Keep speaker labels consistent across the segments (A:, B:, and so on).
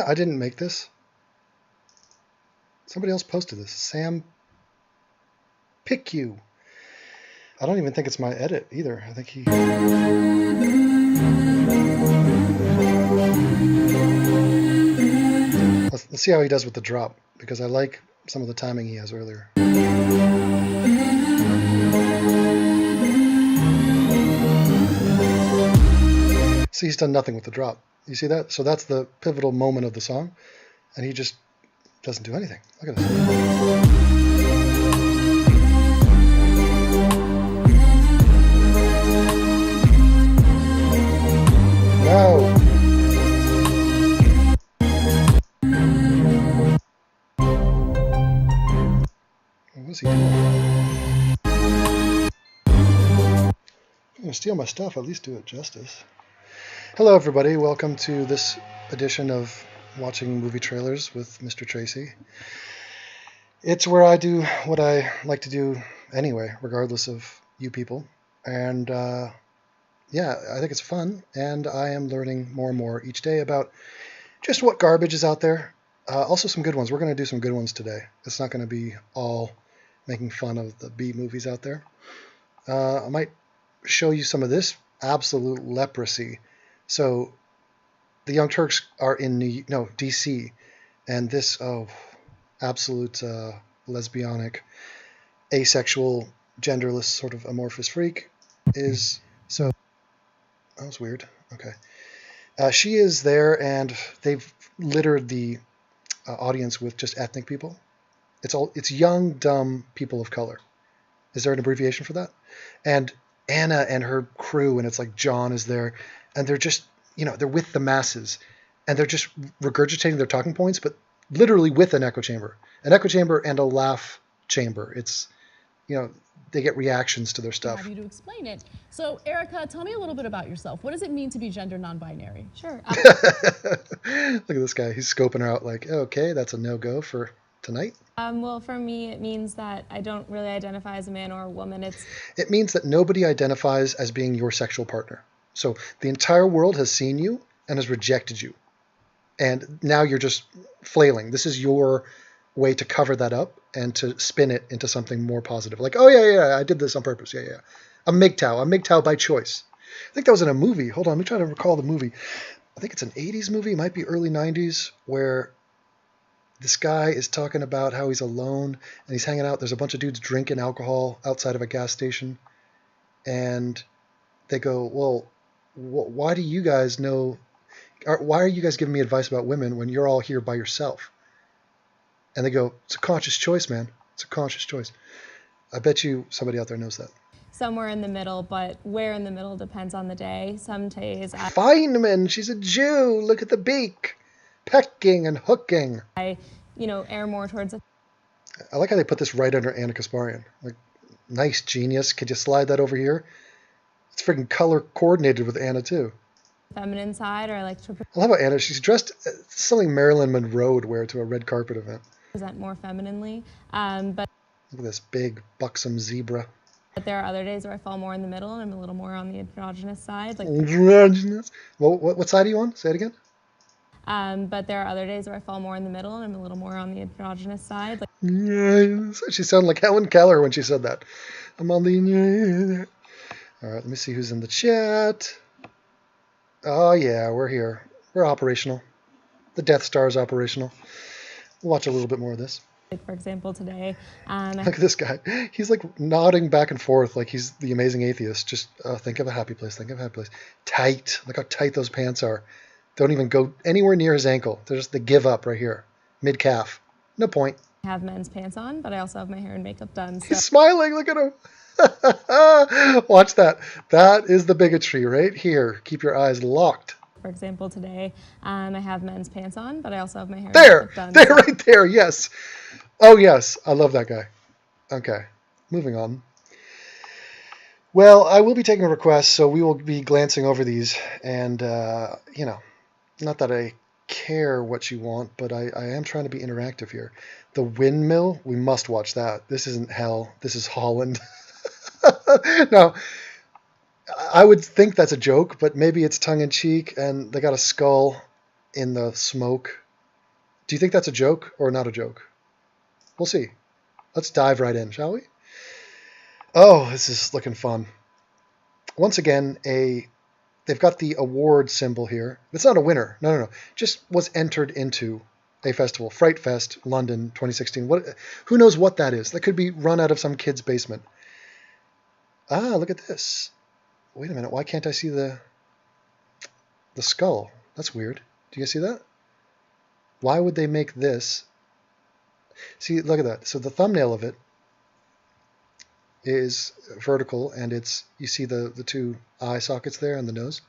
A: I didn't make this. Somebody else posted this. Sam Pick You. I don't even think it's my edit either. I think he... Let's see how he does with the drop, because I like some of the timing he has earlier. See, he's done nothing with the drop. You see that? So that's the pivotal moment of the song, and he just doesn't do anything. Look at this. No. What was he doing? I'm gonna steal my stuff. At least do it justice. Hello, everybody. Welcome to this edition of Watching Movie Trailers with Mr. Tracey. It's where I do what I like to do anyway, regardless of you people. And yeah, I think it's fun, and I am learning more and more each day about just what garbage is out there. Also some good ones. We're going to do some good ones today. It's not going to be all making fun of the B movies out there. I might show you some of this absolute leprosy. So the Young Turks are in DC, and this absolute lesbianic, asexual, genderless sort of amorphous freak is so. That was weird. Okay, she is there, and they've littered the audience with just ethnic people. It's young, dumb people of color. Is there an abbreviation for that? And Anna and her crew, and it's like John is there, and they're just, they're with the masses, and they're just regurgitating their talking points, but literally with an echo chamber and a laugh chamber. It's, they get reactions to their stuff.
B: Have you to explain it. So, Erica, tell me a little bit about yourself. What does it mean to be gender non-binary?
C: Sure.
A: Look at this guy. He's scoping her out like, okay, that's a no-go for tonight.
C: Well, for me, it means that I don't really identify as a man or a woman.
A: It means that nobody identifies as being your sexual partner. So the entire world has seen you and has rejected you. And now you're just flailing. This is your way to cover that up and to spin it into something more positive. Like, oh, yeah, I did this on purpose. Yeah. I'm MGTOW by choice. I think that was in a movie. Hold on, let me try to recall the movie. I think it's an 80s movie, it might be early 90s, where this guy is talking about how he's alone and he's hanging out. There's a bunch of dudes drinking alcohol outside of a gas station. And they go, well, why do you guys know, why are you guys giving me advice about women when you're all here by yourself? And they go, it's a conscious choice, man. It's a conscious choice. I bet you somebody out there knows that.
C: Somewhere in the middle, but where in the middle depends on the day. Some days
A: Feynman, she's a Jew. Look at the beak. Pecking and hooking.
C: I err more towards
A: I like how they put this right under Anna Kasparian. Like, nice, genius. Could you slide that over here? It's freaking color coordinated with Anna, too.
C: feminine side, or I like to
A: I love how Anna, she's dressed something Marilyn Monroe would wear to a red carpet event.
C: present more femininely. But
A: Look at this big, buxom zebra.
C: there are other days where I fall more in the middle and I'm a little more on the androgynous side.
A: Androgynous? Well, what side are you on? Say it again.
C: But there are other days where I fall more in the middle and I'm a little more on the androgynous side.
A: She sounded like Helen Keller when she said that. I'm on the... All right, let me see who's in the chat. Oh, yeah, we're here. We're operational. The Death Star is operational. We'll watch a little bit more of this.
C: For example, today.
A: Look at this guy. He's like nodding back and forth like he's the amazing atheist. Just think of a happy place. Think of a happy place. Tight. Look how tight those pants are. Don't even go anywhere near his ankle. They give up right here. Mid-calf. No point.
C: I have men's pants on, but I also have my hair and makeup done. So.
A: He's smiling. Look at him. Watch that. That is the bigotry right here. Keep your eyes locked.
C: For example, today, I have men's pants on, but I also have my hair
A: and
C: makeup done.
A: There, right there. Yes. Oh, yes. I love that guy. Okay. Moving on. Well, I will be taking requests, so we will be glancing over these. And, not that I care what you want, but I am trying to be interactive here. The Windmill, we must watch that. This isn't hell. This is Holland. Now, I would think that's a joke, but maybe it's tongue-in-cheek, and they got a skull in the smoke, Do you think that's a joke or not a joke? We'll see. Let's dive right in, shall we? Oh, this is looking fun. Once again, they've got the award symbol here. It's not a winner. No. Just was entered into a festival. Fright Fest, London, 2016. Who knows what that is? That could be run out of some kid's basement. Ah, look at this. Wait a minute. Why can't I see the skull? That's weird. Do you guys see that? Why would they make this? See, look at that. So the thumbnail of it is vertical, and you see the two eye sockets there and the nose.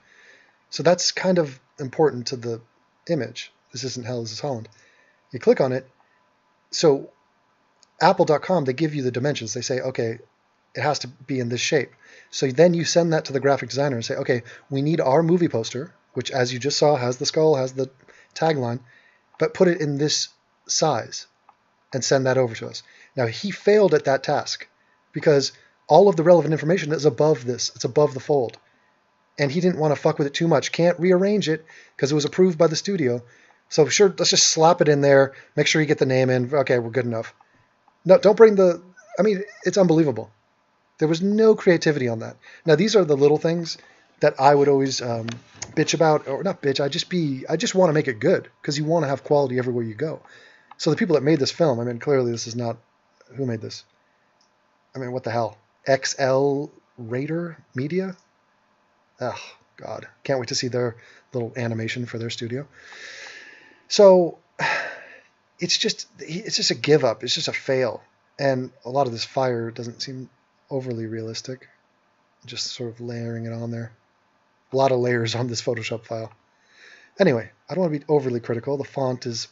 A: So that's kind of important to the image. This isn't hell, this is Holland. You click on it. So Apple.com, they give you the dimensions. They say, okay, it has to be in this shape. So then you send that to the graphic designer and say, okay, we need our movie poster, which, as you just saw, has the skull, has the tagline, but put it in this size and send that over to us. Now, he failed at that task because all of the relevant information is above this. It's above the fold. And he didn't want to fuck with it too much. Can't rearrange it because it was approved by the studio. So sure, let's just slap it in there. Make sure you get the name in. Okay, we're good enough. No, don't bring it's unbelievable. There was no creativity on that. Now, these are the little things that I would always bitch about, or not bitch, I just want to make it good because you want to have quality everywhere you go. So the people that made this film, clearly this is not, who made this? What the hell? XL Raider Media? Oh, God. Can't wait to see their little animation for their studio. So it's just a give up. It's just a fail. And a lot of this fire doesn't seem overly realistic. Just sort of layering it on there. A lot of layers on this Photoshop file. Anyway, I don't want to be overly critical. The font is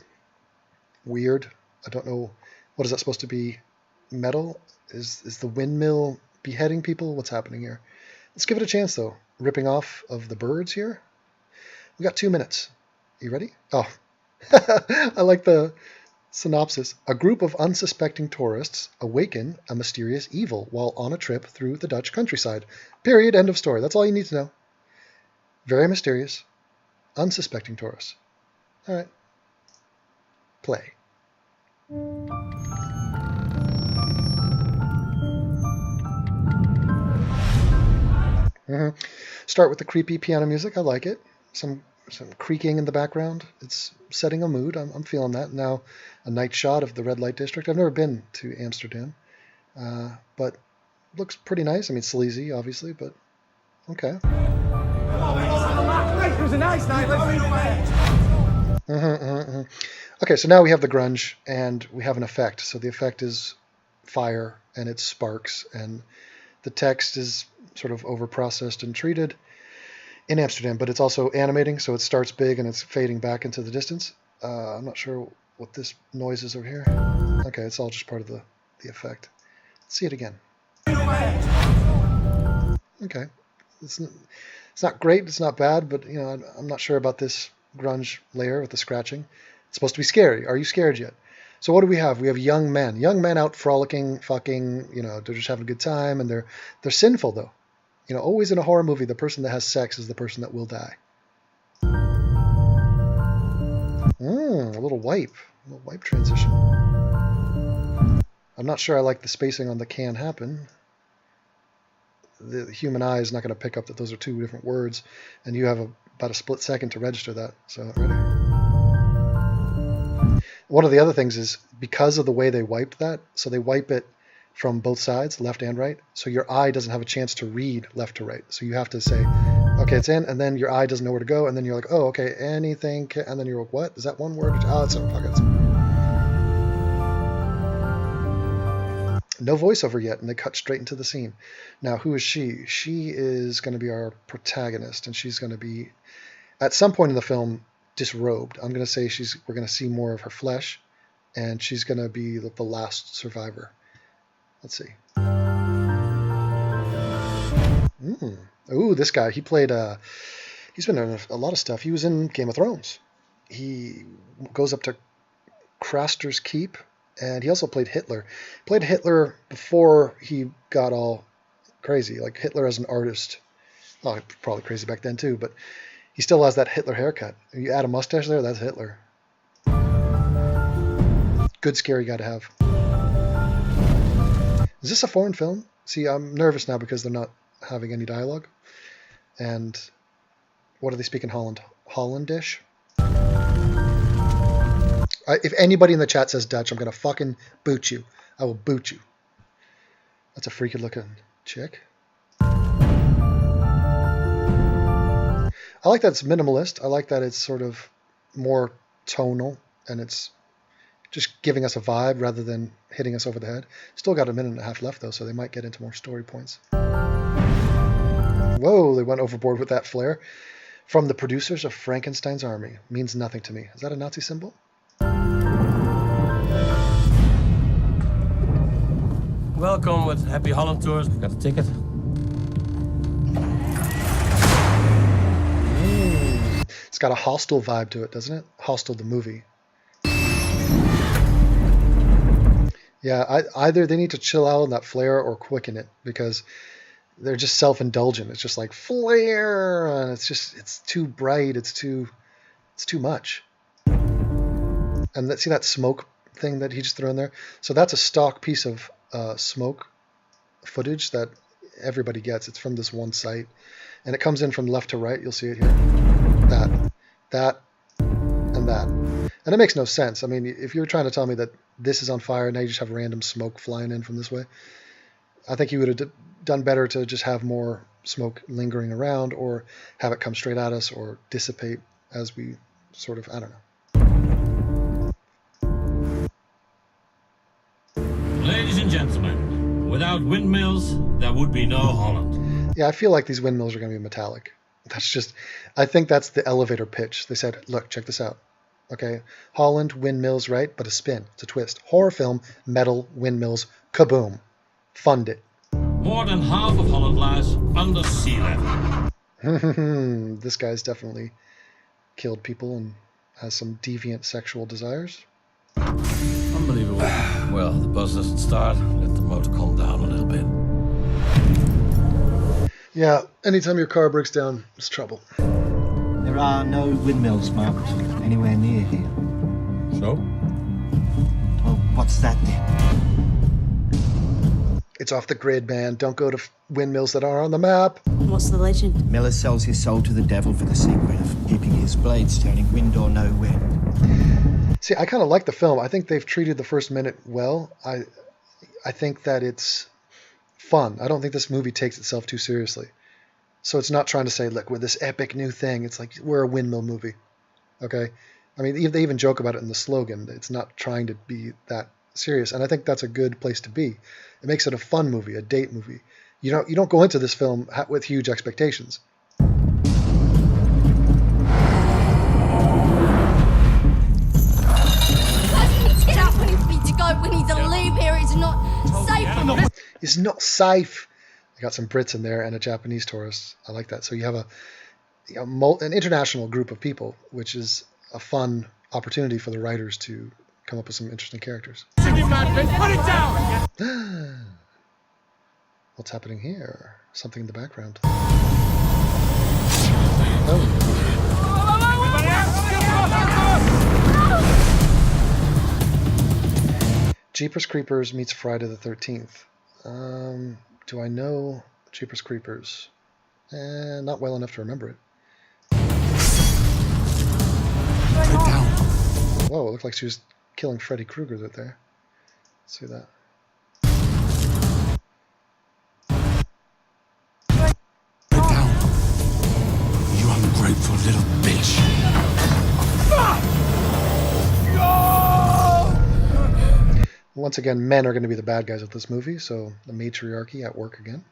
A: weird. I don't know. What is that supposed to be? Metal? Is the windmill beheading people? What's happening here? Let's give it a chance, though. Ripping off of the birds here. We got 2 minutes. You ready? Oh. I like the synopsis. A group of unsuspecting tourists awaken a mysterious evil while on a trip through the Dutch countryside. Period. End of story. That's all you need to know. Very mysterious. Unsuspecting tourists. All right. Play. Start with the creepy piano music. I like it. Some creaking in the background. It's setting a mood. I'm feeling that. Now, a night shot of the red light district. I've never been to Amsterdam, but looks pretty nice. Sleazy, obviously, but okay. It was a nice night. Okay, so now we have the grunge, and we have an effect. So the effect is fire, and it sparks, and the text is sort of over-processed and treated in Amsterdam, but it's also animating, so it starts big and it's fading back into the distance. I'm not sure what this noise is over here. Okay, it's all just part of the effect. Let's see it again. Okay, it's not great, it's not bad, but I'm not sure about this grunge layer with the scratching. It's supposed to be scary. Are you scared yet? So what do we have? We have young men out frolicking, fucking, they're just having a good time, and they're sinful though. Always in a horror movie, the person that has sex is the person that will die. A little wipe transition. I'm not sure I like the spacing on the "can happen." The human eye is not going to pick up that those are two different words, and you have about a split second to register that. So, ready? One of the other things is because of the way they wiped that, so they wipe it from both sides, left and right, so your eye doesn't have a chance to read left to right. So you have to say, okay, it's in, and then your eye doesn't know where to go, and then you're like, oh, okay, anything, and then you're like, what? Is that one word? Oh, it's no voiceover yet, and they cut straight into the scene. Now, who is she? She is going to be our protagonist, and she's going to be, at some point in the film, disrobed. I'm going to say we're going to see more of her flesh, and she's going to be the last survivor. Let's see. Ooh, this guy. He played. He's been in a lot of stuff. He was in Game of Thrones. He goes up to Craster's Keep, and he also played Hitler. Played Hitler before he got all crazy. Like Hitler as an artist. Oh, probably crazy back then too, but he still has that Hitler haircut. If you add a mustache there, that's Hitler. Good scare you got to have. Is this a foreign film? See, I'm nervous now because they're not having any dialogue. And what do they speak in Holland? Hollandish? If anybody in the chat says Dutch, I'm going to fucking boot you. I will boot you. That's a freaky looking chick. I like that it's minimalist. I like that it's sort of more tonal and it's just giving us a vibe rather than hitting us over the head. Still got a minute and a half left though, so they might get into more story points. Whoa, they went overboard with that flare. From the producers of Frankenstein's Army. Means nothing to me. Is that a Nazi symbol?
D: Welcome with Happy Holland Tours. We've got a ticket.
A: It's got a Hostel vibe to it, doesn't it? Hostel the movie. Yeah, either they need to chill out on that flare or quicken it because they're just self-indulgent. It's just like flare, and it's too bright. It's too much. And see that smoke thing that he just threw in there? So that's a stock piece of smoke footage that everybody gets. It's from this one site, and it comes in from left to right. You'll see it here. That, and that. And it makes no sense. I mean, if you were trying to tell me that this is on fire and now you just have random smoke flying in from this way, I think you would have done better to just have more smoke lingering around or have it come straight at us or dissipate as we sort of, I don't know.
D: Ladies and gentlemen, without windmills, there would be no Holland.
A: Yeah, I feel like these windmills are going to be metallic. I think that's the elevator pitch. They said, look, check this out. Okay, Holland, windmills, right? But a spin. It's a twist. Horror film, metal, windmills, kaboom. Fund it.
D: More than half of Holland lies under sea level.
A: This guy's definitely killed people and has some deviant sexual desires.
D: Unbelievable. Well, the bus doesn't start. Let the motor calm down a little bit.
A: Yeah, anytime your car breaks down, it's trouble.
E: There are no windmills marked anywhere near here.
D: So?
E: Well, what's that then?
A: It's off the grid, man. Don't go to windmills that aren't on the map.
F: What's the legend?
E: Miller sells his soul to the devil for the secret of keeping his blades turning wind or no wind.
A: See, I kind of like the film. I think they've treated the first minute well. I think that it's fun. I don't think this movie takes itself too seriously. So it's not trying to say, look, we're this epic new thing. It's like, we're a windmill movie. Okay? I mean, they even joke about it in the slogan. It's not trying to be that serious. And I think that's a good place to be. It makes it a fun movie, a date movie. You don't go into this film with huge expectations.
F: Get up when he's free to go, when he's on leave here, it's not safe.
A: It's not safe. I got some Brits in there and a Japanese tourist. I like that. So you have an international group of people, which is a fun opportunity for the writers to come up with some interesting characters.
D: Put it down!
A: What's happening here? Something in the background. Oh. Jeepers Creepers meets Friday the 13th. Do I know Jeepers Creepers? Not well enough to remember it. Whoa, it looked like she was killing Freddy Krueger right there. Let's see that.
G: You ungrateful little bitch.
A: Once again, men are going to be the bad guys of this movie, so the matriarchy at work again.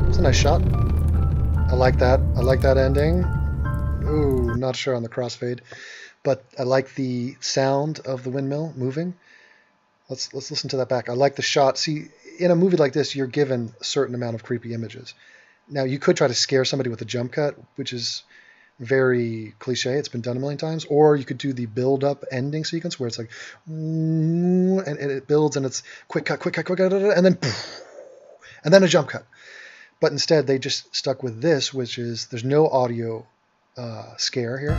A: It's a nice shot. I like that. I like that ending. Ooh, not sure on the crossfade, but I like the sound of the windmill moving. Let's listen to that back. I like the shot. See, in a movie like this, you're given a certain amount of creepy images. Now, you could try to scare somebody with a jump cut, which is very cliche. It's been done a million times. Or you could do the build-up ending sequence where it's like, and it builds and it's quick cut, and then a jump cut. But instead, they just stuck with this, which is there's no audio scare here.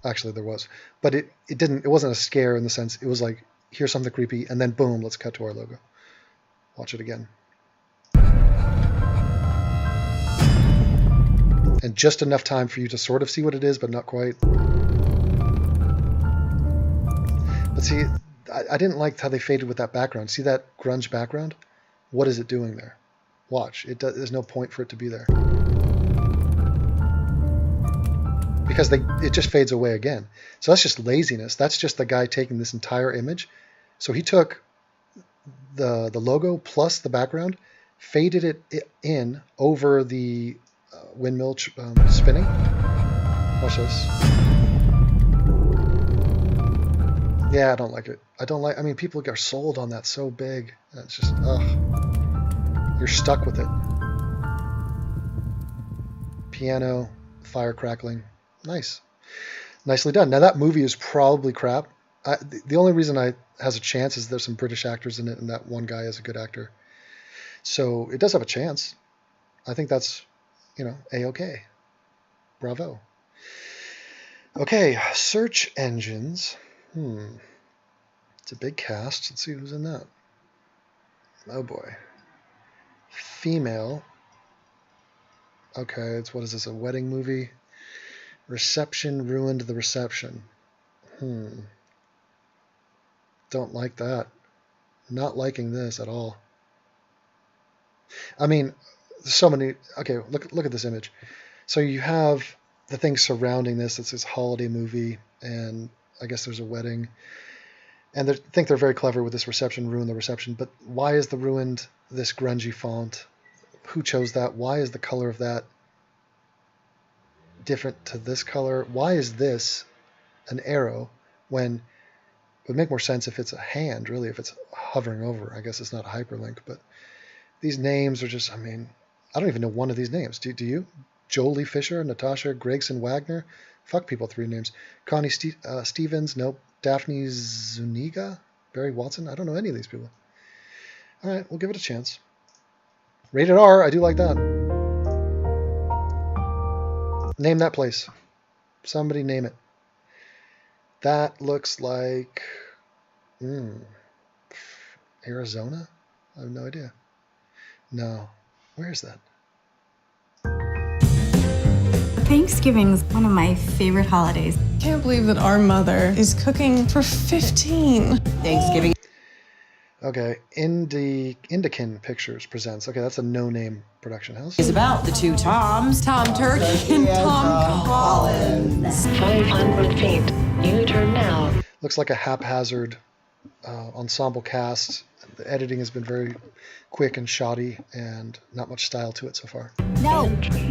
A: Actually, there was. But it wasn't a scare in the sense, it was like, here's something creepy, and then boom, let's cut to our logo. Watch it again. And just enough time for you to sort of see what it is, but not quite. But see, I didn't like how they faded with that background. See that grunge background? What is it doing there? Watch. There's no point for it to be there. Because it just fades away again. So that's just laziness. That's just the guy taking this entire image. So he took the logo plus the background, faded it in over the windmill spinning. Watch this. Yeah, I don't like it. I mean, people are sold on that so big. It's just, ugh. You're stuck with it. Piano, fire crackling. Nice. Nicely done. Now, that movie is probably crap. The only reason it has a chance is there's some British actors in it, and that one guy is a good actor. So it does have a chance. I think that's, A-okay. Bravo. Okay, search engines. It's a big cast. Let's see who's in that. Oh boy. Female. Okay, what is this, a wedding movie? Reception ruined the reception. Don't like that. Not liking this at all. I mean, so many. Okay, look at this image. So you have the things surrounding this. It's this holiday movie, and I guess there's a wedding. And they think they're very clever with this reception, ruin the reception. But why is the ruined this grungy font? Who chose that? Why is the color of that different to this color? Why is this an arrow when it would make more sense if it's a hand, really, if it's hovering over? I guess it's not a hyperlink, but these names are just, I mean, I don't even know one of these names. Do you? Jolie Fisher, Natasha Gregson Wagner? Fuck people, 3 names. Connie Stevens, nope. Daphne Zuniga? Barry Watson? I don't know any of these people. All right, we'll give it a chance. Rated R, I do like that. Name that place. Somebody name it. That looks like Arizona? I have no idea. No. Where is that?
H: Thanksgiving's one of my favorite holidays.
I: Can't believe that our mother is cooking for 15.
J: Thanksgiving.
A: Okay, Indican Pictures presents. Okay, that's a no-name production house.
J: Is about the 2 Toms.
I: Tom Turkey and Tom
J: Collins.
K: 500 feet. U-turn now.
A: Looks like a haphazard ensemble cast. The editing has been very quick and shoddy, and not much style to it so far.
H: No.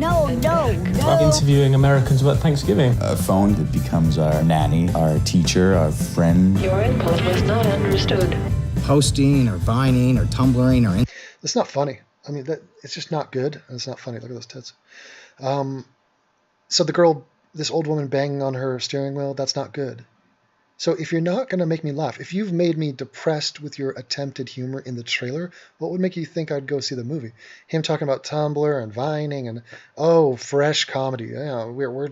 L: I'm interviewing Americans about Thanksgiving.
M: A phone that becomes our nanny, our teacher, our friend.
K: Your input was not understood.
E: Posting or vining or tumbling or...
A: It's not funny. I mean, it's just not good, and it's not funny. Look at those tits. So the girl, this old woman banging on her steering wheel, that's not good. So if you're not going to make me laugh, if you've made me depressed with your attempted humor in the trailer, what would make you think I'd go see the movie? Him talking about Tumblr and vining and, fresh comedy. Yeah, we're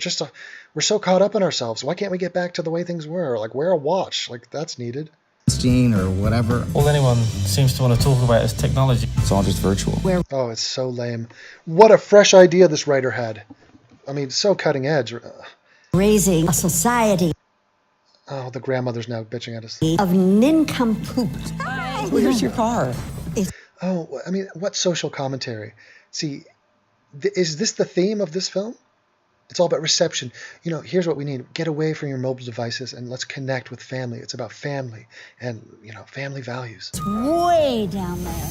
A: so caught up in ourselves. Why can't we get back to the way things were? Like, wear a watch. Like, that's needed.
E: Or whatever.
L: All anyone seems to want to talk about is technology.
M: It's all just virtual.
A: Oh, it's so lame. What a fresh idea this writer had. I mean, so cutting edge.
H: Raising a society
A: Oh, the grandmother's now bitching at us.
H: of nincompoops.
J: Where's your car?
A: Oh, I mean, what social commentary? See, is this the theme of this film? It's all about reception. Here's what we need. Get away from your mobile devices and let's connect with family. It's about family and, family values.
H: It's way down there.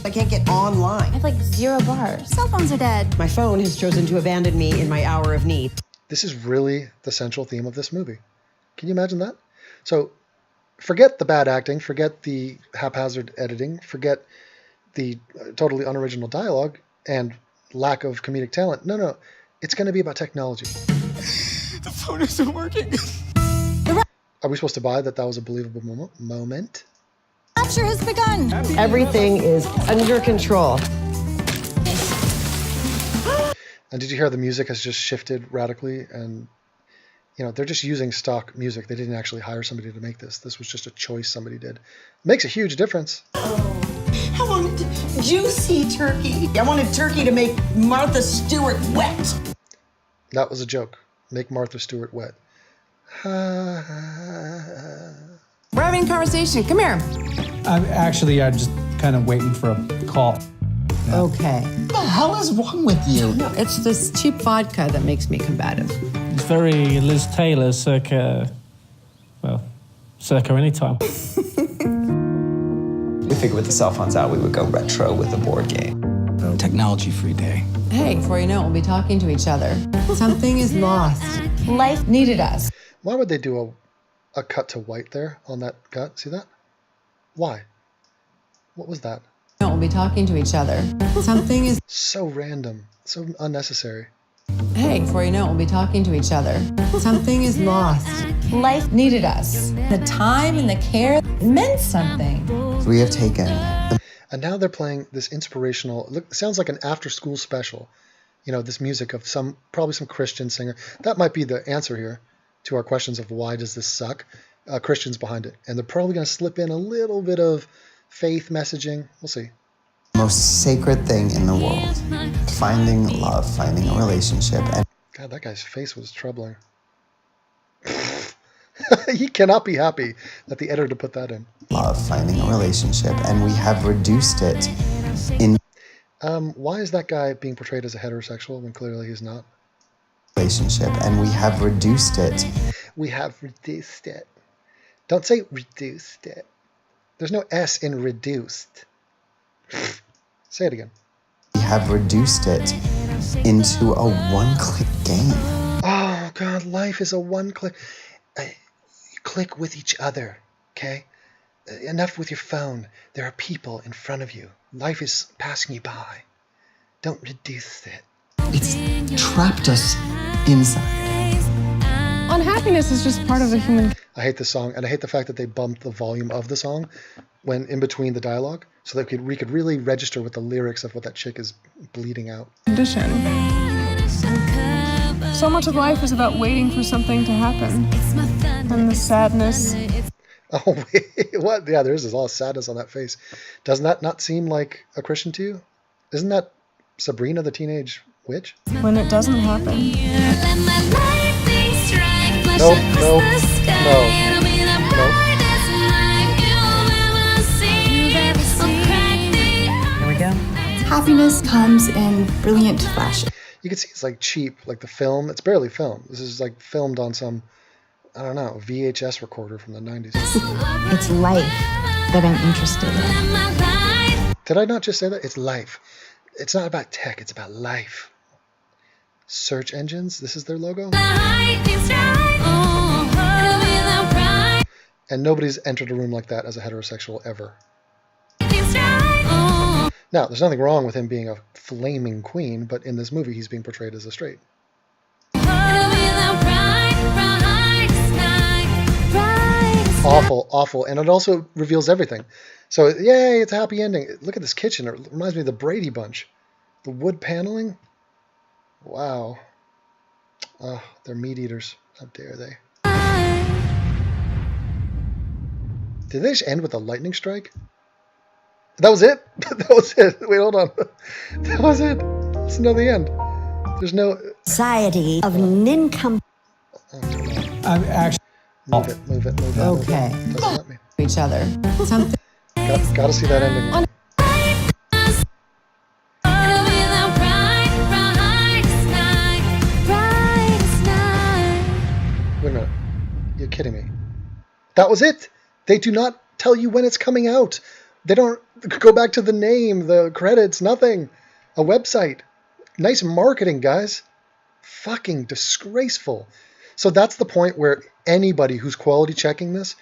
J: I can't get online.
C: I have like 0 bars.
H: Cell phones are dead.
J: My phone has chosen to abandon me in my hour of need.
A: This is really the central theme of this movie. Can you imagine that? So forget the bad acting, forget the haphazard editing, forget the totally unoriginal dialogue and lack of comedic talent. No. It's going to be about technology.
G: The phone isn't working.
A: Are we supposed to buy that was a believable moment?
H: Rapture has begun.
J: Everything is under control.
A: And did you hear the music has just shifted radically? And they're just using stock music. They didn't actually hire somebody to make this. This was just a choice somebody did. It makes a huge difference.
J: I wanted juicy turkey. I wanted turkey to make Martha Stewart wet.
A: That was a joke. Make Martha Stewart wet.
I: We're having a conversation. Come here.
E: I'm just kind of waiting for a call.
J: Okay. What the hell is wrong with you?
I: No, it's this cheap vodka that makes me combative.
L: It's very Liz Taylor, circa anytime.
G: We figured with the cell phones out, we would go retro with a board game.
E: Technology-free day.
I: Hey, before you know it, we'll be talking to each other. Something is lost. Life needed us.
A: Why would they do a cut to white there on that gut? See that? Why? What was that?
I: No, we'll be talking to each other. Something is
A: so random, so unnecessary.
I: Hey, before you know it, we'll be talking to each other. Something is lost. Life needed us. The time and the care meant something.
G: We have taken
A: And now they're playing this inspirational, look, sounds like an after-school special. This music of probably some Christian singer. That might be the answer here to our questions of why does this suck? Christians behind it. And they're probably going to slip in a little bit of faith messaging. We'll see.
G: the most sacred thing in the world. Finding love, finding a relationship. And
A: God, that guy's face was troubling. He cannot be happy that the editor put that in.
G: Love, finding a relationship, and we have reduced it in.
A: Why is that guy being portrayed as a heterosexual when clearly he's not?
G: Relationship, and we have reduced it.
A: We have reduced it. Don't say reduced it. There's no S in reduced. Say it again.
G: We have reduced it into a one-click game.
A: Oh God, life is a one-click. Click with each other, okay? Enough with your phone. There are people in front of you. Life is passing you by. Don't reduce it.
G: It's trapped us inside.
I: Unhappiness is just part of the human.
A: I hate this song, and I hate the fact that they bumped the volume of the song when in between the dialogue, so that we could really register with the lyrics of what that chick is bleeding out.
I: Condition. So much of life is about waiting for something to happen. And the sadness.
A: Oh, wait, what? Yeah, there's a lot of sadness on that face. Doesn't that not seem like a Christian to you? Isn't that Sabrina the Teenage Witch?
I: When it doesn't happen.
A: No.
J: Here we go.
H: Happiness comes in brilliant flashes.
A: You can see it's like cheap, like the film. It's barely filmed. This is like filmed on some, I don't know, VHS recorder from the 90s.
H: It's life that I'm interested in.
A: Did I not just say that? It's life. It's not about tech, it's about life. Search engines, this is their logo. And nobody's entered a room like that as a heterosexual ever. Now, there's nothing wrong with him being a flaming queen, but in this movie he's being portrayed as a straight. Awful, and it also reveals everything. So, yay, it's a happy ending. Look at this kitchen. It reminds me of the Brady Bunch. The wood paneling. Wow. Oh, they're meat eaters. How dare they? Did they just end with a lightning strike? That was it? That was it. Wait, hold on. That was it. Let's know the end. There's no...
J: Society of nincompoop.
E: I'm actually...
A: Move it.
J: Okay.
A: Doesn't let me.
I: Each other. Something.
A: Gotta see that ending. Wait a minute. You're kidding me. That was it. They do not tell you when it's coming out. They don't go back to the name, the credits, nothing. A website. Nice marketing, guys. Fucking disgraceful. So that's the point where anybody who's quality checking this,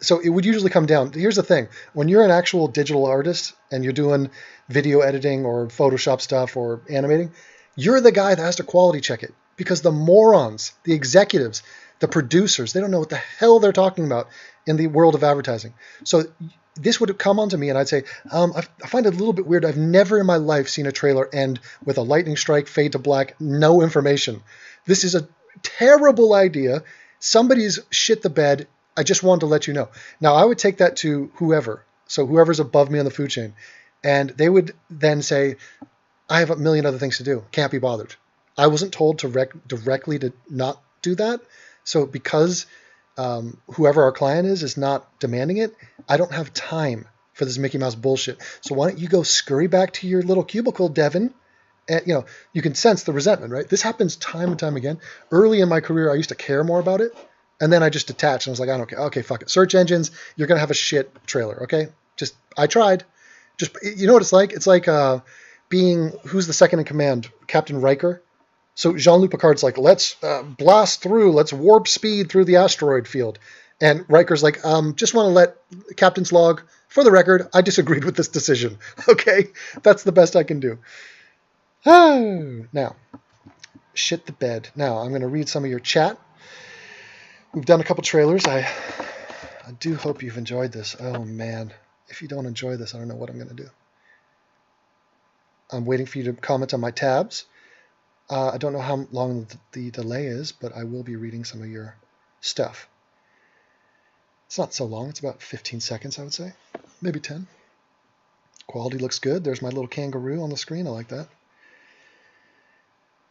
A: so it would usually come down. Here's the thing. When you're an actual digital artist and you're doing video editing or Photoshop stuff or animating, you're the guy that has to quality check it. Because the morons, the executives, the producers, they don't know what the hell they're talking about in the world of advertising. So this would come onto me and I'd say, I find it a little bit weird. I've never in my life seen a trailer end with a lightning strike, fade to black, no information. This is a terrible idea. Somebody's shit the bed. I just wanted to let you know. Now, I would take that to whoever. So whoever's above me on the food chain. And they would then say, I have a million other things to do. Can't be bothered. I wasn't told to directly to not do that. So because whoever our client is not demanding it, I don't have time for this Mickey Mouse bullshit. So why don't you go scurry back to your little cubicle, Devon? And, you can sense the resentment, right? This happens time and time again. Early in my career, I used to care more about it. And then I just detached and I was like, I don't care. Okay, fuck it. Search engines, you're going to have a shit trailer, okay? I tried. You know what it's like? It's like being, who's the second in command? Captain Riker? So Jean-Luc Picard's like, let's blast through, let's warp speed through the asteroid field. And Riker's like, just want to let Captain's log, for the record, I disagreed with this decision. Okay? That's the best I can do. Now, shit the bed. Now, I'm going to read some of your chat. We've done a couple trailers. I do hope you've enjoyed this. Oh, man. If you don't enjoy this, I don't know what I'm going to do. I'm waiting for you to comment on my tabs. I don't know how long the delay is, but I will be reading some of your stuff. It's not so long. It's about 15 seconds, I would say. Maybe 10. Quality looks good. There's my little kangaroo on the screen. I like that.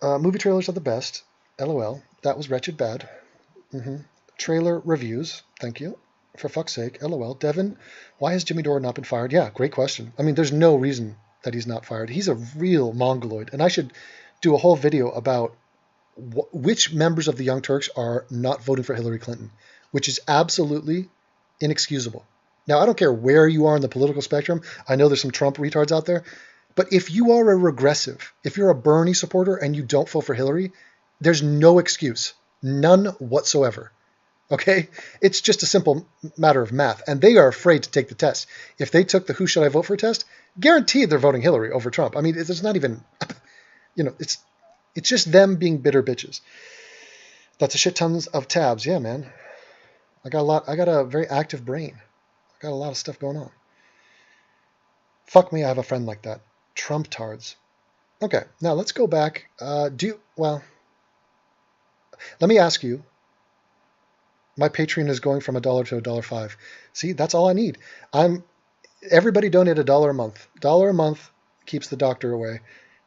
A: Movie trailers are the best. LOL. That was wretched bad. Trailer reviews. Thank you. For fuck's sake. LOL. Devon, why has Jimmy Dore not been fired? Yeah, great question. I mean, there's no reason that he's not fired. He's a real mongoloid. And I should do a whole video about which members of the Young Turks are not voting for Hillary Clinton, which is absolutely inexcusable. Now, I don't care where you are in the political spectrum. I know there's some Trump retards out there. But if you are a regressive, if you're a Bernie supporter and you don't vote for Hillary, there's no excuse. None whatsoever. Okay? It's just a simple matter of math. And they are afraid to take the test. If they took the who should I vote for test, guaranteed they're voting Hillary over Trump. I mean, it's not even, it's just them being bitter bitches. That's a shit tons of tabs. Yeah, man. I got a very active brain. I got a lot of stuff going on. Fuck me, I have a friend like that. Trump tards. Okay, now let's go back. Let me ask you. My Patreon is going from $1 to $1.05. See, that's all I need. Everybody donate $1 a month. $1 a month keeps the doctor away,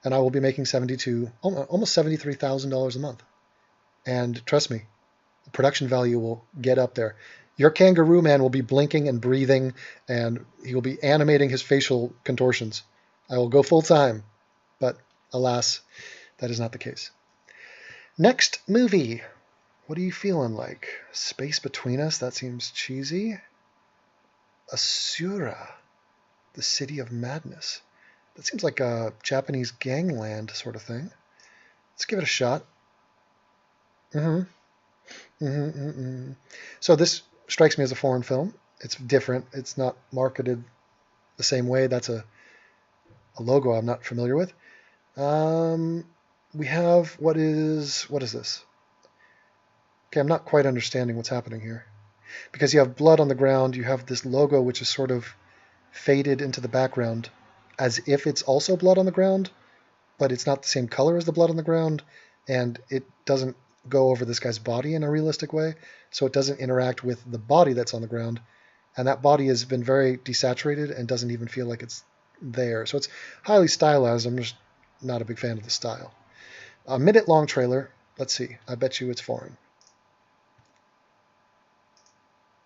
A: and I will be making almost $73,000 a month. And trust me, the production value will get up there. Your kangaroo man will be blinking and breathing, and he will be animating his facial contortions. I will go full time, but alas, that is not the case. Next movie. What are you feeling like? Space Between Us? That seems cheesy. Asura, the City of Madness. That seems like a Japanese gangland sort of thing. Let's give it a shot. So this strikes me as a foreign film. It's different. It's not marketed the same way. That's a logo I'm not familiar with. We have, what is this? Okay, I'm not quite understanding what's happening here. Because you have blood on the ground, you have this logo which is sort of faded into the background as if it's also blood on the ground, but it's not the same color as the blood on the ground, and it doesn't go over this guy's body in a realistic way, so it doesn't interact with the body that's on the ground, and that body has been very desaturated and doesn't even feel like it's there. So it's highly stylized. I'm just not a big fan of the style. A minute-long trailer. Let's see. I bet you it's foreign.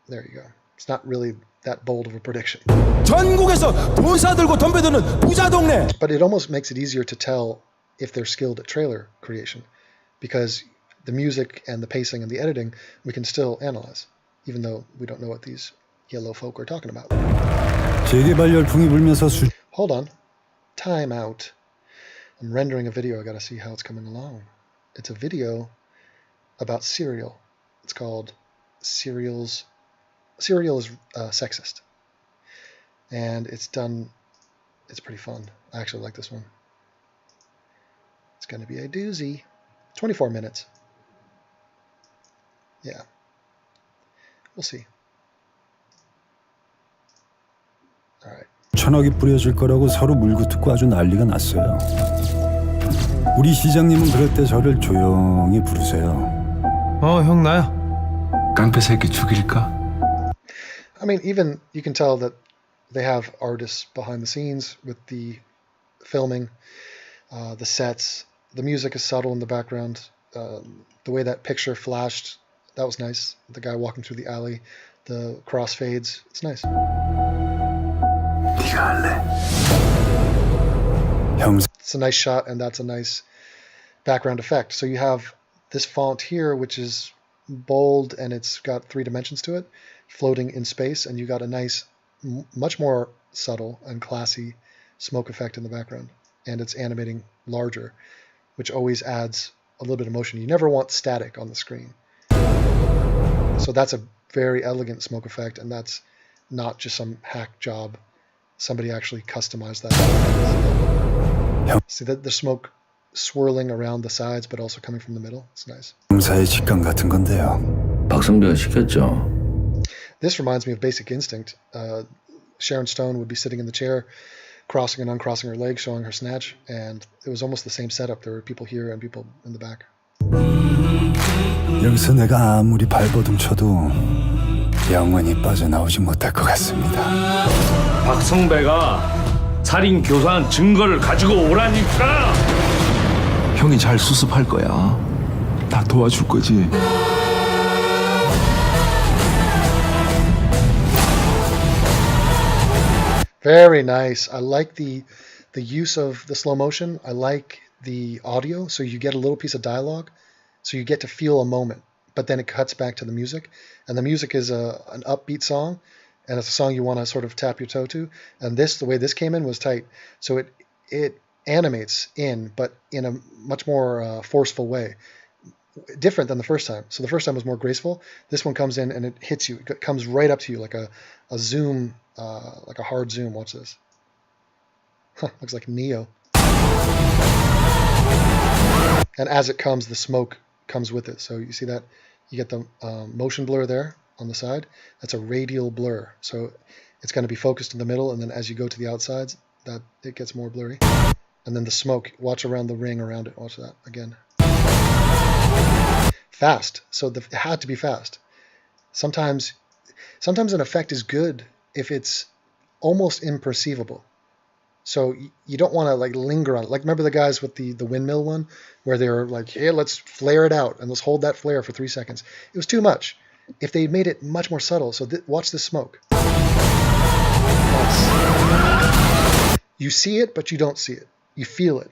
A: There you go. It's not really that bold of a prediction. But it almost makes it easier to tell if they're skilled at trailer creation, because the music and the pacing and the editing we can still analyze, even though we don't know what these yellow folk are talking about. Hold on. Time out. I'm rendering a video. I gotta see how it's coming along. It's a video about cereal. It's called Cereals. Cereal is sexist. And it's pretty fun. I actually like this one. It's going to be a doozy. 24 minutes. Yeah. We'll see. All right.
N: 천억이 뿌려질 거라고 서로 물고 뜯고 아주 난리가 났어요. 우리 시장님은 그럴 때 저를 조용히 부르세요.
O: 형 나야.
N: 깡패 새끼 죽일까?
A: I mean, even you can tell that they have artists behind the scenes with the filming, the sets. The music is subtle in the background. The way that picture flashed, that was nice. The guy walking through the alley, the crossfades, it's nice. It's a nice shot, and that's a nice background effect. So you have this font here, which is bold, and it's got 3 dimensions to it, floating in space, and you got a nice, much more subtle and classy smoke effect in the background, and it's animating larger, which always adds a little bit of motion. You never want static on the screen. So that's a very elegant smoke effect, and that's not just some hack job. Somebody actually customized that. See that the smoke swirling around the sides, but also coming from the middle. It's nice.
N: 검사의 직감 같은 건데요.
D: 박성배가 시켰죠.
A: This reminds me of Basic Instinct. Sharon Stone would be sitting in the chair, crossing and uncrossing her legs, showing her snatch, and it was almost the same setup. There were people here and people in the back.
N: 여기서 내가 아무리 발버둥 쳐도 영원히 빠져나오지 못할 것 같습니다.
O: 박성배가 살인 교사한 증거를 가지고 오라니까.
N: 형이 잘 수습할 거야. 다 도와줄 거지.
A: Very nice. I like the use of the slow motion. I like the audio, so you get a little piece of dialogue, so you get to feel a moment, but then it cuts back to the music, and the music is an upbeat song, and it's a song you want to sort of tap your toe to. And this, the way this came in was tight, so it animates in, but in a much more forceful way, different than the first time. So the first time was more graceful. This one comes in and it hits you. It comes right up to you like a zoom, like a hard zoom. Watch this. Looks like Neo. And as it comes, the smoke comes with it. So you see that? You get the motion blur there on the side. That's a radial blur. So it's going to be focused in the middle, and then as you go to the outsides, that it gets more blurry. And then the smoke, watch around the ring around it. Watch that again. Fast. So it had to be fast. Sometimes an effect is good if it's almost imperceivable. So you don't want to like linger on it. Like remember the guys with the windmill one where they were like, here, let's flare it out and let's hold that flare for 3 seconds. It was too much. If they made it much more subtle, so watch the smoke. Nice. You see it, but you don't see it. You feel it.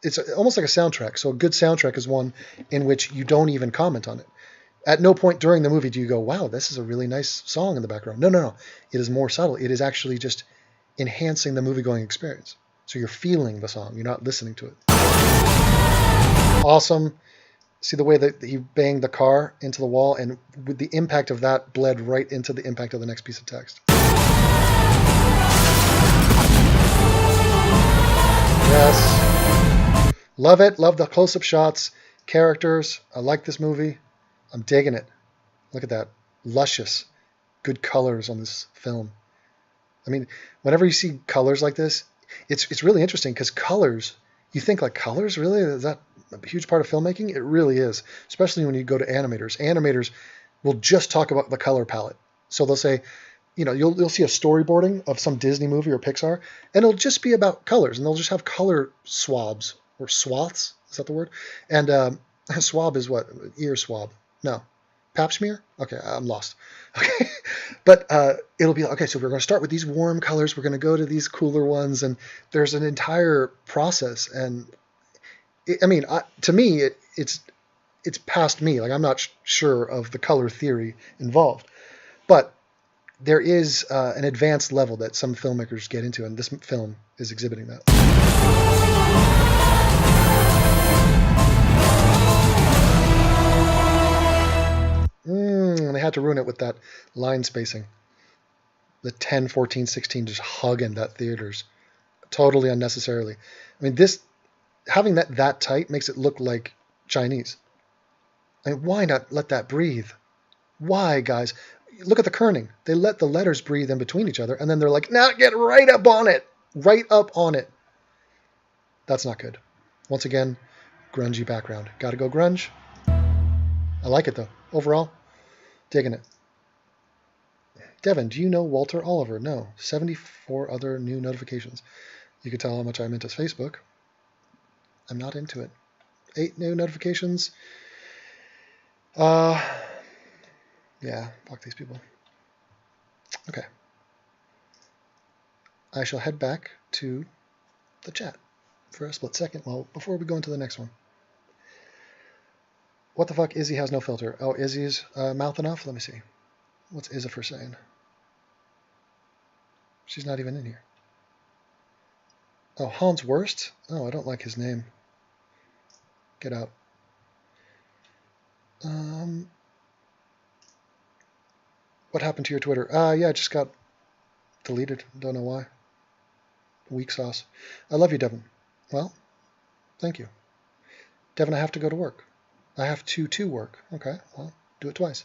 A: It's almost like a soundtrack. So a good soundtrack is one in which you don't even comment on it. At no point during the movie do you go, wow, this is a really nice song in the background. No. It is more subtle. It is actually just enhancing the movie-going experience. So you're feeling the song. You're not listening to it. Awesome. See the way that he banged the car into the wall, and with the impact of that bled right into the impact of the next piece of text. Yes. Love it. Love the close-up shots. Characters. I like this movie. I'm digging it. Look at that. Luscious. Good colors on this film. I mean, whenever you see colors like this, it's really interesting because colors, you think like colors, really? Is that a huge part of filmmaking? It really is, especially when you go to animators. Animators will just talk about the color palette. So they'll say, you know, you'll see a storyboarding of some Disney movie or Pixar, and it'll just be about colors, and they'll just have color swabs or swaths. Is that the word? And a swab is what? Ear swab. No. Pap smear? Okay, I'm lost. Okay, but it'll be okay. So we're going to start with these warm colors. We're going to go to these cooler ones, and there's an entire process. And to me, it's past me. Like I'm not sure of the color theory involved, but there is an advanced level that some filmmakers get into, and this film is exhibiting that. And they had to ruin it with that line spacing. The 10, 14, 16 just hugging that theaters. Totally unnecessarily. I mean, having that tight makes it look like Chinese. I mean, why not let that breathe? Why, guys? Look at the kerning. They let the letters breathe in between each other, and then they're like, now get right up on it. Right up on it. That's not good. Once again, grungy background. Gotta go grunge. I like it though. Overall, digging it. Devon, do you know Walter Oliver? No. 74 other new notifications. You can tell how much I'm into Facebook. I'm not into it. 8 new notifications. Yeah, fuck these people. Okay. I shall head back to the chat for a split second. Well, before we go into the next one. What the fuck? Izzy has no filter. Oh, Izzy's mouth enough? Let me see. What's Izzifer saying? She's not even in here. Oh, Hans Worst? Oh, I don't like his name. Get out. What happened to your Twitter? Yeah, it just got deleted. Don't know why. Weak sauce. I love you, Devon. Well, thank you. Devon, I have to go to work. I have to work. Okay, well, do it twice.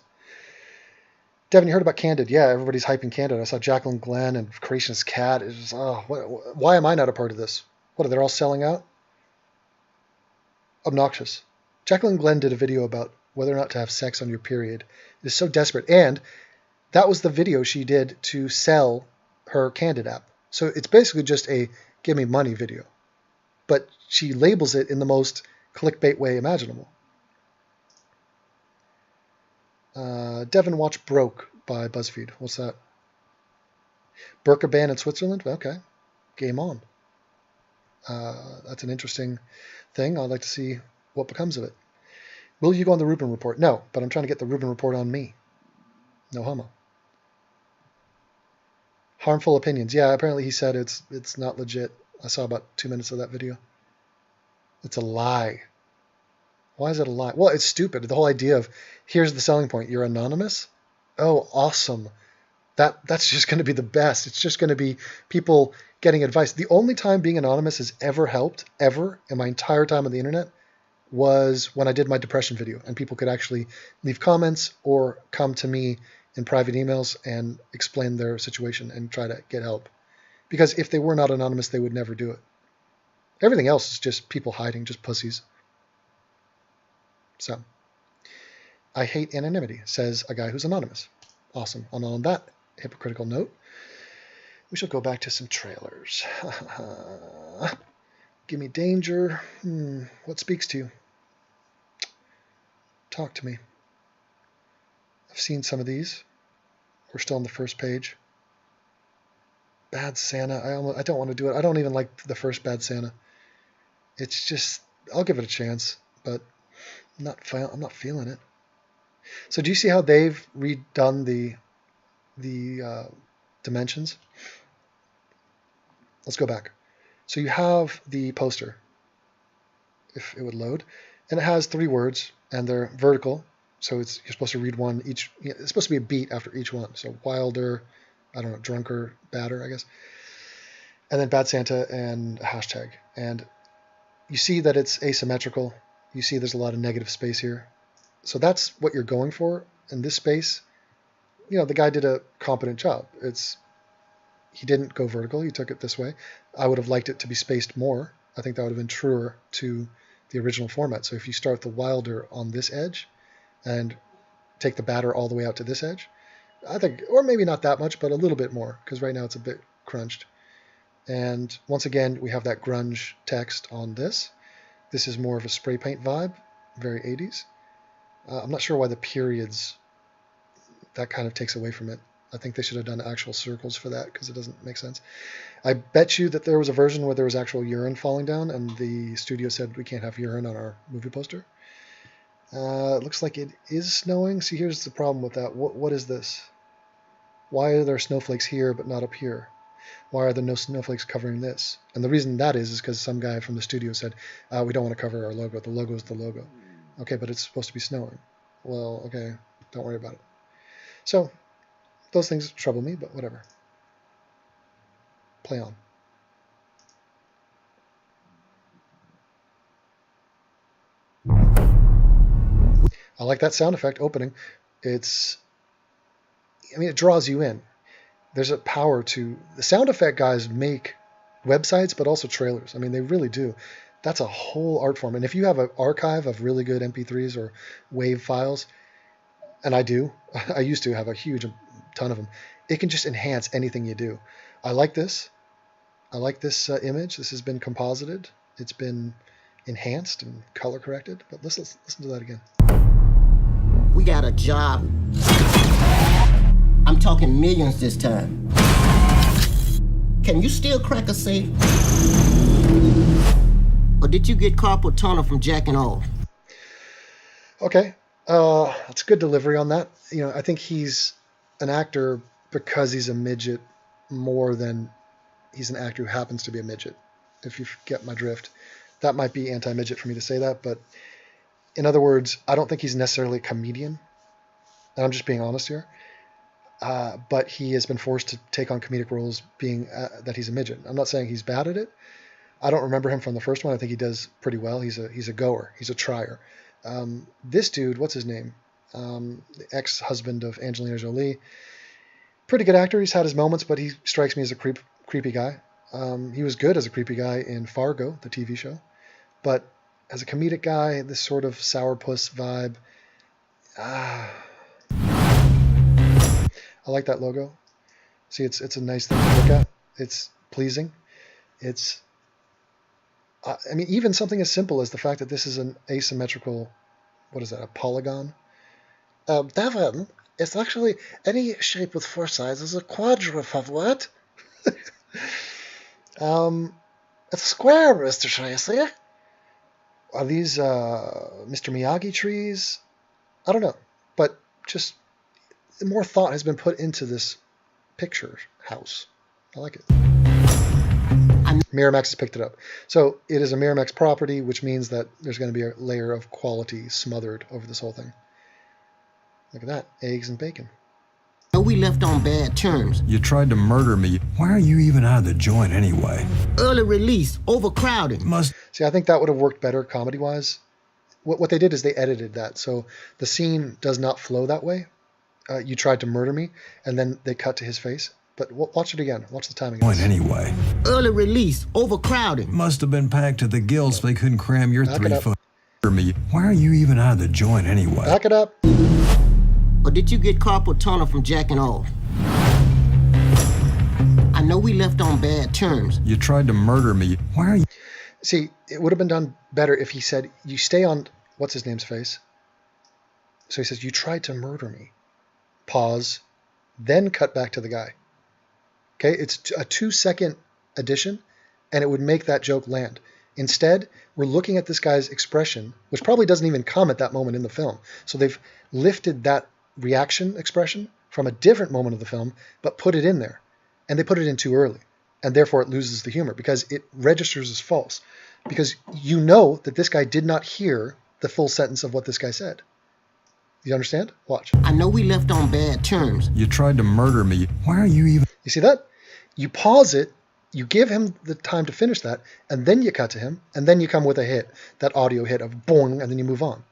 A: Devon, you heard about Candid? Yeah, everybody's hyping Candid. I saw Jacqueline Glenn and Creationist Cat. It's just, why am I not a part of this? What, are they all selling out? Obnoxious. Jacqueline Glenn did a video about whether or not to have sex on your period. It is so desperate. And that was the video she did to sell her Candid app. So it's basically just a give me money video. But she labels it in the most clickbait way imaginable. Devon watched Broke by BuzzFeed. What's that? Burqa ban in Switzerland? Okay. Game on. That's an interesting thing. I'd like to see what becomes of it. Will you go on the Rubin Report? No, but I'm trying to get the Rubin Report on me. No homo. Harmful opinions. Yeah, apparently he said it's not legit. I saw about 2 minutes of that video. It's a lie. Why is it a lie? Well, it's stupid. The whole idea of, here's the selling point. You're anonymous? Oh, awesome. That's just going to be the best. It's just going to be people getting advice. The only time being anonymous has ever helped, ever, in my entire time on the internet, was when I did my depression video. And people could actually leave comments or come to me in private emails and explain their situation and try to get help. Because if they were not anonymous, they would never do it. Everything else is just people hiding, just pussies. So, I hate anonymity, says a guy who's anonymous. Awesome. And on that hypocritical note, we shall go back to some trailers. Give me danger. What speaks to you? Talk to me. I've seen some of these. We're still on the first page. Bad Santa. I don't want to do it. I don't even like the first Bad Santa. It's just, I'll give it a chance, but I'm not feeling it. So do you see how they've redone the dimensions? Let's go back. So you have the poster, if it would load, and it has 3 words, and they're vertical. So you're supposed to read one each. It's supposed to be a beat after each one. So Wilder, I don't know, drunker, badder, I guess. And then Bad Santa and a hashtag. And you see that it's asymmetrical. You see there's a lot of negative space here. So that's what you're going for in this space. You know, the guy did a competent job. He didn't go vertical. He took it this way. I would have liked it to be spaced more. I think that would have been truer to the original format. So if you start the Wilder on this edge and take the batter all the way out to this edge, I think, or maybe not that much, but a little bit more, because right now it's a bit crunched. And once again, we have that grunge text on this. This is more of a spray paint vibe, very 80s. I'm not sure why the periods, that kind of takes away from it. I think they should have done actual circles for that, because it doesn't make sense. I bet you that there was a version where there was actual urine falling down, and the studio said we can't have urine on our movie poster. It looks like it is snowing. See, here's the problem with that. What is this? Why are there snowflakes here but not up here? Why are there no snowflakes covering this? And the reason that is because some guy from the studio said, we don't want to cover our logo. The logo is the logo. Okay, but it's supposed to be snowing. Well, okay, don't worry about it. So, those things trouble me, but whatever. Play on. I like that sound effect opening. It draws you in. There's a power to the sound effect guys make websites, but also trailers. I mean, they really do. That's a whole art form. And if you have an archive of really good MP3s or WAV files, and I do, I used to have a huge ton of them, it can just enhance anything you do. I like this. I like this image. This has been composited. It's been enhanced and color corrected. But let's listen to that again.
P: We got a job. I'm talking millions this time. Can you still crack a safe? Or did you get carpal tunnel from jacking off?
A: Okay, that's good delivery on that. I think he's an actor because he's a midget more than he's an actor who happens to be a midget. If you get my drift, that might be anti-midget for me to say that, but in other words, I don't think he's necessarily a comedian. And I'm just being honest here. But he has been forced to take on comedic roles being that he's a midget. I'm not saying he's bad at it. I don't remember him from the first one. I think he does pretty well. He's a goer. He's a trier. This dude, what's his name? The ex-husband of Angelina Jolie. Pretty good actor. He's had his moments, but he strikes me as a creepy guy. He was good as a creepy guy in Fargo, the TV show. But as a comedic guy, this sort of sourpuss vibe. I like that logo. See, it's a nice thing to look at. It's pleasing. It's, I mean, even something as simple as the fact that this is an asymmetrical, what is that, a polygon?
Q: Devon, it's actually any shape with 4 sides is a quadruped. What? It's a square, Mr. Tracey.
A: Are these Mr. Miyagi trees? I don't know, but just more thought has been put into this picture house. I like it. Miramax has picked it up. So it is a Miramax property, which means that there's going to be a layer of quality smothered over this whole thing. Look at that. Eggs and bacon.
P: We left on bad terms.
N: You tried to murder me. Why are you even out of the joint anyway?
P: Early release, overcrowding.
A: See, I think that would have worked better comedy-wise. What they did is they edited that. So the scene does not flow that way. You tried to murder me, and then they cut to his face. But watch it again. Watch the timing.
N: Joint anyway.
P: Early release, overcrowding.
N: Must have been packed to the gills so they couldn't cram your 3-foot me. Why are you even out of the joint anyway?
A: Back it up.
P: Or did you get carpal tunnel from jacking off? I know we left on bad terms.
N: You tried to murder me. Why are you...
A: See, it would have been done better if he said, you stay on, what's his name's face? So he says, you tried to murder me. Pause, then cut back to the guy. Okay, it's a 2-second addition, and it would make that joke land. Instead, we're looking at this guy's expression, which probably doesn't even come at that moment in the film. So they've lifted that reaction expression from a different moment of the film, but put it in there. And they put it in too early. And therefore it loses the humor because it registers as false. Because you know that this guy did not hear the full sentence of what this guy said. You understand? Watch.
P: I know we left on bad terms.
N: You tried to murder me. Why are you even...
A: You see that? You pause it, you give him the time to finish that, and then you cut to him, and then you come with a hit, that audio hit of boing, and then you move on.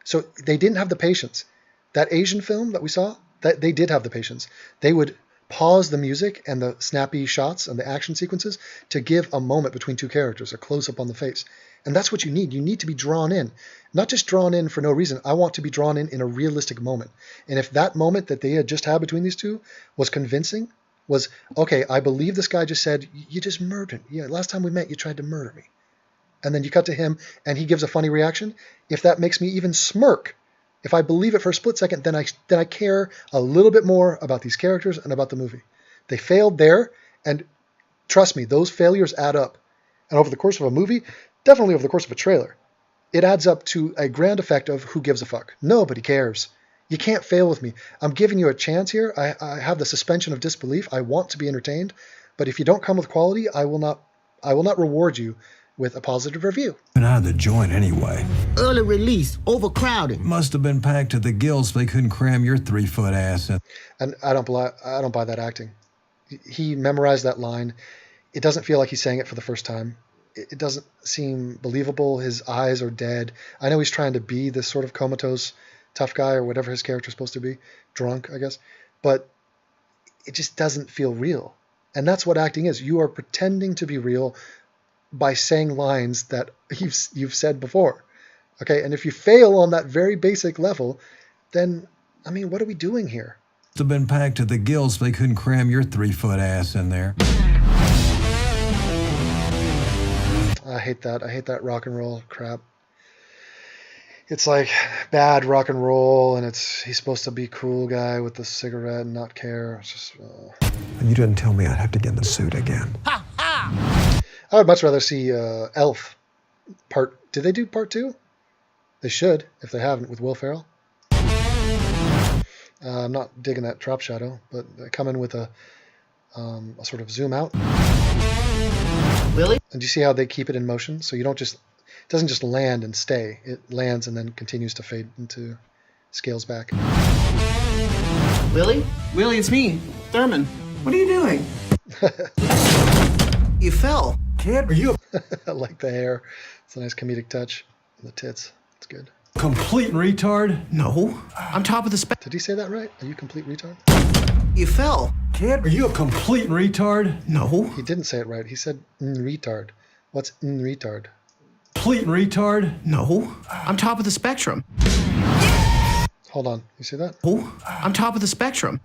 A: So they didn't have the patience. That Asian film that we saw, that they did have the patience. They would pause the music and the snappy shots and the action sequences to give a moment between two characters, a close-up on the face. And that's what you need. You need to be drawn in. Not just drawn in for no reason. I want to be drawn in a realistic moment. And if that moment that they had just had between these two was convincing, was, okay, I believe this guy just said, you just murdered me. Yeah, last time we met, you tried to murder me. And then you cut to him, and he gives a funny reaction. If that makes me even smirk, if I believe it for a split second, then I care a little bit more about these characters and about the movie. They failed there, and trust me, those failures add up. And over the course of a movie, definitely over the course of a trailer, it adds up to a grand effect of who gives a fuck. Nobody cares. You can't fail with me. I'm giving you a chance here. I have the suspension of disbelief. I want to be entertained. But if you don't come with quality, I will not reward you with a positive review.
N: Been out of the joint anyway.
P: Early release, overcrowding.
N: Must have been packed to the gills so they couldn't cram your 3-foot ass in.
A: And I don't buy that acting. He memorized that line. It doesn't feel like he's saying it for the first time. It doesn't seem believable. His eyes are dead. I know he's trying to be this sort of comatose tough guy or whatever his character is supposed to be. Drunk, I guess. But it just doesn't feel real. And that's what acting is. You are pretending to be real by saying lines that you've said before. Okay, and if you fail on that very basic level, then, I mean, what are we doing here?
R: Must have been packed to the gills so they couldn't cram your 3-foot ass in there.
A: I hate that. I hate that rock and roll crap. It's like bad rock and roll, and he's supposed to be cool guy with the cigarette and not care. It's just.
R: You didn't tell me I'd have to get in the suit again.
A: I would much rather see Elf part. Did they do part 2? They should, if they haven't, with Will Ferrell. I'm not digging that drop shadow, but they come in with a sort of zoom out.
P: Really?
A: And do you see how they keep it in motion? So you don't just, it doesn't just land and stay. It lands and then continues to fade into, scales back.
P: Willie?
J: Willie, it's me, Thurman. What are you doing? You fell.
R: Kid, are you
A: I like the hair. It's a nice comedic touch. And the tits. It's good.
R: complete retard?
J: No, I'm top of the spec.
A: Did he say that right? Are you a complete retard?
J: You fell.
R: Kid, are you a complete retard?
J: No.
A: He didn't say it right. He said retard. What's retard?
R: Complete retard?
J: No, I'm top of the spectrum.
A: Hold on. You see that?
J: Oh, I'm top of the spectrum.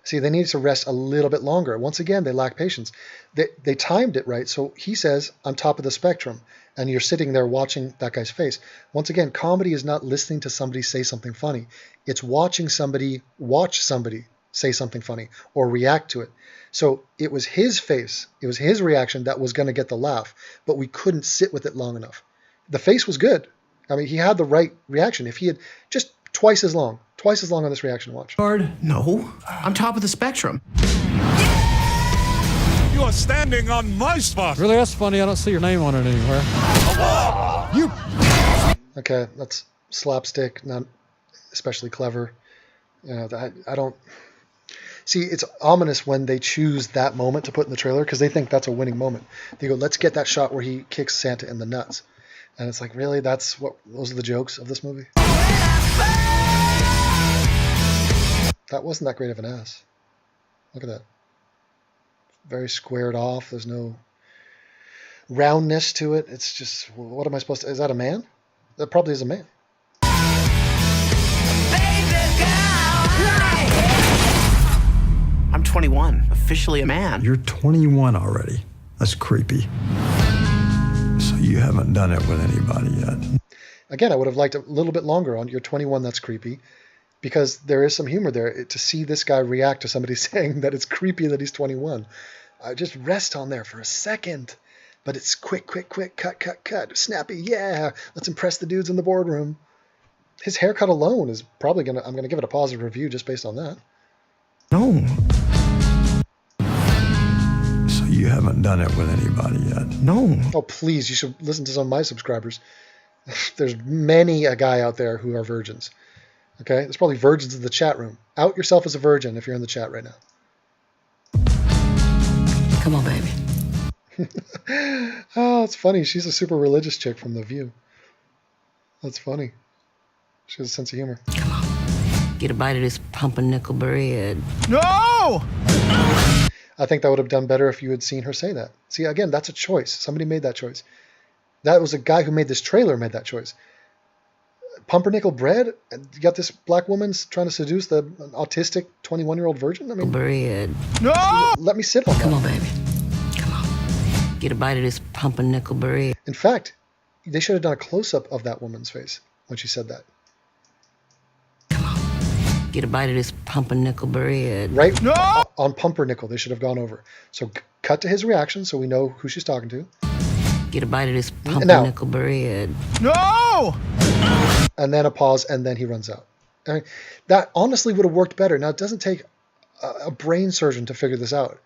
A: See, they need to rest a little bit longer. Once again, they lack patience. They timed it right. So he says, I'm top of the spectrum. And you're sitting there watching that guy's face. Once again, comedy is not listening to somebody say something funny. It's watching somebody watch somebody say something funny or react to it. So it was his face. It was his reaction that was going to get the laugh. But we couldn't sit with it long enough. The face was good. I mean, he had the right reaction. If he had just twice as long on this reaction watch.
J: No, I'm top of the spectrum.
S: You are standing on my spot.
L: Really, that's funny. I don't see your name on it anywhere.
S: You.
A: Okay, that's slapstick, not especially clever. You know, I don't see. It's ominous when they choose that moment to put in the trailer because they think that's a winning moment. They go, let's get that shot where he kicks Santa in the nuts, and it's like, really, those are the jokes of this movie. That wasn't that great of an ass. Look at that. Very squared off. There's no roundness to it. It's just, what am I supposed to... Is that a man? That probably is a man.
J: I'm 21, officially a man.
R: You're 21 already. That's creepy. So you haven't done it with anybody yet.
A: Again, I would have liked a little bit longer on You're 21, that's creepy. Because there is some humor there to see this guy react to somebody saying that it's creepy that he's 21. Just rest on there for a second. But it's quick, cut, snappy, yeah. Let's impress the dudes in the boardroom. His haircut alone is probably I'm gonna give it a positive review just based on that.
J: No.
R: So you haven't done it with anybody yet?
J: No.
A: Oh, please, you should listen to some of my subscribers. There's many a guy out there who are virgins. Okay, there's probably virgins in the chat room. Out yourself as a virgin if you're in the chat right now.
J: Come on, baby.
A: Oh, it's funny. She's a super religious chick from The View. That's funny. She has a sense of humor.
J: Come on. Get a bite of this pumpernickel bread.
S: No!
A: I think that would have done better if you had seen her say that. See, again, that's a choice. Somebody made that choice. That was a guy who made this trailer made that choice. Pumpernickel bread? You got this black woman trying to seduce the autistic 21-year-old virgin? I mean,
J: Bread.
S: No!
A: Let me sit on that.
J: Come on, baby. Come on. Get a bite of this pumpernickel bread.
A: In fact, they should have done a close-up of that woman's face when she said that.
J: Come on. Get a bite of this pumpernickel bread.
A: Right?
S: No!
A: On pumpernickel, they should have gone over. So cut to his reaction so we know who she's talking to.
J: Get a bite of this pumpernickel bread.
S: No!
A: And then a pause, and then he runs out. I mean, that honestly would have worked better. Now, it doesn't take a brain surgeon to figure this out.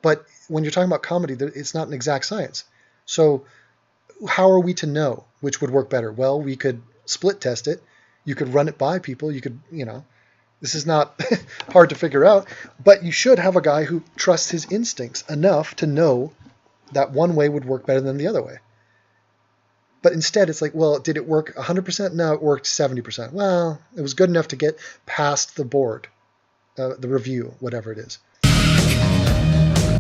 A: But when you're talking about comedy, it's not an exact science. So how are we to know which would work better? Well, we could split test it. You could run it by people. You could, this is not hard to figure out. But you should have a guy who trusts his instincts enough to know that one way would work better than the other way. But instead, it's like, well, did it work 100%? No, it worked 70%. Well, it was good enough to get past the board, the review, whatever it is.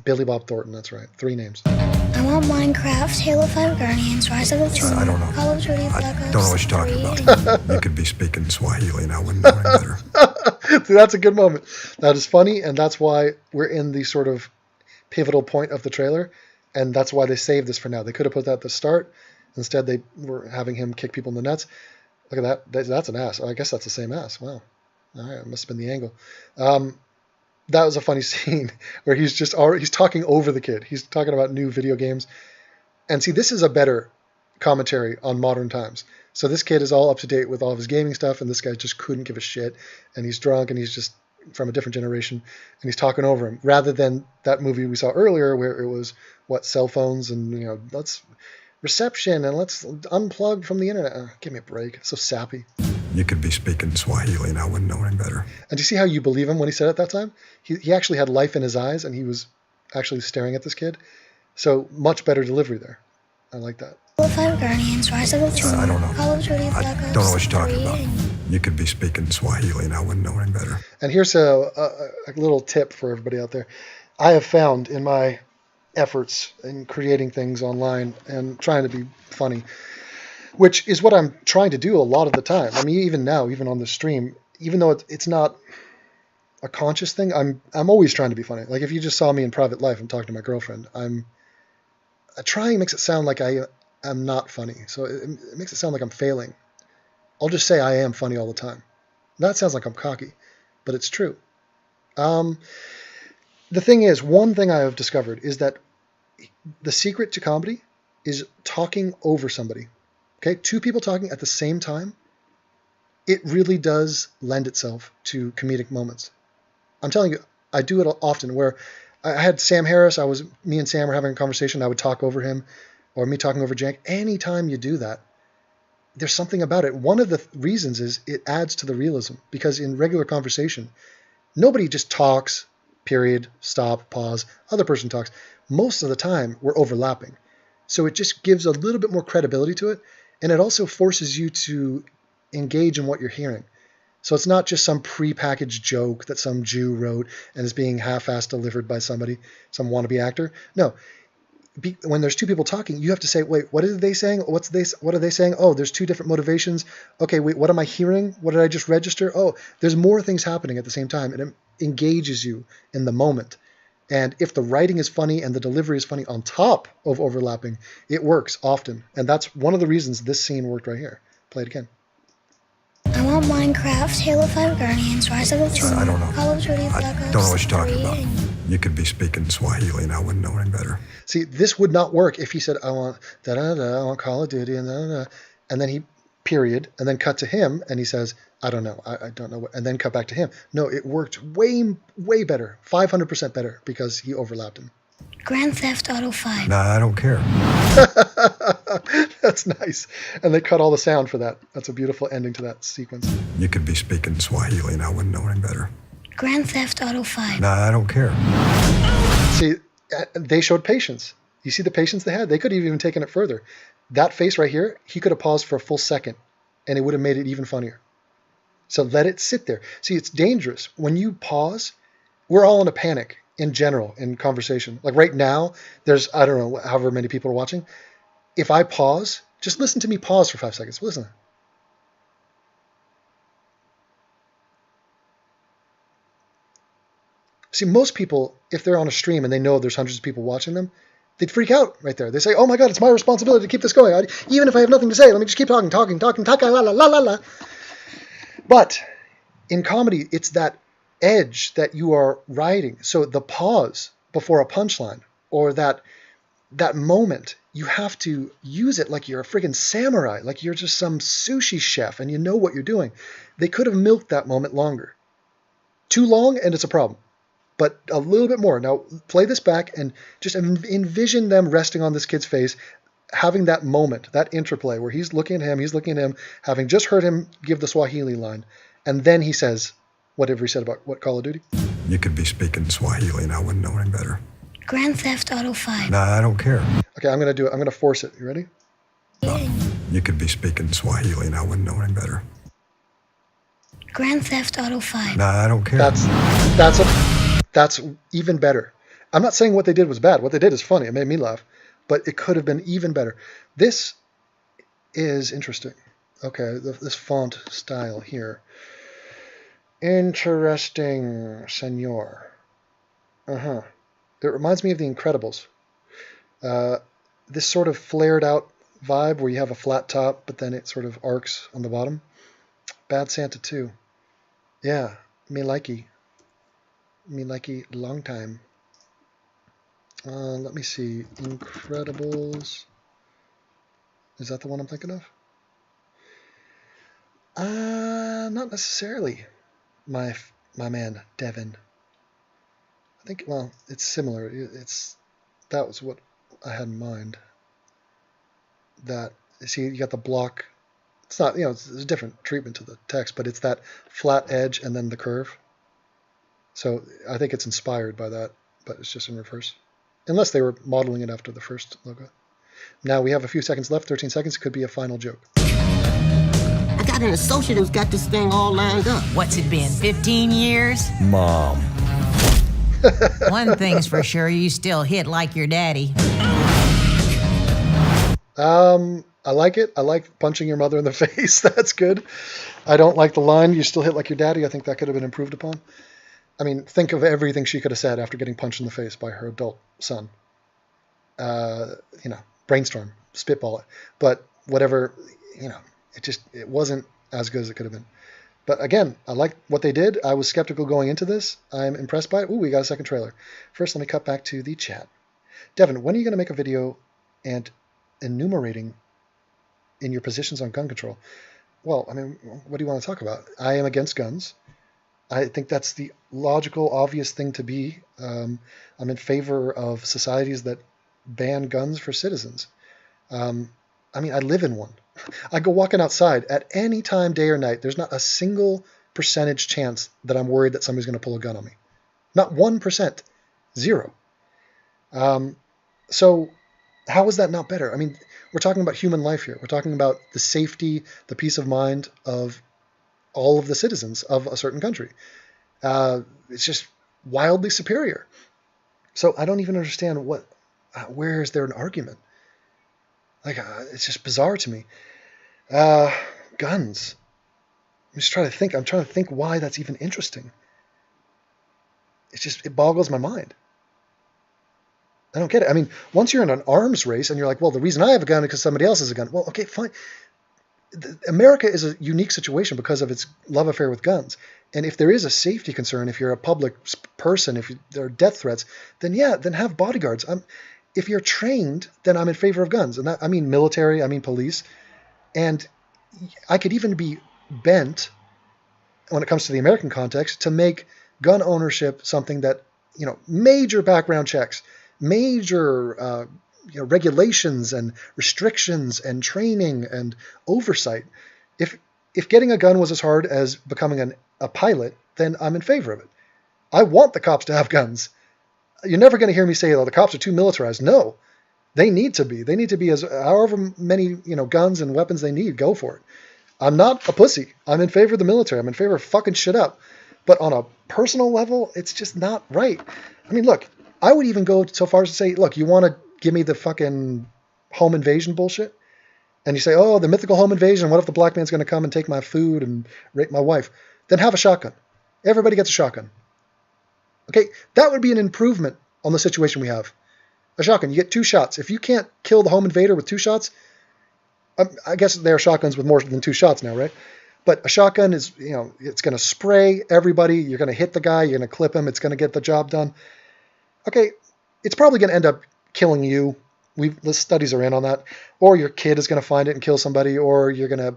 A: Billy Bob Thornton, that's right. 3 names.
F: I want Minecraft, Halo 5 Guardians, Rise of the Tomb,
R: I don't know.
F: Call of Duty, Black Ops
R: I don't know what you're
F: 3.
R: talking about. You could be speaking Swahili and I wouldn't know any better.
A: See, that's a good moment. That is funny, and that's why we're in the sort of pivotal point of the trailer, and that's why they saved this for now. They could have put that at the start. Instead, they were having him kick people in the nuts. Look at that. That's an ass. I guess that's the same ass. Wow. All right, it must have been the angle. That was a funny scene where he's talking over the kid. He's talking about new video games. And see, this is a better commentary on modern times. So this kid is all up to date with all of his gaming stuff, and this guy just couldn't give a shit. And he's drunk, and he's just from a different generation, and he's talking over him. Rather than that movie we saw earlier where it was, cell phones and, let's reception and let's unplug from the internet. Give me a break. It's so sappy.
R: You could be speaking Swahili and I wouldn't know any better.
A: And do you see how you believe him when he said it that time? He actually had life in his eyes, and he was actually staring at this kid. So much better delivery there. I like that.
F: Halo 5 Guardians, Rise of the Tomb,
R: I don't know.
F: Call of Duty, Black Ops 3.
R: I don't know what you're talking about. You could be speaking Swahili and I wouldn't know any better.
A: And here's a little tip for everybody out there. I have found in my efforts in creating things online and trying to be funny, which is what I'm trying to do a lot of the time. I mean, even now, even on the stream, even though it's not a conscious thing, I'm always trying to be funny. Like if you just saw me in private life and talking to my girlfriend, trying makes it sound like I'm not funny. So it makes it sound like I'm failing. I'll just say I am funny all the time. That sounds like I'm cocky, but it's true. The thing is, one thing I have discovered is that the secret to comedy is talking over somebody. Okay, 2 people talking at the same time, it really does lend itself to comedic moments. I'm telling you, I do it often where I had Sam Harris, me and Sam were having a conversation, I would talk over him, or me talking over Jank. Anytime you do that, there's something about it. One of the reasons is it adds to the realism, because in regular conversation, nobody just talks, period, stop, pause, other person talks. Most of the time, we're overlapping. So it just gives a little bit more credibility to it, and it also forces you to engage in what you're hearing. So it's not just some prepackaged joke that some Jew wrote and is being half-assed delivered by somebody, some wannabe actor. No. When there's 2 people talking, you have to say, wait, what are they saying? What are they saying? Oh, there's 2 different motivations. Okay, wait, what am I hearing? What did I just register? Oh, there's more things happening at the same time, and it engages you in the moment. And if the writing is funny and the delivery is funny on top of overlapping, it works often. And that's one of the reasons this scene worked right here. Play it again.
F: I want Minecraft, Halo 5 Guardians, Rise of the Tomb,
R: I don't know.
F: Call of Duty, Black Ops 3.
R: I don't know what you're talking about. You could be speaking Swahili and I wouldn't know any better.
A: See, this would not work if he said, I want da-da-da, I want Call of Duty, and da-da-da, and then he, period, and then cut to him, and he says, I don't know, I don't know, and then cut back to him. No, it worked way, way better, 500% better, because he overlapped him.
F: Grand Theft Auto 5.
R: Nah, I don't care.
A: That's nice. And they cut all the sound for that. That's a beautiful ending to that sequence.
R: You could be speaking Swahili and I wouldn't know any better.
F: Grand Theft Auto 5.
R: Nah, I don't care.
A: See, they showed patience. You see the patience they had? They could have even taken it further. That face right here, he could have paused for a full second, and it would have made it even funnier. So let it sit there. See, it's dangerous. When you pause, we're all in a panic in general in conversation. Like right now, there's, I don't know, however many people are watching. If I pause, just listen to me pause for 5 seconds. Listen. See, most people, if they're on a stream and they know there's hundreds of people watching them, they'd freak out right there. They say, oh my God, it's my responsibility to keep this going. Even if I have nothing to say, let me just keep talking, la la la la la. But in comedy, it's that edge that you are riding. So the pause before a punchline or that moment, you have to use it like you're a friggin' samurai, like you're just some sushi chef and you know what you're doing. They could have milked that moment longer. Too long and it's a problem. But a little bit more. Now play this back and just envision them resting on this kid's face, having that moment, that interplay where he's looking at him, having just heard him give the Swahili line, and then he says whatever he said about what, Call of Duty?
R: You could be speaking Swahili and I wouldn't know any better.
F: Grand Theft Auto 5.
R: Nah, I don't care.
A: Okay, I'm going to do it. I'm going to force it. You ready?
R: You could be speaking Swahili and I wouldn't know any better.
F: Grand Theft Auto 5.
R: Nah, I don't care.
A: That's even better. I'm not saying what they did was bad. What they did is funny. It made me laugh. But it could have been even better. This is interesting. Okay, this font style here. Interesting, senor. It reminds me of The Incredibles. This sort of flared out vibe where you have a flat top, but then it sort of arcs on the bottom. Bad Santa 2. Yeah, me likey. Me likey long time. Let me see. Incredibles. Is that the one I'm thinking of? Not necessarily. My man, Devon. I think, well, it's similar. That was what I had in mind. That, see, you got the block. It's not, it's a different treatment to the text, but it's that flat edge and then the curve. So I think it's inspired by that, but it's just in reverse. Unless they were modeling it after the first logo. Now we have a few seconds left, 13 seconds. It could be a final joke.
P: I got an associate who's got this thing all lined up.
T: What's it been, 15 years?
R: Mom.
T: One thing's for sure, you still hit like your daddy.
A: I like it. I like punching your mother in the face. That's good. I don't like the line, you still hit like your daddy. I think that could have been improved upon. I mean, think of everything she could have said after getting punched in the face by her adult son. Brainstorm, spitball it. But whatever, it wasn't as good as it could have been. But again, I like what they did. I was skeptical going into this. I'm impressed by it. Ooh, we got a second trailer. First, let me cut back to the chat. Devon, when are you going to make a video and enumerating in your positions on gun control? Well, I mean, what do you want to talk about? I am against guns. I think that's the logical, obvious thing to be. I'm in favor of societies that ban guns for citizens. I mean, I live in one. I go walking outside at any time, day or night. There's not a single percentage chance that I'm worried that somebody's going to pull a gun on me. Not 1%. Zero. So how is that not better? I mean, we're talking about human life here. We're talking about the safety, the peace of mind of all of the citizens of a certain country. It's just wildly superior. So I don't even understand where is there an argument? It's just bizarre to me. Guns. I'm just trying to think. I'm trying to think why that's even interesting. It boggles my mind. I don't get it. I mean, once you're in an arms race and you're like, well, the reason I have a gun is because somebody else has a gun. Well, okay, fine. America is a unique situation because of its love affair with guns. And if there is a safety concern, if you're a public person, if there are death threats, then have bodyguards. If you're trained, then I'm in favor of guns. And I mean military, I mean police. And I could even be bent, when it comes to the American context, to make gun ownership something that, major background checks, major regulations and restrictions and training and oversight. If getting a gun was as hard as becoming a pilot, then I'm in favor of it. I want the cops to have guns. You're never going to hear me say, oh, the cops are too militarized. No, they need to be. They need to be as however many guns and weapons they need. Go for it. I'm not a pussy. I'm in favor of the military. I'm in favor of fucking shit up. But on a personal level, it's just not right. I mean, look, I would even go so far as to say, look, you want to give me the fucking home invasion bullshit? And you say, oh, the mythical home invasion, what if the black man's going to come and take my food and rape my wife? Then have a shotgun. Everybody gets a shotgun. Okay, that would be an improvement on the situation we have. A shotgun, you get 2 shots. If you can't kill the home invader with 2 shots, I guess there are shotguns with more than 2 shots now, right? But a shotgun is, it's going to spray everybody. You're going to hit the guy. You're going to clip him. It's going to get the job done. Okay, it's probably going to end up killing you. The studies are in on that. Or your kid is going to find it and kill somebody, or you're going to,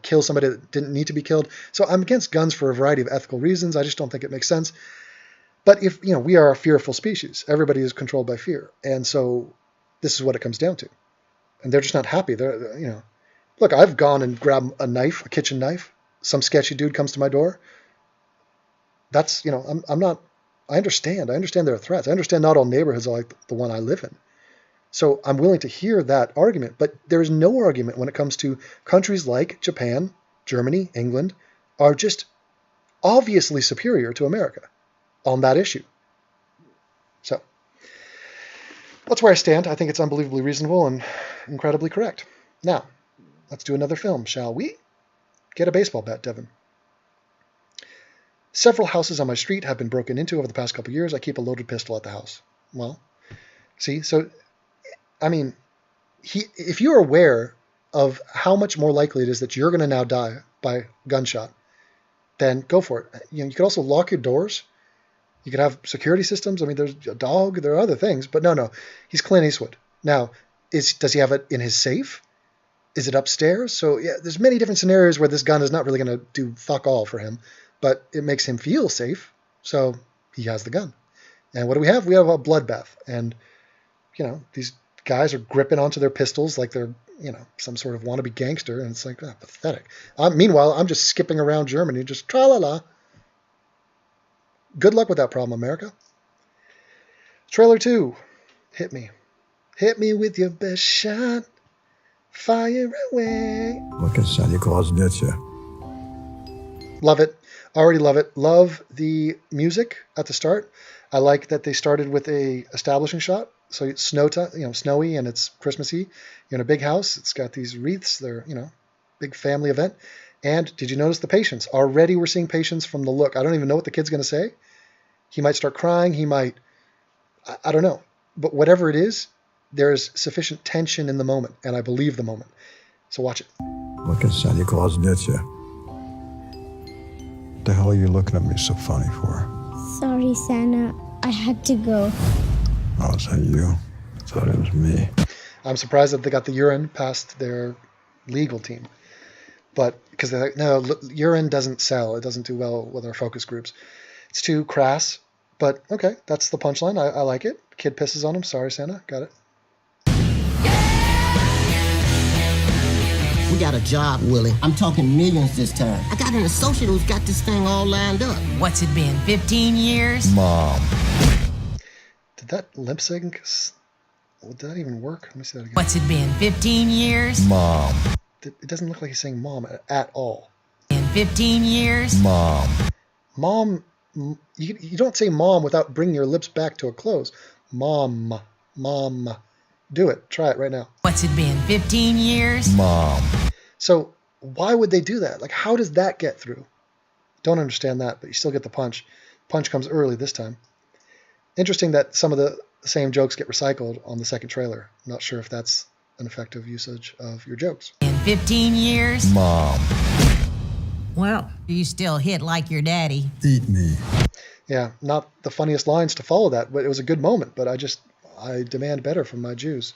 A: kill somebody that didn't need to be killed. So I'm against guns for a variety of ethical reasons. I just don't think it makes sense. But if, we are a fearful species. Everybody is controlled by fear. And so this is what it comes down to. And they're just not happy. They're, look, I've gone and grabbed a knife, a kitchen knife. Some sketchy dude comes to my door. That's, I'm not, I understand. I understand there are threats. I understand not all neighborhoods are like the one I live in. So I'm willing to hear that argument. But there is no argument when it comes to countries like Japan, Germany, England, are just obviously superior to America on that issue. So That's where I stand. I think it's unbelievably reasonable and incredibly correct. Now, let's do another film, shall we? Get a baseball bat, Devon. Several houses on my street have been broken into over the past couple of years. I keep a loaded pistol at the house. Well, see, so, I mean, if you're aware of how much more likely it is that you're going to now die by gunshot, then go for it. You could also lock your doors. You could have security systems. I mean, there's a dog. There are other things. But no. He's Clint Eastwood. Now, does he have it in his safe? Is it upstairs? So, yeah, there's many different scenarios where this gun is not really going to do fuck all for him. But it makes him feel safe. So he has the gun. And what do we have? We have a bloodbath. And, these guys are gripping onto their pistols like they're, some sort of wannabe gangster. And it's like, pathetic. Meanwhile, I'm just skipping around Germany, just tra-la-la. Good luck with that problem, America. Trailer 2. Hit me. Hit me with your best shot. Fire away.
R: Look at Santa Claus gets you.
A: Love it. Already love it. Love the music at the start. I like that they started with a establishing shot. So it's snowy and it's Christmassy. You're in a big house. It's got these wreaths. They're, big family event. And did you notice the patience? Already we're seeing patience from the look. I don't even know what the kid's going to say. He might start crying. He might, I don't know. But whatever it is, there is sufficient tension in the moment. And I believe the moment. So watch it.
R: Look at Santa Claus gets you. What the hell are you looking at me so funny for?
U: Sorry, Santa. I had to go.
R: Oh, is that you? I thought it was me.
A: I'm surprised that they got the urine past their legal team. But because they're like, no, urine doesn't sell. It doesn't do well with our focus groups. It's too crass. But okay, that's the punchline. I like it. Kid pisses on him. Sorry, Santa. Got it.
P: We got a job, Willie. I'm talking millions this time. I got an associate who's got this thing all lined up.
T: What's it been, 15 years?
R: Mom.
A: Did that lip sync? Did that even work? Let me see that again.
T: What's it been, 15 years?
R: Mom.
A: It doesn't look like he's saying mom at all.
T: In 15 years?
R: Mom.
A: Mom. You don't say mom without bringing your lips back to a close. Mom. Mom. Do it. Try it right now.
T: What's it been, 15 years?
R: Mom.
A: So why would they do that? Like, how does that get through? Don't understand that, but you still get the punch. Punch comes early this time. Interesting that some of the same jokes get recycled on the second trailer. Not sure if that's an effective usage of your jokes.
T: In 15 years?
R: Mom.
T: Well, you still hit like your daddy.
R: Eat me.
A: Yeah, not the funniest lines to follow that, but it was a good moment. But I demand better from my Jews.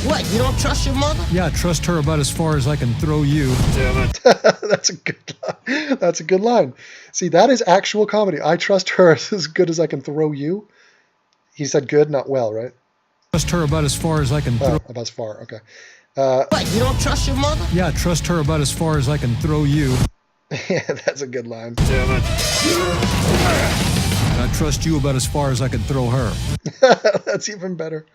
P: What, you don't trust your mother?
L: Yeah, I trust her about as far as I can throw you.
A: Damn it. That's a good line. That's a good line. See, that is actual comedy. I trust her as good as I can throw you. He said good, not well, right?
L: Trust her about as far as I can throw.
A: About as far, okay.
P: What, you don't trust your mother?
L: Yeah, I trust her about as far as I can throw you.
A: Yeah, that's a good line. Damn it.
L: And I trust you about as far as I can throw her.
A: That's even better.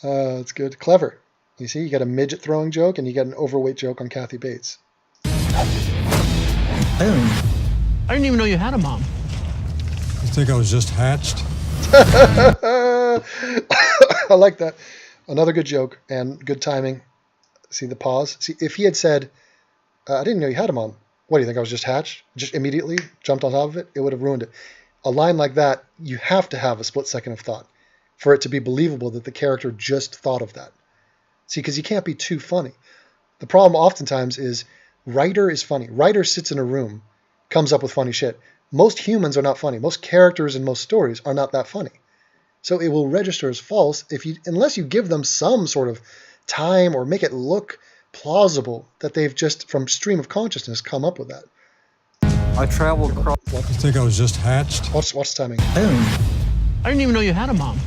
A: That's good. Clever. You see, you got a midget throwing joke and you got an overweight joke on Kathy Bates.
S: I didn't even know you had a mom.
R: You think I was just hatched?
A: I like that. Another good joke and good timing. See the pause? See, if he had said, I didn't know you had a mom. What do you think? I was just hatched? Just immediately jumped on top of it? It would have ruined it. A line like that, you have to have a split second of thought for it to be believable that the character just thought of that. See, because you can't be too funny. The problem oftentimes is writer is funny. Writer sits in a room, comes up with funny shit. Most humans are not funny. Most characters in most stories are not that funny. So it will register as false unless you give them some sort of time or make it look plausible that they've just, from stream of consciousness, come up with that.
R: I traveled across... You think I was just hatched?
A: Watch timing.
S: I didn't even know you had a mom.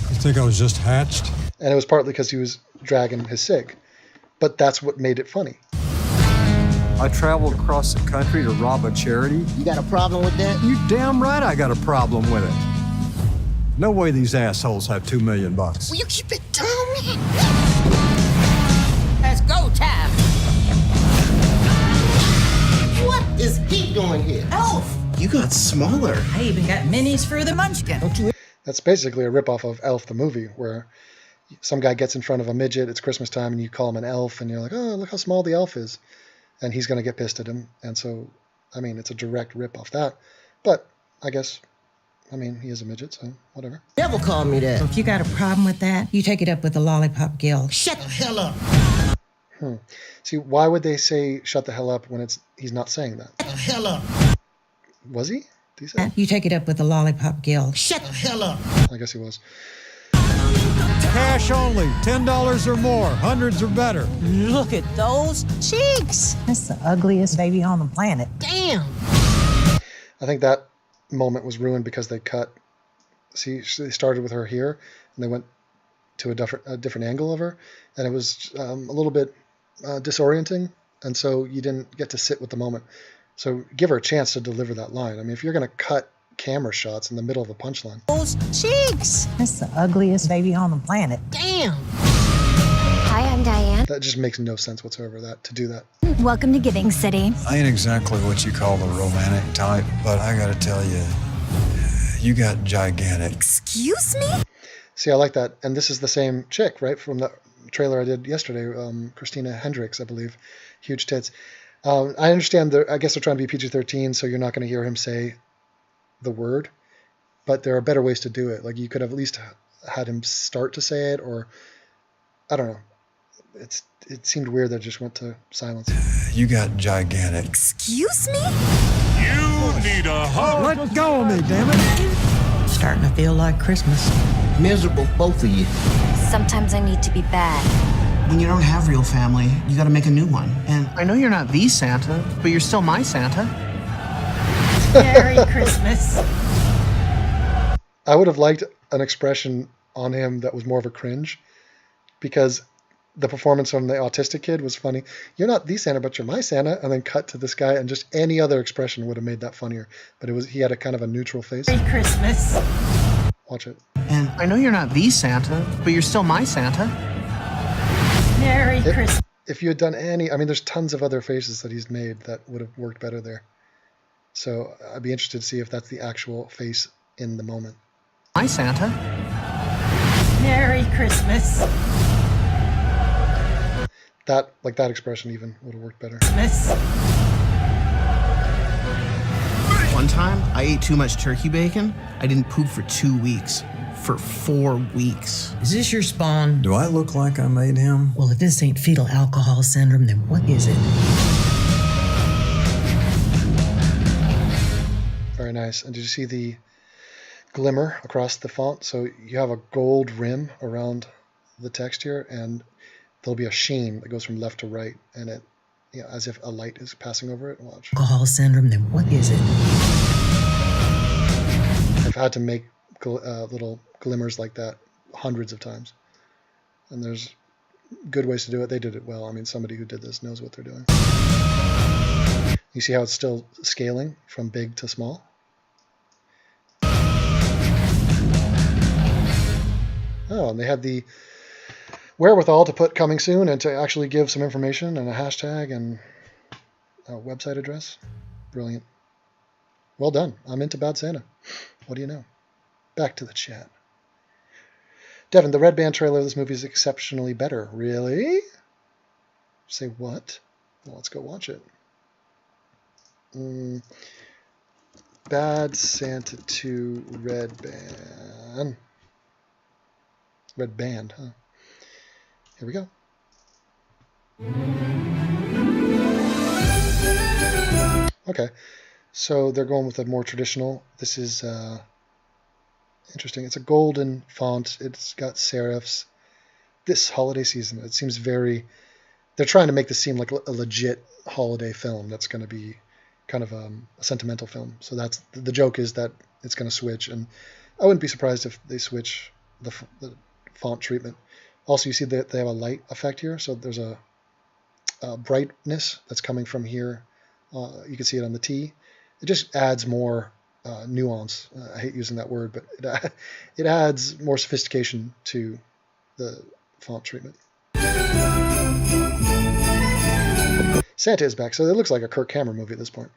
R: You think I was just hatched?
A: And it was partly because he was dragging his cig. But that's what made it funny.
R: I traveled across the country to rob a charity.
P: You got a problem with that?
R: You damn right I got a problem with it. No way these assholes have $2 million.
P: Will you keep it down? Let's go time. What is he doing here?
G: Elf! You got smaller.
T: I even got minis for the munchkin.
P: Don't you
A: That's basically a ripoff of Elf the movie, where some guy gets in front of a midget, it's Christmas time, and you call him an elf, and you're like, oh, look how small the elf is. And he's going to get pissed at him. And so, I mean, it's a direct rip off that. But I guess, I mean, he is a midget, so whatever.
P: Devil called me that.
T: If you got a problem with that, you take it up with the Lollipop Guild.
P: Shut the hell up.
A: See, why would they say shut the hell up when he's not saying that?
P: Shut the hell up.
A: Was he? Did he say?
T: You take it up with the Lollipop Guild.
P: Shut the hell up.
A: I guess he was.
L: Cash only, $10 or more, hundreds or better.
T: Look at those cheeks. That's the ugliest baby on the planet.
P: Damn.
A: I think that moment was ruined because they cut. See, they started with her here, and they went to a different angle of her, and it was a little bit disorienting, and so you didn't get to sit with the moment. So give her a chance to deliver that line. I mean, if you're going to cut camera shots in the middle of a punchline.
T: Those cheeks. That's the ugliest baby on the planet.
P: Damn.
U: Hi, I'm Diane.
A: That just makes no sense whatsoever, to do that.
U: Welcome to Giving City.
R: I ain't exactly what you call the romantic type, but I gotta tell you, you got gigantic.
U: Excuse me?
A: See, I like that. And this is the same chick, right, from the trailer I did yesterday, Christina Hendricks, I believe. Huge tits. I understand, I guess they're trying to be PG-13, so you're not going to hear him say the word, but there are better ways to do it. Like, you could have at least had him start to say it, or I don't know. It seemed weird that it just went to silence.
R: You got gigantic.
U: Excuse me?
O: You need a hug.
L: Let go of me, damn it.
T: Starting to feel like Christmas.
P: Miserable, both of you.
U: Sometimes I need to be bad.
S: When you don't have real family, you gotta make a new one. And I know you're not the Santa, but you're still my Santa.
T: Merry Christmas.
A: I would have liked an expression on him that was more of a cringe, because the performance from the autistic kid was funny. You're not the Santa, but you're my Santa. And then cut to this guy, and just any other expression would have made that funnier. But he had a kind of a neutral face.
T: Merry Christmas.
A: Watch it.
S: And I know you're not the Santa, but you're still my Santa.
T: Merry Christmas.
A: If you had done there's tons of other faces that he's made that would have worked better there. So I'd be interested to see if that's the actual face in the moment.
S: My Santa.
T: Merry Christmas.
A: That expression even would have worked better.
S: One time, I ate too much turkey bacon. I didn't poop for 2 weeks. For 4 weeks.
T: Is this your spawn?
R: Do I look like I made him?
T: Well, if this ain't fetal alcohol syndrome, then what is it?
A: Very nice. And did you see the glimmer across the font? So you have a gold rim around the text here, and there'll be a sheen that goes from left to right, and it, as if a light is passing over it. Watch.
T: Alcohol syndrome, then what is it?
A: I've had to make little glimmers like that hundreds of times, and there's good ways to do it. They did it well. I mean, somebody who did this knows what they're doing. You see how it's still scaling from big to small? Oh, and they had the wherewithal to put coming soon and to actually give some information and a hashtag and a website address. Brilliant. Well done. I'm into Bad Santa. What do you know? Back to the chat. Devon, the Red Band trailer of this movie is exceptionally better. Really? Say what? Well, let's go watch it. Bad Santa 2 Red Band. Red Band, huh? Here we go. Okay. So they're going with a more traditional. This is interesting. It's a golden font. It's got serifs. This holiday season, it seems very... They're trying to make this seem like a legit holiday film that's going to be kind of a sentimental film. So that's the joke, is that it's going to switch. And I wouldn't be surprised if they switch the font treatment. Also, you see that they have a light effect here. So there's a brightness that's coming from here. You can see it on the T. It just adds more nuance. I hate using that word, but it adds more sophistication to the font treatment. Santa is back, so it looks like a Kirk Cameron movie at this point.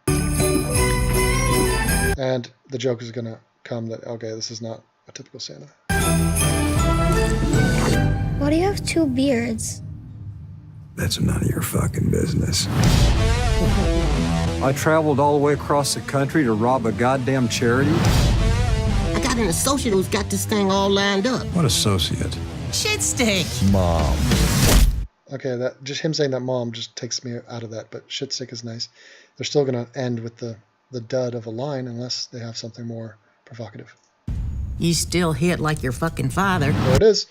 A: And the joke is going to come that, okay, this is not a typical Santa.
U: Why do you have two beards?
R: That's none of your fucking business. I traveled all the way across the country to rob a goddamn charity.
P: I got an associate who's got this thing all lined up.
R: What associate?
T: Shit stick.
R: Mom.
A: Okay, that just him saying that mom just takes me out of that, but shit stick is nice. They're still going to end with the dud of a line unless they have something more provocative.
T: You still hit like your fucking father.
A: There it is.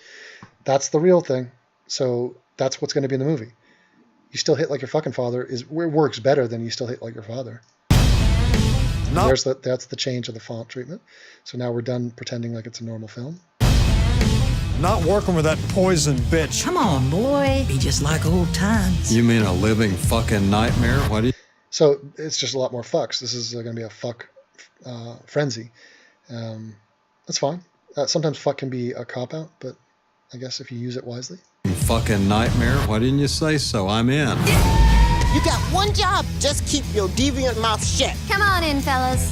A: That's the real thing. So that's what's going to be in the movie. You still hit like your fucking father works better than you still hit like your father. That's the change of the font treatment. So now we're done pretending like it's a normal film.
L: Not working with that poison bitch.
T: Come on, boy. Be just like old times.
R: You mean a living fucking nightmare? What do you...
A: So it's just a lot more fucks. This is going to be a fuck frenzy. That's fine. Sometimes fuck can be a cop-out, but I guess if you use it wisely.
R: Fucking nightmare? Why didn't you say so? I'm in.
P: You got one job. Just keep your deviant mouth shut.
U: Come on in, fellas.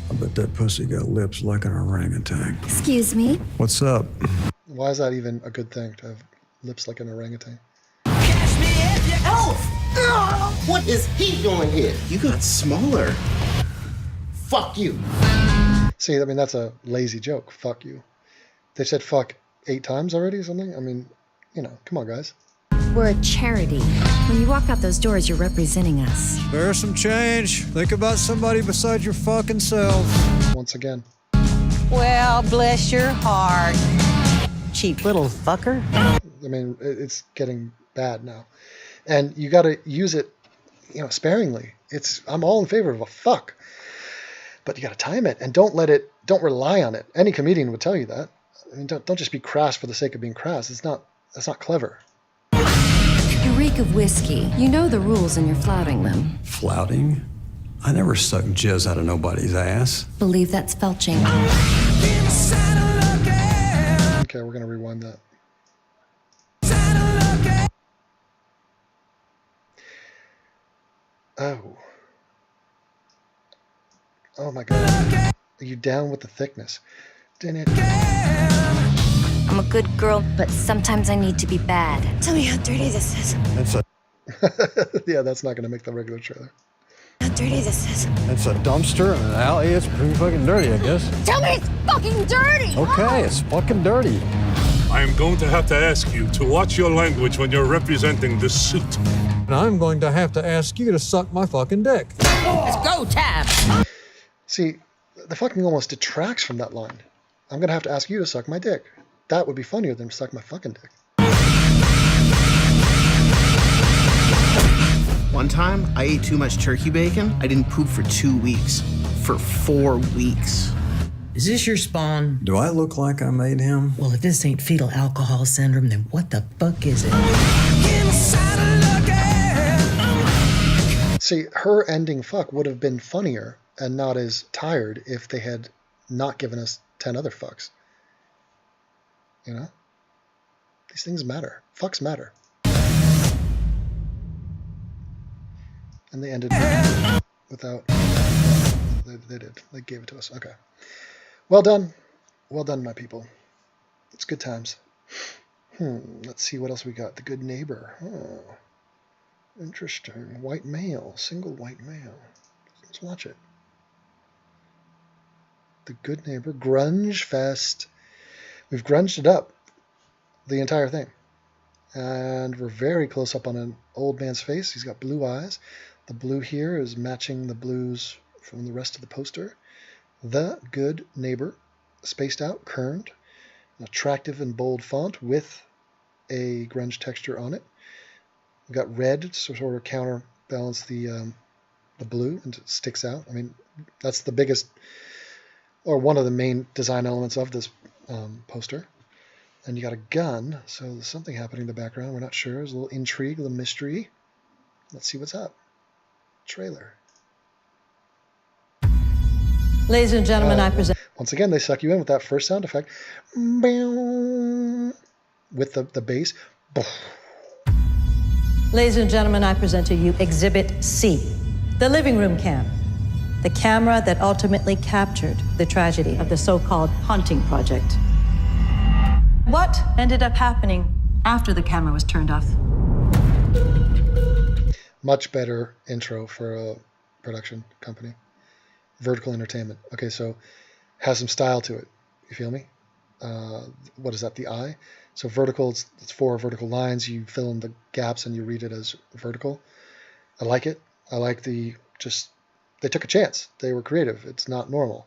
R: I bet that pussy got lips like an orangutan.
U: Excuse me.
R: What's up?
A: Why is that even a good thing, to have lips like an orangutan?
P: Catch me if you elf! What is he doing here?
S: You got smaller.
P: Fuck you.
A: See, I mean, that's a lazy joke. Fuck you. They said fuck 8 times already or something? I mean, you know, come on, guys.
U: We're a charity. When you walk out those doors, you're representing us.
L: Spare some change. Think about somebody besides your fucking self.
A: Once again.
T: Well, bless your heart. Cheap little fucker.
A: I mean, it's getting bad now. And you got to use it, you know, sparingly. I'm all in favor of a fuck. But you got to time it, and don't rely on it. Any comedian would tell you that. I mean, don't just be crass for the sake of being crass. That's not clever.
U: You reek of whiskey. You know the rules and you're flouting them.
R: Flouting? I never sucked jizz out of nobody's ass.
U: Believe that's felching.
A: Okay, we're going to rewind that. Oh my God. Are you down with the thickness?
U: I'm a good girl, but sometimes I need to be bad. Tell me how dirty this is.
A: Yeah, that's not going to make the regular trailer.
U: How dirty this is.
L: It's a dumpster and an alley. It's pretty fucking dirty, I guess.
U: Tell me it's fucking dirty!
L: Okay, it's fucking dirty.
O: I am going to have to ask you to watch your language when you're representing this suit.
L: And I'm going to have to ask you to suck my fucking dick.
T: It's go time.
A: See, the fucking almost detracts from that line. I'm going to have to ask you to suck my dick. That would be funnier than suck my fucking dick.
S: One time, I ate too much turkey bacon. I didn't poop for 2 weeks. For 4 weeks.
T: Is this your spawn?
R: Do I look like I made him?
T: Well, if this ain't fetal alcohol syndrome, then what the fuck is it?
A: See, her ending fuck would have been funnier and not as tired if they had not given us 10 other fucks. You know? These things matter. Fucks matter. And they ended without... They did. They gave it to us. Okay. Well done. Well done, my people. It's good times. Let's see what else we got. The Good Neighbor. Oh. Interesting. White male. Single white male. Let's watch it. The Good Neighbor. Grunge Fest. We've grunged it up. The entire thing. And we're very close up on an old man's face. He's got blue eyes. The blue here is matching the blues from the rest of the poster. The Good Neighbor. Spaced out, kerned, attractive and bold font with a grunge texture on it. We've got red to sort of counterbalance the blue, and it sticks out. I mean, that's the biggest, or one of the main design elements of this poster. And you got a gun, so there's something happening in the background. We're not sure. There's a little intrigue, a little mystery. Let's see what's up. Trailer.
I: Ladies and gentlemen, I present...
A: Once again, they suck you in with that first sound effect. With the bass.
I: Ladies and gentlemen, I present to you Exhibit C, the living room cam. the camera that ultimately captured the tragedy of the so-called haunting project. What ended up happening after the camera was turned off?
A: Much better intro for a production company. Vertical Entertainment. Okay, so has some style to it. You feel me? What is that, the eye? So vertical, it's 4 vertical lines. You fill in the gaps and you read it as vertical. I like it. I like they took a chance. They were creative. It's not normal.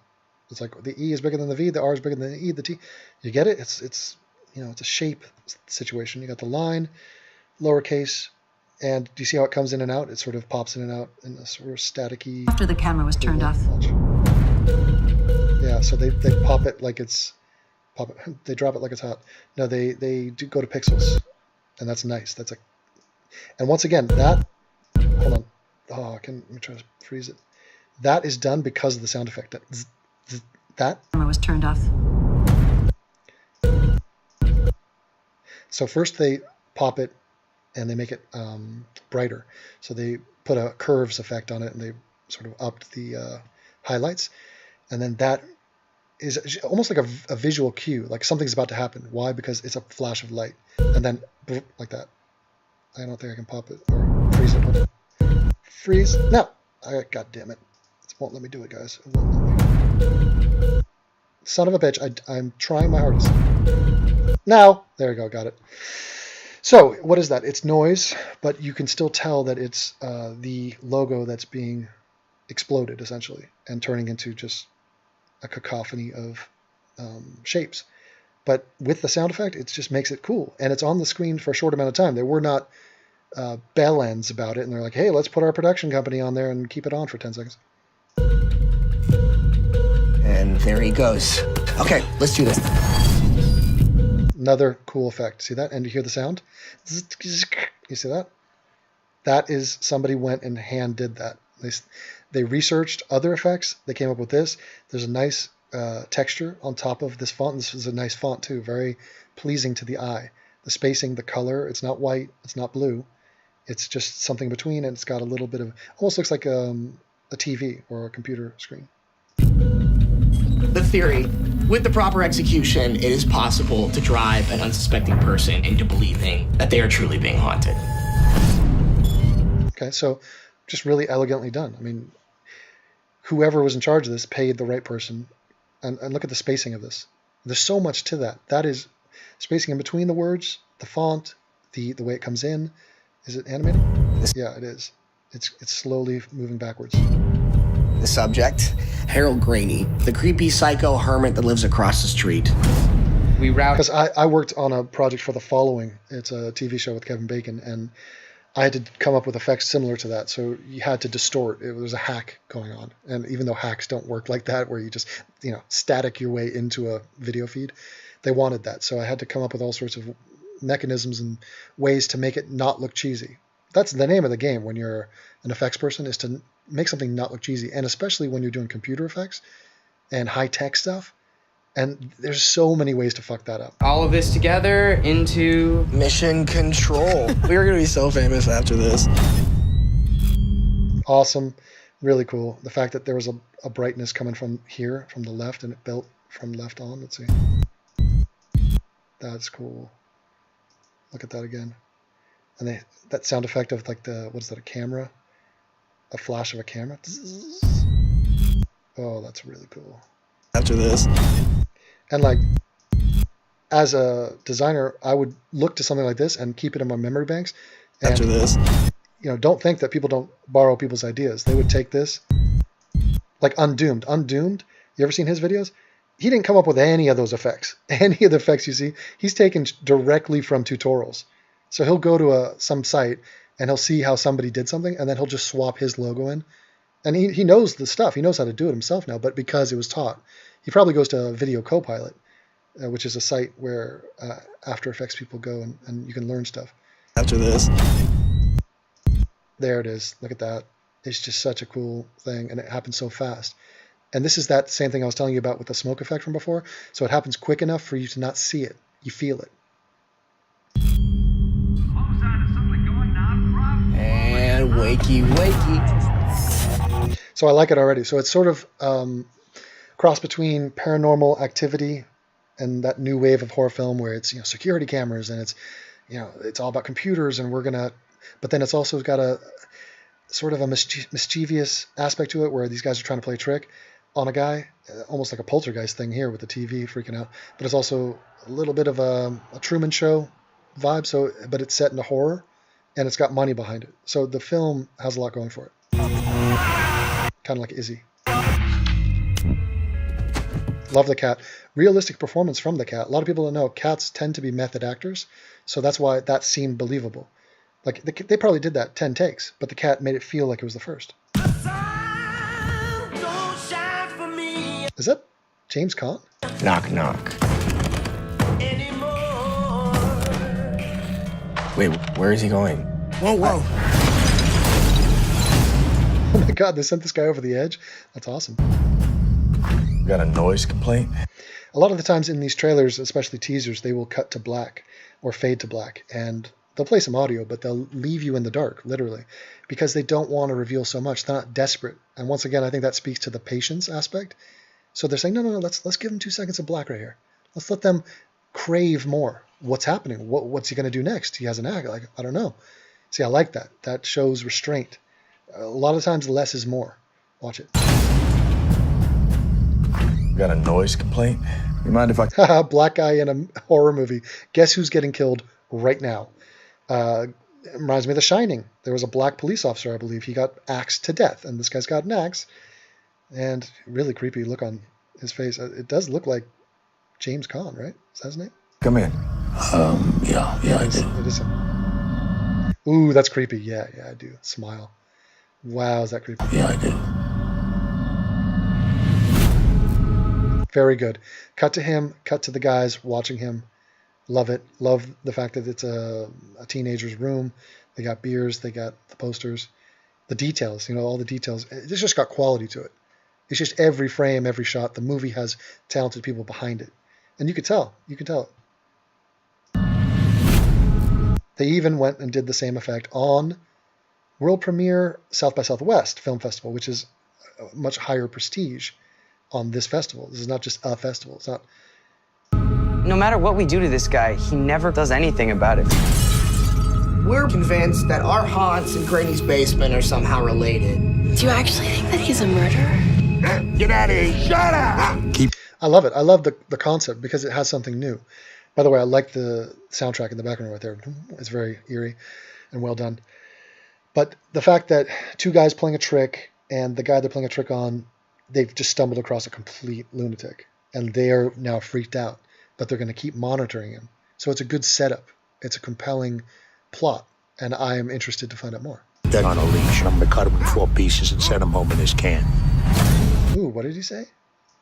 A: It's like the E is bigger than the V, the R is bigger than the E, the T. You get it? It's it's a shape situation. You got the line, lowercase, and do you see how it comes in and out? It sort of pops in and out in a sort of staticky.
I: After the camera was turned off.
A: Yeah, so they pop it like it's they drop it like it's hot. No, they do go to pixels, and that's nice. And once again, that, hold on. Oh, let me try to freeze it. That is done because of the sound effect. That
I: camera was turned off.
A: So first they pop it and they make it brighter. So they put a curves effect on it and they sort of upped the highlights. And then that is almost like a visual cue, like something's about to happen. Why? Because it's a flash of light. And then like that. I don't think I can pop it or freeze it. Hold on. Freeze. No. God damn it. It won't let me do it, guys. It won't let me. Son of a bitch. I'm trying my hardest. Now. There we go. Got it. So what is that? It's noise, but you can still tell that it's the logo that's being exploded, essentially, and turning into just a cacophony of shapes. But with the sound effect, it just makes it cool. And it's on the screen for a short amount of time. They were not bell ends about it, and they're like, hey, let's put our production company on there and keep it on for 10 seconds.
S: And there he goes. Okay, let's do this.
A: Another cool effect. See that? And you hear the sound? You see that? That is, somebody went and hand did that. They researched other effects. They came up with this. There's a nice texture on top of this font. This is a nice font too. Very pleasing to the eye. The spacing, the color, it's not white, it's not blue. It's just something between, and it's got a little bit of, almost looks like a TV or a computer screen.
S: The theory, with the proper execution, it is possible to drive an unsuspecting person into believing that they are truly being haunted.
A: Okay, so just really elegantly done. I mean, whoever was in charge of this paid the right person. And look at the spacing of this. There's so much to that. That is spacing in between the words, the font, the way it comes in. Is it animated? Yeah, it is. It's slowly moving backwards.
S: The subject, Harold Graney, the creepy psycho hermit that lives across the street.
A: Because I worked on a project for The Following. It's a TV show with Kevin Bacon, and I had to come up with effects similar to that. So you had to distort. It was a hack going on. And even though hacks don't work like that, where you just, static your way into a video feed, they wanted that. So I had to come up with all sorts of mechanisms and ways to make it not look cheesy. That's the name of the game when you're an effects person, is to make something not look cheesy. And especially when you're doing computer effects and high-tech stuff. And there's so many ways to fuck that up.
B: All of this together into
S: Mission Control. We're going to be so famous after this.
A: Awesome. Really cool. The fact that there was a brightness coming from here, from the left, and it built from left on. Let's see. That's cool. Look at that again. And that sound effect of like what is that, a camera? A flash of a camera? Oh, that's really cool.
S: After this.
A: And like, as a designer, I would look to something like this and keep it in my memory banks. And,
S: after this.
A: Don't think that people don't borrow people's ideas. They would take this, like Undoomed. Undoomed, you ever seen his videos? He didn't come up with any of those effects. Any of the effects you see, he's taken directly from tutorials. So he'll go to some site and he'll see how somebody did something, and then he'll just swap his logo in. And he knows the stuff. He knows how to do it himself now, but because it was taught. He probably goes to Video Copilot, which is a site where After Effects people go and you can learn stuff.
S: After this.
A: There it is. Look at that. It's just such a cool thing, and it happens so fast. And this is that same thing I was telling you about with the smoke effect from before. So it happens quick enough for you to not see it. You feel it.
S: And wakey, wakey.
A: So I like it already. So it's sort of cross between Paranormal Activity and that new wave of horror film where it's, security cameras and it's, it's all about computers and but then it's also got a sort of a mischievous aspect to it where these guys are trying to play a trick on a guy, almost like a poltergeist thing here with the TV freaking out. But it's also a little bit of a Truman Show vibe. So, but it's set in a horror and it's got money behind it. So the film has a lot going for it. Kind of like Izzy. Love the cat. Realistic performance from the cat. A lot of people don't know cats tend to be method actors, so that's why that seemed believable. Like they probably did that 10 takes, but the cat made it feel like it was the first. Is that James Caan?
S: Knock, knock. Wait, where is he going?
P: Whoa, whoa.
A: Oh my God, they sent this guy over the edge. That's awesome.
M: Got a noise complaint?
A: A lot of the times in these trailers, especially teasers, they will cut to black or fade to black. And they'll play some audio, but they'll leave you in the dark, literally, because they don't want to reveal so much. They're not desperate. And once again, I think that speaks to the patience aspect. So they're saying, no, let's give them 2 seconds of black right here. Let's let them crave more. What's happening? What's he going to do next? He has an act. Like, I don't know. See, I like that. That shows restraint. A lot of times, less is more. Watch it.
M: Got a noise complaint? You mind if I...
A: Black guy in a horror movie. Guess who's getting killed right now? It reminds me of The Shining. There was a black police officer, I believe. He got axed to death, and this guy's got an axe. And really creepy look on his face. It does look like James Caan, right? Is that his name?
M: Come in.
N: Yeah, I do.
A: It is him. Ooh, that's creepy. Yeah, I do. Smile. Wow, is that creepy?
N: Yeah, I do.
A: Very good. Cut to him, cut to the guys watching him. Love it. Love the fact that it's a teenager's room. They got beers, they got the posters. The details, all the details. It's just got quality to it. It's just every frame, every shot. The movie has talented people behind it. And you could tell. You could tell it. They even went and did the same effect on world premiere South by Southwest Film Festival, which is a much higher prestige on this festival. This is not just a festival. It's not.
B: No matter what we do to this guy, he never does anything about it.
S: We're convinced that our haunts and Granny's basement are somehow related.
U: Do you actually think that he's a murderer?
S: Get out of here! Shut up!
A: I love it. I love the concept because it has something new. By the way, I like the soundtrack in the background right there. It's very eerie and well done. But the fact that 2 guys playing a trick and the guy they're playing a trick on, they've just stumbled across a complete lunatic. And they are now freaked out. But they're going to keep monitoring him. So it's a good setup. It's a compelling plot. And I am interested to find out more.
N: That on a leash. I'm going to cut him in 4 pieces and send him home in his can.
A: Ooh, what did he say?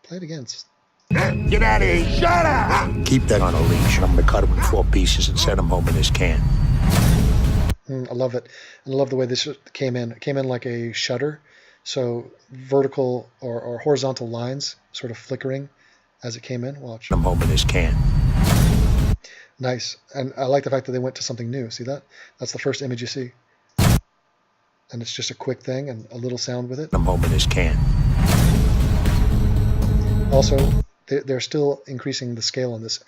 A: Play it again.
N: Get out of here! Shut up! Keep that on a leash. I'm going to cut him in 4 pieces and send him home in his can.
A: I love it. And I love the way this came in. It came in like a shutter. So vertical or horizontal lines sort of flickering as it came in. Watch.
N: I'm home in his can.
A: Nice. And I like the fact that they went to something new. See that? That's the first image you see. And it's just a quick thing and a little sound with it.
N: I'm home in his can.
A: Also, they're still increasing the scale on this.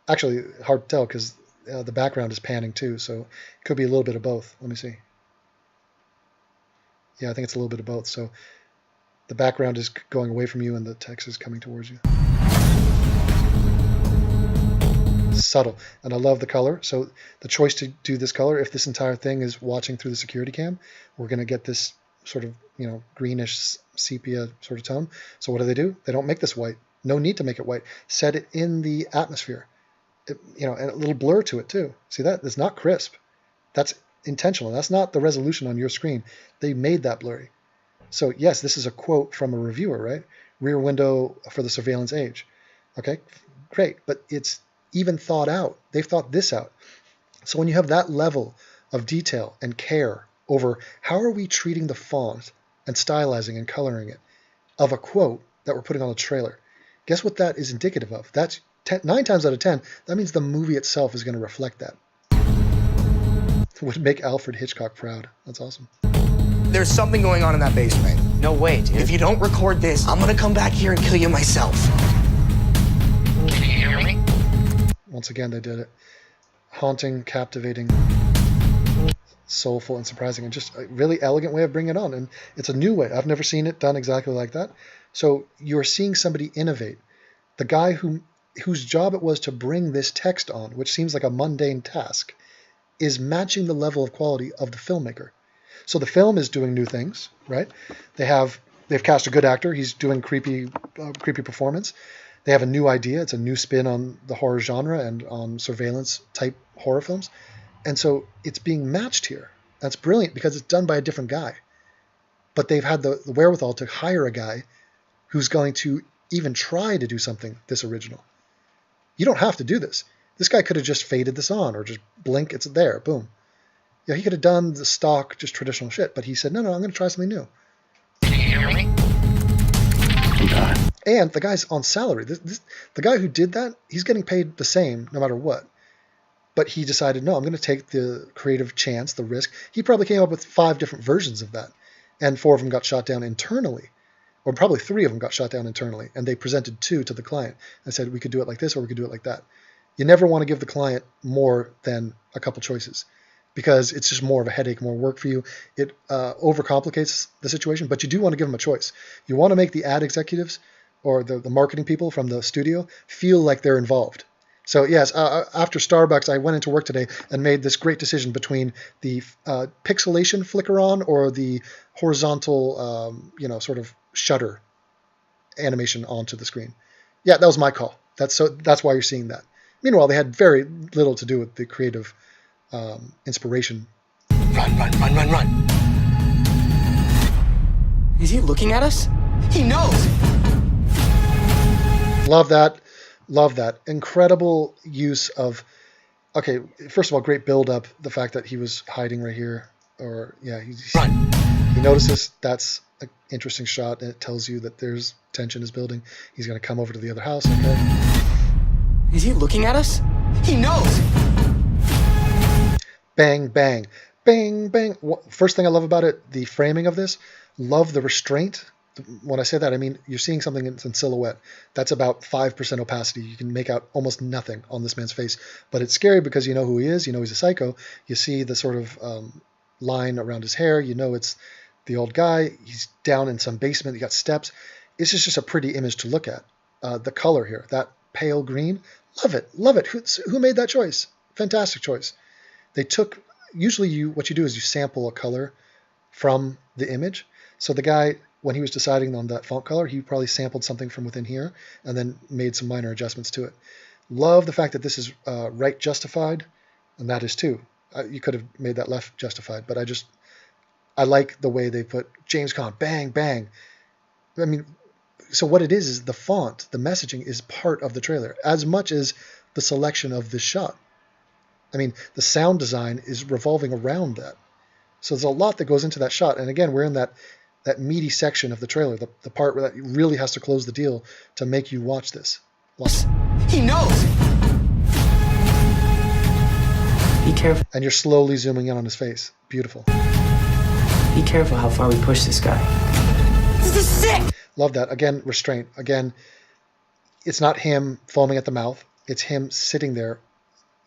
A: Actually, hard to tell because the background is panning too, so it could be a little bit of both. Let me see. Yeah, I think it's a little bit of both. So the background is going away from you and the text is coming towards you. Subtle. And I love the color. So the choice to do this color, if this entire thing is watching through the security cam, we're going to get this sort of, greenish sepia sort of tone. So what do? They don't make this white. No need to make it white. Set it in the atmosphere. And a little blur to it too. See that? It's not crisp. That's intentional. That's not the resolution on your screen. They made that blurry. So yes, this is a quote from a reviewer, right? Rear Window for the Surveillance Age. Okay, great. But it's even thought out. They've thought this out. So when you have that level of detail and care over how are we treating the font and stylizing and coloring it of a quote that we're putting on a trailer, guess what that is indicative of? That's 9 times out of 10, that means the movie itself is going to reflect that. It would make Alfred Hitchcock proud. That's awesome.
S: There's something going on in that basement.
B: No way, dude.
S: If you don't record this, I'm gonna come back here and kill you myself. Can you hear me?
A: Once again, they did it. Haunting, captivating, soulful, and surprising, and just a really elegant way of bringing it on. And it's a new way. I've never seen it done exactly like that. So you're seeing somebody innovate. The guy whose job it was to bring this text on, which seems like a mundane task, is matching the level of quality of the filmmaker. So the film is doing new things, right? They've cast a good actor. He's doing creepy performance. They have a new idea. It's a new spin on the horror genre and on surveillance type horror films. And so it's being matched here. That's brilliant because it's done by a different guy. But they've had the wherewithal to hire a guy who's going to even try to do something this original. You don't have to do this. This guy could have just faded this on or just blink, it's there, boom. Yeah, he could have done the stock, just traditional shit, but he said, no, I'm going to try something new.
S: Can you hear me?
A: And the guy's on salary. The guy who did that, he's getting paid the same no matter what. But he decided, no, I'm going to take the creative chance, the risk. He probably came up with 5 different versions of that. And 4 of them got shot down internally. Or probably 3 of them got shot down internally. And they presented 2 to the client and said, we could do it like this or we could do it like that. You never want to give the client more than a couple choices because it's just more of a headache, more work for you. It overcomplicates the situation, but you do want to give them a choice. You want to make the ad executives or the marketing people from the studio feel like they're involved. So yes, after Starbucks, I went into work today and made this great decision between the pixelation flicker on or the horizontal, sort of shutter animation onto the screen. Yeah, that was my call. That's why you're seeing that. Meanwhile, they had very little to do with the creative inspiration.
S: Run. Is he looking at us? He knows!
A: Love that. Incredible use of, okay, first of all, great build-up. The fact that he was hiding right here. He notices that's an interesting shot, and it tells you that there's tension is building. He's going to come over to the other house, okay?
S: Is he looking at us? He knows!
A: Bang, bang, bang, bang. First thing I love about it, the framing of this, love the restraint. When I say that, I mean you're seeing something in silhouette. That's about 5% opacity. You can make out almost nothing on this man's face. But it's scary because you know who he is. You know he's a psycho. You see the sort of line around his hair. You know it's the old guy. He's down in some basement. You got steps. This is just a pretty image to look at. The color here, that pale green, love it. Who made that choice? Fantastic choice. They took, usually what you do is you sample a color from the image. So the guy, when he was deciding on that font color, he probably sampled something from within here and then made some minor adjustments to it. Love the fact that this is right justified, and that is too. You could have made that left justified, but I like the way they put James Caan, bang, bang. I mean, so what it is the font, the messaging is part of the trailer, as much as the selection of this shot. I mean, the sound design is revolving around that. So there's a lot that goes into that shot. And again, we're in that meaty section of the trailer, the part where that really has to close the deal to make you watch this.
S: He knows! Be careful.
A: And you're slowly zooming in on his face. Beautiful.
B: Be careful how far we push this guy.
S: This is sick!
A: Love that. Again, restraint. Again, it's not him foaming at the mouth. It's him sitting there,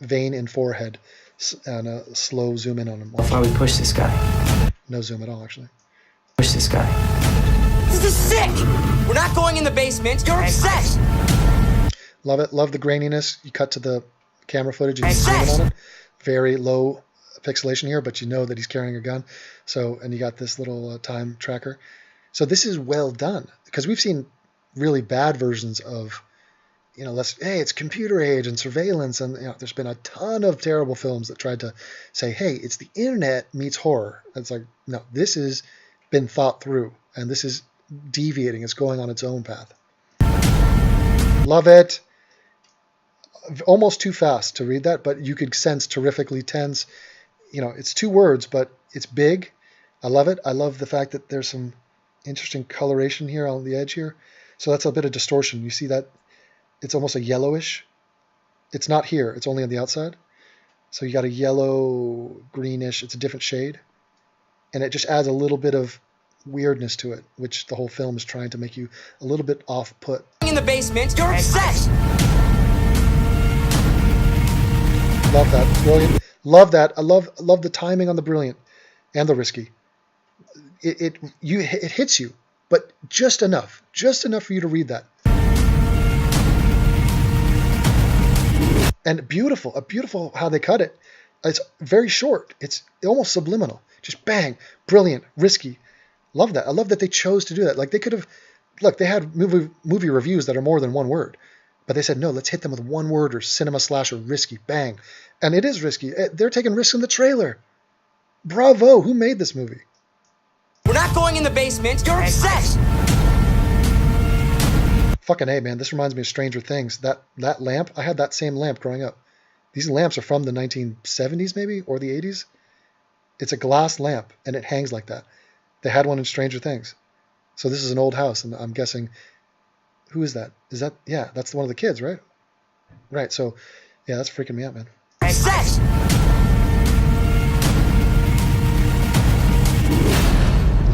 A: vein in forehead, and a slow zoom in on him.
B: How far we push this guy.
A: No zoom at all, actually.
B: Push this guy.
S: This is sick! We're not going in the basement. You're obsessed!
A: Love it. Love the graininess. You cut to the camera footage and you zoom in on it. Very low pixelation here, but you know that he's carrying a gun. So, and you got this little time tracker. So this is well done because we've seen really bad versions of, hey, it's computer age and surveillance, and there's been a ton of terrible films that tried to say, hey, it's the internet meets horror. It's like, no, this has been thought through, and this is deviating. It's going on its own path. Love it. Almost too fast to read that, but you could sense terrifically tense. It's 2 words, but it's big. I love it. I love the fact that there's some interesting coloration here on the edge here. So that's a bit of distortion. You see that? It's almost a yellowish. It's not here. It's only on the outside. So you got a yellow, greenish. It's a different shade. and it just adds a little bit of weirdness to it, which the whole film is trying to make you a little bit off-put.
B: In the basement, you're obsessed.
A: Love that. Brilliant. Love that. I love the timing on the brilliant and the risky. It hits you, but just enough for you to read that. And beautiful how they cut it. It's very short. It's almost subliminal. Just bang, brilliant, risky. Love that. I love that they chose to do that. Like they could have, look, they had movie reviews that are more than one word, but they said no. Let's hit them with one word or cinema slasher, risky, bang, and it is risky. They're taking risks in the trailer. Bravo! Who made this movie?
B: We're not going in the basement. You're obsessed.
A: Fucking A, man. This reminds me of Stranger Things. That lamp. I had that same lamp growing up. These lamps are from the 1970s maybe or the 80s. It's a glass lamp and it hangs like that. They had one in Stranger Things. So this is an old house, and I'm guessing, who is that? Is that, yeah, that's one of the kids, right? Right. So yeah, that's freaking me out, man.
B: Obsessed.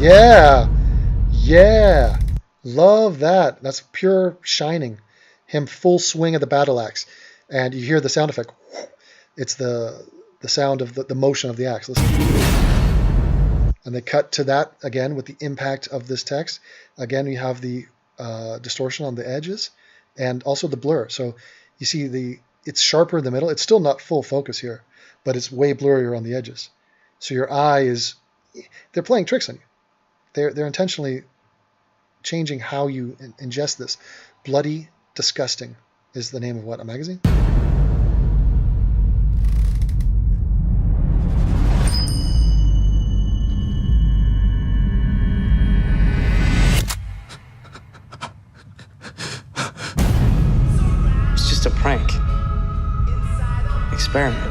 A: Yeah, love that. That's pure Shining. Him full swing of the battle axe, and you hear the sound effect. It's the sound of the motion of the axe. Listen. And they cut to that again with the impact of this text. Again, we have the distortion on the edges, and also the blur. So you see it's sharper in the middle. It's still not full focus here, but it's way blurrier on the edges. So your eye they're playing tricks on you. They're intentionally changing how you ingest this. Bloody Disgusting is the name of what, a magazine?
B: It's just a prank. Experiment.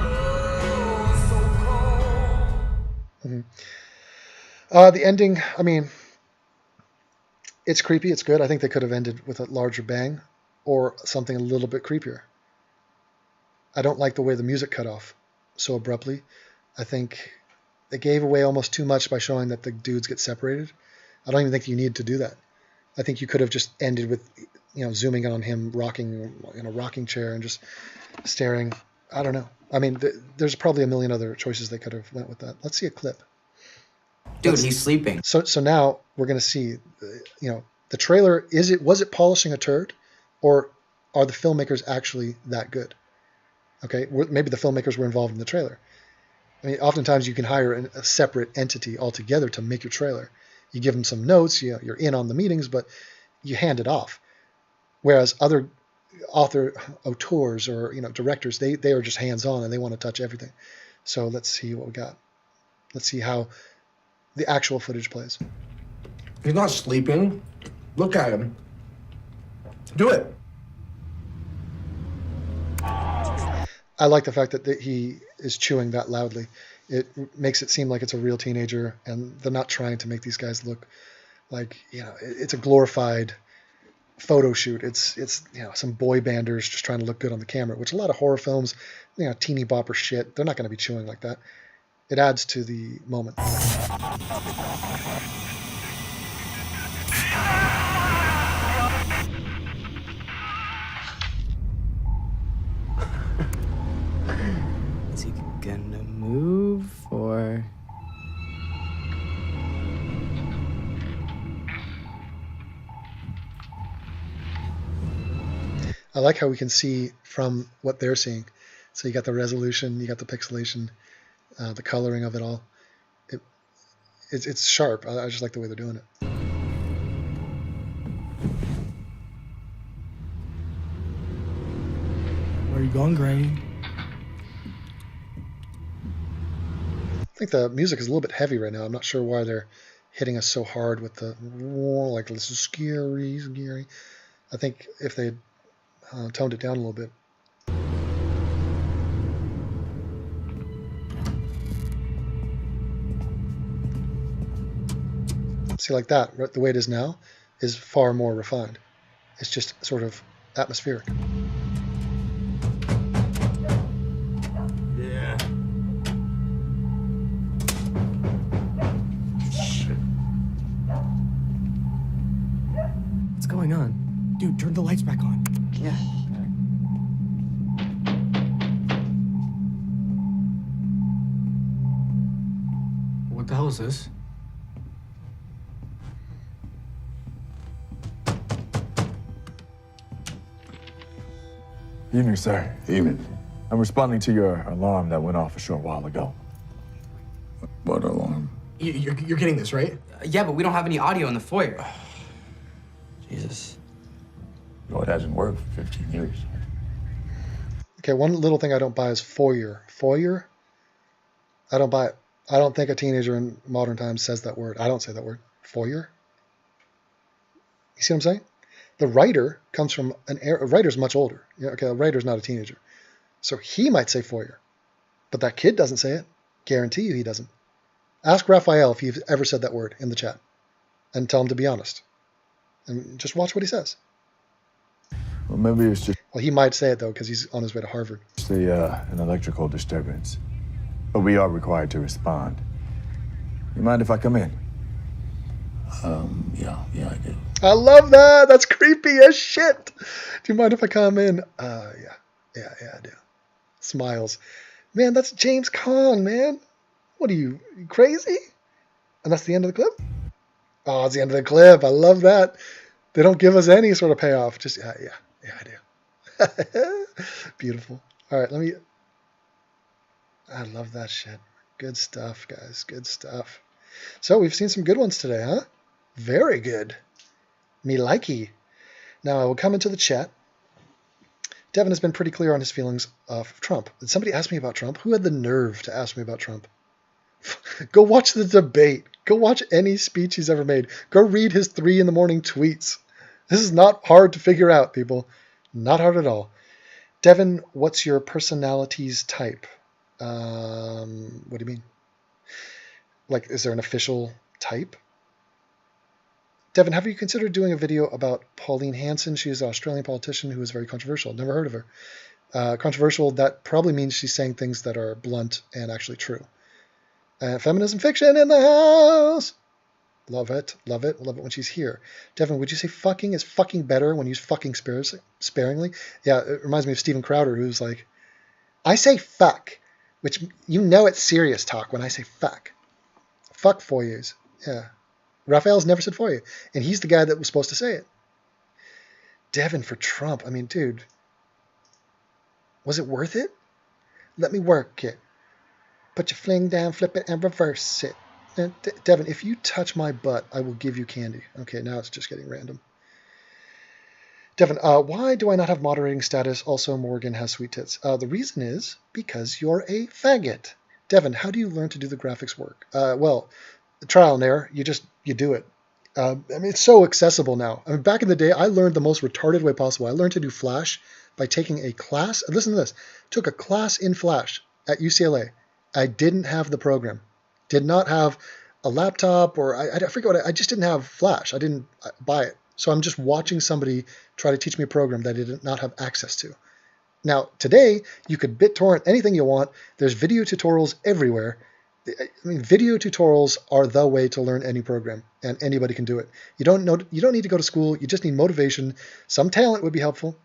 A: Mm-hmm. The ending, I mean, it's creepy, it's good. I think they could have ended with a larger bang or something a little bit creepier. I don't like the way the music cut off so abruptly. I think they gave away almost too much by showing that the dudes get separated. I don't even think you need to do that. I think you could have just ended with, zooming in on him rocking in a rocking chair and just staring. I don't know. I mean, there's probably a million other choices they could have went with that. Let's see a clip.
B: Dude, he's sleeping.
A: So now we're going to see, the trailer. Was it polishing a turd, or are the filmmakers actually that good? Okay, maybe the filmmakers were involved in the trailer. I mean, oftentimes you can hire a separate entity altogether to make your trailer. You give them some notes, you're in on the meetings, but you hand it off. Whereas other auteurs or directors, they are just hands-on and they want to touch everything. So let's see what we got. Let's see how the actual footage plays.
S: He's not sleeping. Look at him. Do it.
A: I like the fact that he is chewing that loudly. It makes it seem like it's a real teenager, and they're not trying to make these guys look like, it's a glorified photo shoot. It's some boy banders just trying to look good on the camera, which a lot of horror films, teeny bopper shit, they're not going to be chewing like that. It adds to the moment.
B: Is he gonna move or?
A: I like how we can see from what they're seeing. So you got the resolution, you got the pixelation, the coloring of it all. It's sharp. I just like the way they're doing it.
K: Where are you going, Gray?
A: I think the music is a little bit heavy right now. I'm not sure why they're hitting us so hard with the, like, this is scary. I think if they toned it down a little bit. See, like that, right, the way it is now is far more refined. It's just sort of atmospheric.
S: Yeah.
B: going on?
S: Dude, turn the lights back on.
B: Yeah.
S: What the hell is this?
K: Evening, sir.
V: Evening.
K: I'm responding to your alarm that went off a short while ago.
V: What alarm?
S: You're getting this, right?
B: Yeah, but we don't have any audio in the foyer.
K: Jesus.
V: Well, it hasn't worked for 15 years.
A: Okay, one little thing I don't buy is foyer. Foyer? I don't buy it. I don't think a teenager in modern times says that word. I don't say that word. Foyer? You see what I'm saying? The writer comes from a writer's much older. Yeah, okay, a writer's not a teenager. So he might say foyer. But that kid doesn't say it. Guarantee you he doesn't. Ask Raphael if he's ever said that word in the chat. And tell him to be honest. And just watch what he says.
K: Well, maybe it's just
A: Well, he might say it, though, because he's on his way to Harvard.
K: an electrical disturbance. But we are required to respond. You mind if I come in?
V: Yeah, I do.
A: I love that. That's creepy as shit. Do you mind if I come in? Yeah, I do. Smiles. Man, that's James Caan, man. What are you crazy? And that's the end of the clip? Oh, it's the end of the clip. I love that. They don't give us any sort of payoff. Just, yeah, I do. Beautiful. All right, I love that shit. Good stuff, guys. Good stuff. So we've seen some good ones today, huh? Very good. Me likey. Now I will come into the chat. Devon has been pretty clear on his feelings of Trump. Did somebody ask me about Trump? Who had the nerve to ask me about Trump? Go watch the debate. Go watch any speech he's ever made. Go read his 3 a.m. tweets. This is not hard to figure out, people. Not hard at all. Devon, what's your personality's type? What do you mean? Like, is there an official type? Devon, have you considered doing a video about Pauline Hanson? She is an Australian politician who is very controversial. Never heard of her. Controversial, that probably means she's saying things that are blunt and actually true. Feminism fiction in the house. Love it. Love it. Love it when she's here. Devon, would you say fucking is fucking better when used fucking sparingly? Yeah, it reminds me of Steven Crowder, who's like, I say fuck, which you know it's serious talk when I say fuck. Fuck foyers. Yeah. Raphael's never said foyer, and he's the guy that was supposed to say it. Devon for Trump. I mean, dude, was it worth it? Let me work it. Put your fling down, flip it, and reverse it. Devon, if you touch my butt, I will give you candy. Okay, now it's just getting random. Devon, why do I not have moderating status? Also, Morgan has sweet tits. The reason is because you're a faggot. Devon, how do you learn to do the graphics work? Well, trial and error. You do it. I mean, it's so accessible now. I mean, back in the day, I learned the most retarded way possible. I learned to do Flash by taking a class. Listen to this. Took a class in Flash at UCLA. I didn't have the program. Did not have a laptop, or I forget what I just didn't have Flash. I didn't buy it. So I'm just watching somebody try to teach me a program that I did not have access to. Now, today, you could BitTorrent anything you want. There's video tutorials everywhere. I mean, video tutorials are the way to learn any program, and anybody can do it. You don't need to go to school. You just need motivation. Some talent would be helpful.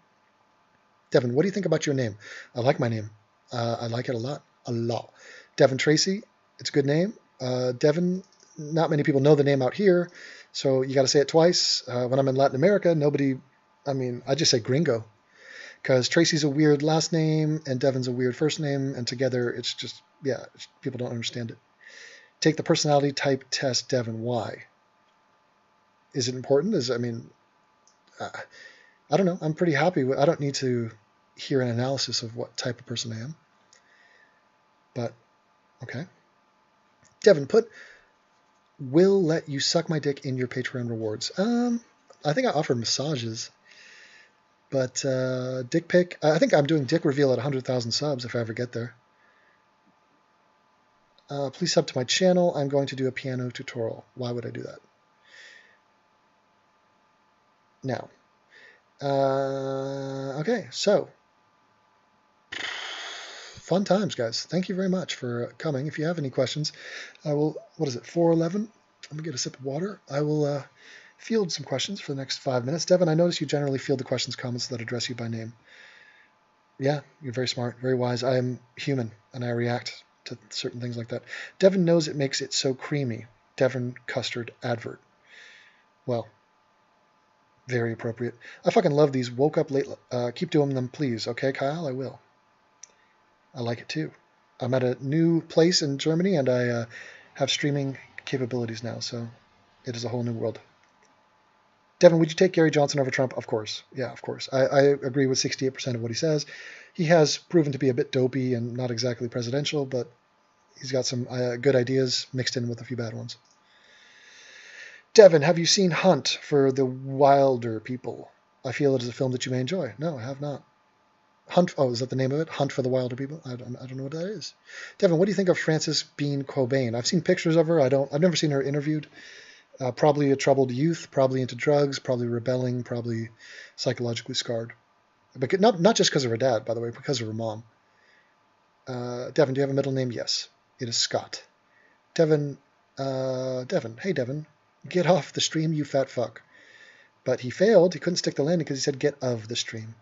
A: Devon, what do you think about your name? I like my name. I like it a lot. A lot. Devon Tracey, it's a good name. Devon, not many people know the name out here, so you got to say it twice. When I'm in Latin America, I just say gringo, because Tracey's a weird last name and Devon's a weird first name, and together it's just, people don't understand it. Take the personality type test, Devon. Why? Is it important? I don't know. I'm pretty happy. I don't need to hear an analysis of what type of person I am. But, okay. Devon, will let you suck my dick in your Patreon rewards. I think I offered massages. But dick pic, I think I'm doing dick reveal at 100,000 subs if I ever get there. Please sub to my channel. I'm going to do a piano tutorial. Why would I do that? Now. Okay, so. Fun times, guys. Thank you very much for coming. If you have any questions, I will, what is it, 4:11? Let me get a sip of water. I will field some questions for the next 5 minutes. Devon, I notice you generally field the questions, comments that address you by name. Yeah, you're very smart, very wise. I am human, and I react to certain things like that. Devon knows it makes it so creamy. Devon custard advert. Well, very appropriate. I fucking love these. Woke up late. Keep doing them, please. Okay, Kyle, I will. I like it too. I'm at a new place in Germany, and I have streaming capabilities now, so it is a whole new world. Devon, would you take Gary Johnson over Trump? Of course. Yeah, of course. I agree with 68% of what he says. He has proven to be a bit dopey and not exactly presidential, but he's got some good ideas mixed in with a few bad ones. Devon, have you seen Hunt for the Wilder People? I feel it is a film that you may enjoy. No, I have not. Hunt, oh, is that the name of it? Hunt for the Wilder People? I don't know what that is. Devon, what do you think of Frances Bean Cobain? I've seen pictures of her. I've never seen her interviewed. Probably a troubled youth, probably into drugs, probably rebelling, probably psychologically scarred. But not just because of her dad, by the way, because of her mom. Devon, do you have a middle name? Yes. It is Scott. Devon, hey Devon, get off the stream, you fat fuck. But he failed. He couldn't stick the landing because he said get of the stream.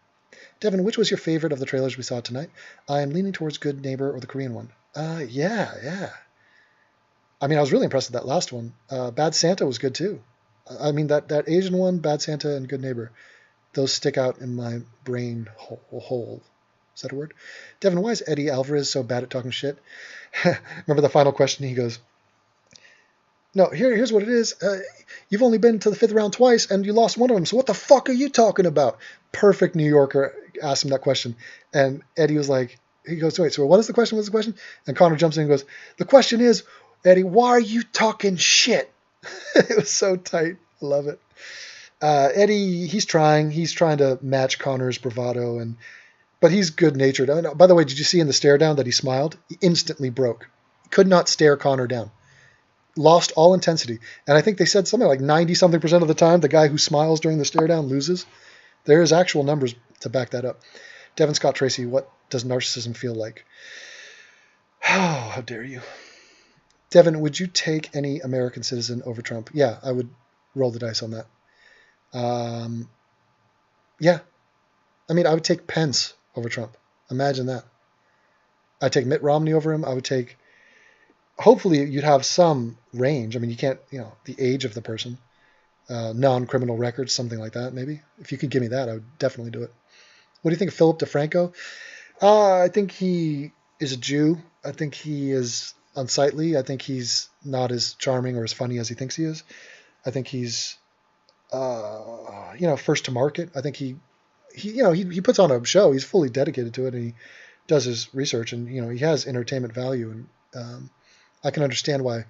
A: Devon, which was your favorite of the trailers we saw tonight? I am leaning towards Good Neighbor or the Korean one. Yeah. I mean, I was really impressed with that last one. Bad Santa was good too. I mean, that Asian one, Bad Santa and Good Neighbor, those stick out in my brain hole. Is that a word? Devon, why is Eddie Alvarez so bad at talking shit? Remember the final question? He goes, no, here's what it is. You've only been to the 5th round twice, and you lost one of them, so what the fuck are you talking about? Perfect New Yorker asked him that question. And Eddie was like, he goes, wait, so what is the question? What's the question? And Connor jumps in and goes, the question is, Eddie, why are you talking shit? It was so tight. I love it. Eddie, he's trying to match Connor's bravado, but he's good-natured. By the way, did you see in the stare down that he smiled? He instantly broke. Could not stare Connor down. Lost all intensity. And I think they said something like 90-something% of the time, the guy who smiles during the stare down loses. There is actual numbers to back that up. Devon Scott Tracey, what does narcissism feel like? Oh, how dare you. Devon, would you take any American citizen over Trump? Yeah, I would roll the dice on that. Yeah. I mean, I would take Pence over Trump. Imagine that. I'd take Mitt Romney over him. I would take... Hopefully, you'd have some range. I mean, you can't, the age of the person. Non-criminal records, something like that, maybe. If you could give me that, I would definitely do it. What do you think of Philip DeFranco? I think he is a Jew. I think he is unsightly. I think he's not as charming or as funny as he thinks he is. I think he's, first to market. I think he puts on a show. He's fully dedicated to it, and he does his research, and he has entertainment value. And I can understand why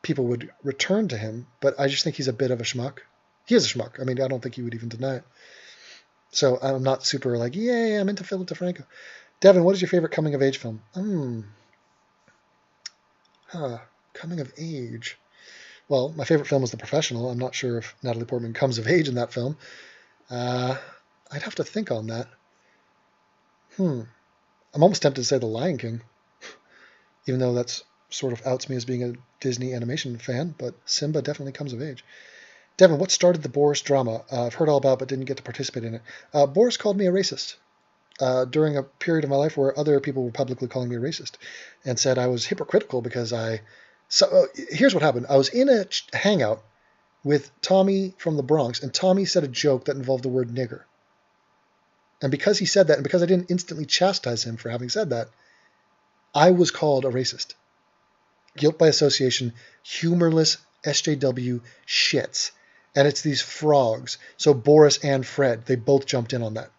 A: people would return to him, but I just think he's a bit of a schmuck. He is a schmuck. I mean, I don't think he would even deny it. So I'm not super like, yay, I'm into Philip DeFranco. Devon, what is your favorite coming of age film? Coming of age. Well, my favorite film was The Professional. I'm not sure if Natalie Portman comes of age in that film. I'd have to think on that. I'm almost tempted to say The Lion King, even though that's sort of outs me as being a Disney animation fan, but Simba definitely comes of age. Devon, what started the Boris drama? I've heard all about it, but didn't get to participate in it. Boris called me a racist during a period of my life where other people were publicly calling me a racist and said I was hypocritical because here's what happened. I was in a hangout with Tommy from the Bronx, and Tommy said a joke that involved the word nigger. And because he said that, and because I didn't instantly chastise him for having said that, I was called a racist. Guilt by association, humorless SJW shits. And it's these frogs. So Boris and Fred, they both jumped in on that.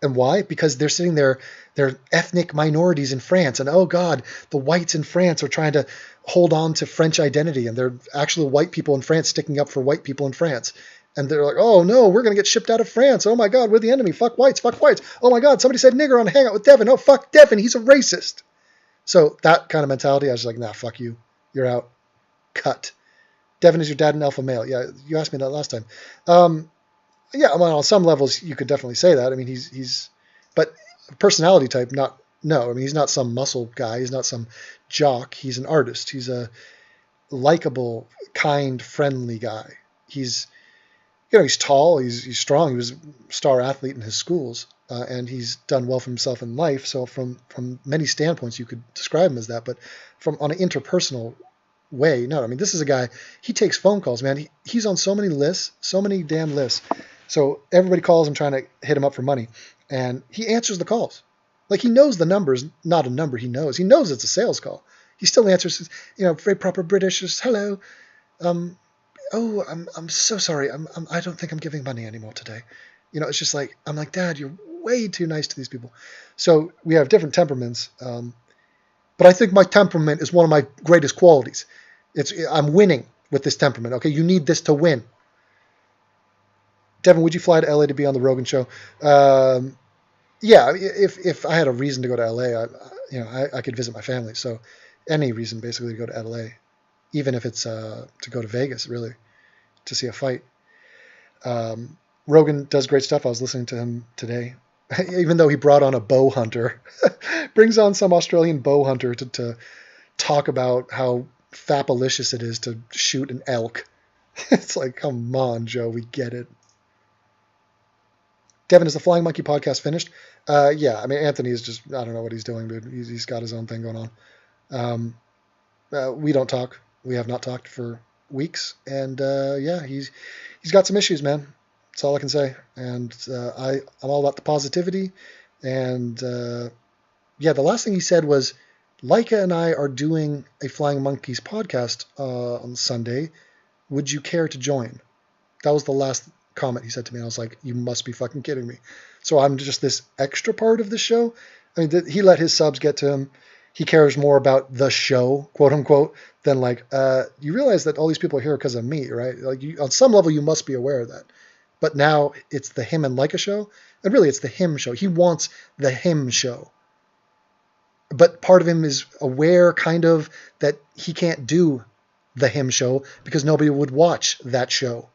A: And why? Because they're sitting there, they're ethnic minorities in France. And oh God, the whites in France are trying to hold on to French identity. And they're actually white people in France sticking up for white people in France. And they're like, oh no, we're going to get shipped out of France. Oh my God, we're the enemy. Fuck whites, fuck whites. Oh my God, somebody said nigger on a hangout with Devon. Oh, fuck Devon, he's a racist. So that kind of mentality, I was like, nah, fuck you. You're out. Cut. Devon, is your dad an alpha male? Yeah, you asked me that last time. Yeah, well, on some levels, you could definitely say that. I mean, but personality type, no. I mean, he's not some muscle guy. He's not some jock. He's an artist. He's a likable, kind, friendly guy. He's he's tall, he's strong, he was a star athlete in his schools, and he's done well for himself in life. So from many standpoints, you could describe him as that. But from on an interpersonal way, no. I mean, this is a guy, he takes phone calls, man. He's on so many lists, so many damn lists. So everybody calls him trying to hit him up for money, and he answers the calls. Like, he knows the number's not a number he knows. He knows it's a sales call. He still answers, very proper British, just, hello. I'm so sorry. I don't think I'm giving money anymore today. It's just like, I'm like, Dad, you're way too nice to these people. So we have different temperaments. But I think my temperament is one of my greatest qualities. I'm winning with this temperament. Okay, you need this to win. Devon, would you fly to LA to be on the Rogan show? Yeah, if I had a reason to go to LA, I could visit my family. So any reason basically to go to LA, even if it's to go to Vegas, really, to see a fight. Rogan does great stuff. I was listening to him today, even though he brought on a bow hunter, brings on some Australian bow hunter to talk about how fapalicious it is to shoot an elk. It's like, come on, Joe, we get it. Devon, is the Flying Monkey podcast finished? Yeah, I mean, Anthony is just, I don't know what he's doing, dude. He's got his own thing going on. We don't talk. We have not talked for weeks. And yeah, he's got some issues, man. That's all I can say. And I'm all about the positivity. And yeah, the last thing he said was, Leica and I are doing a Flying Monkeys podcast on Sunday. Would you care to join? That was the last comment he said to me. And I was like, you must be fucking kidding me. So I'm just this extra part of the show. I mean, he let his subs get to him. He cares more about the show, quote unquote, than like, you realize that all these people are here because of me, right? Like, on some level, you must be aware of that. But now it's the him and Leica show. And really, it's the him show. He wants the him show. But part of him is aware, kind of, that he can't do the him show because nobody would watch that show.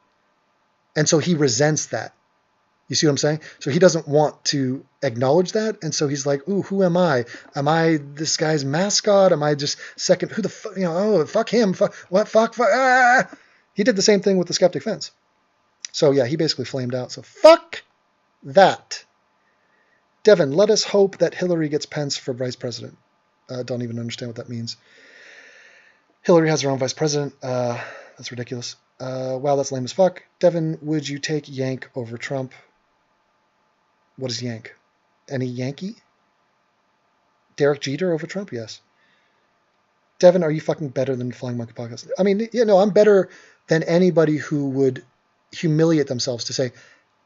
A: And so he resents that. You see what I'm saying? So he doesn't want to acknowledge that. And so he's like, ooh, who am I? Am I this guy's mascot? Am I just second? Who the fuck? Oh, fuck him. Fuck, what? Fuck. Ah! He did the same thing with the Skeptic Fence. So yeah, he basically flamed out. So fuck that. Devon, let us hope that Hillary gets Pence for vice president. Don't even understand what that means. Hillary has her own vice president. That's ridiculous. Wow, that's lame as fuck. Devon, would you take Yank over Trump? What is Yank? Any Yankee? Derek Jeter over Trump? Yes. Devon, are you fucking better than Flying Monkey Podcast? I mean, I'm better than anybody who would humiliate themselves to say,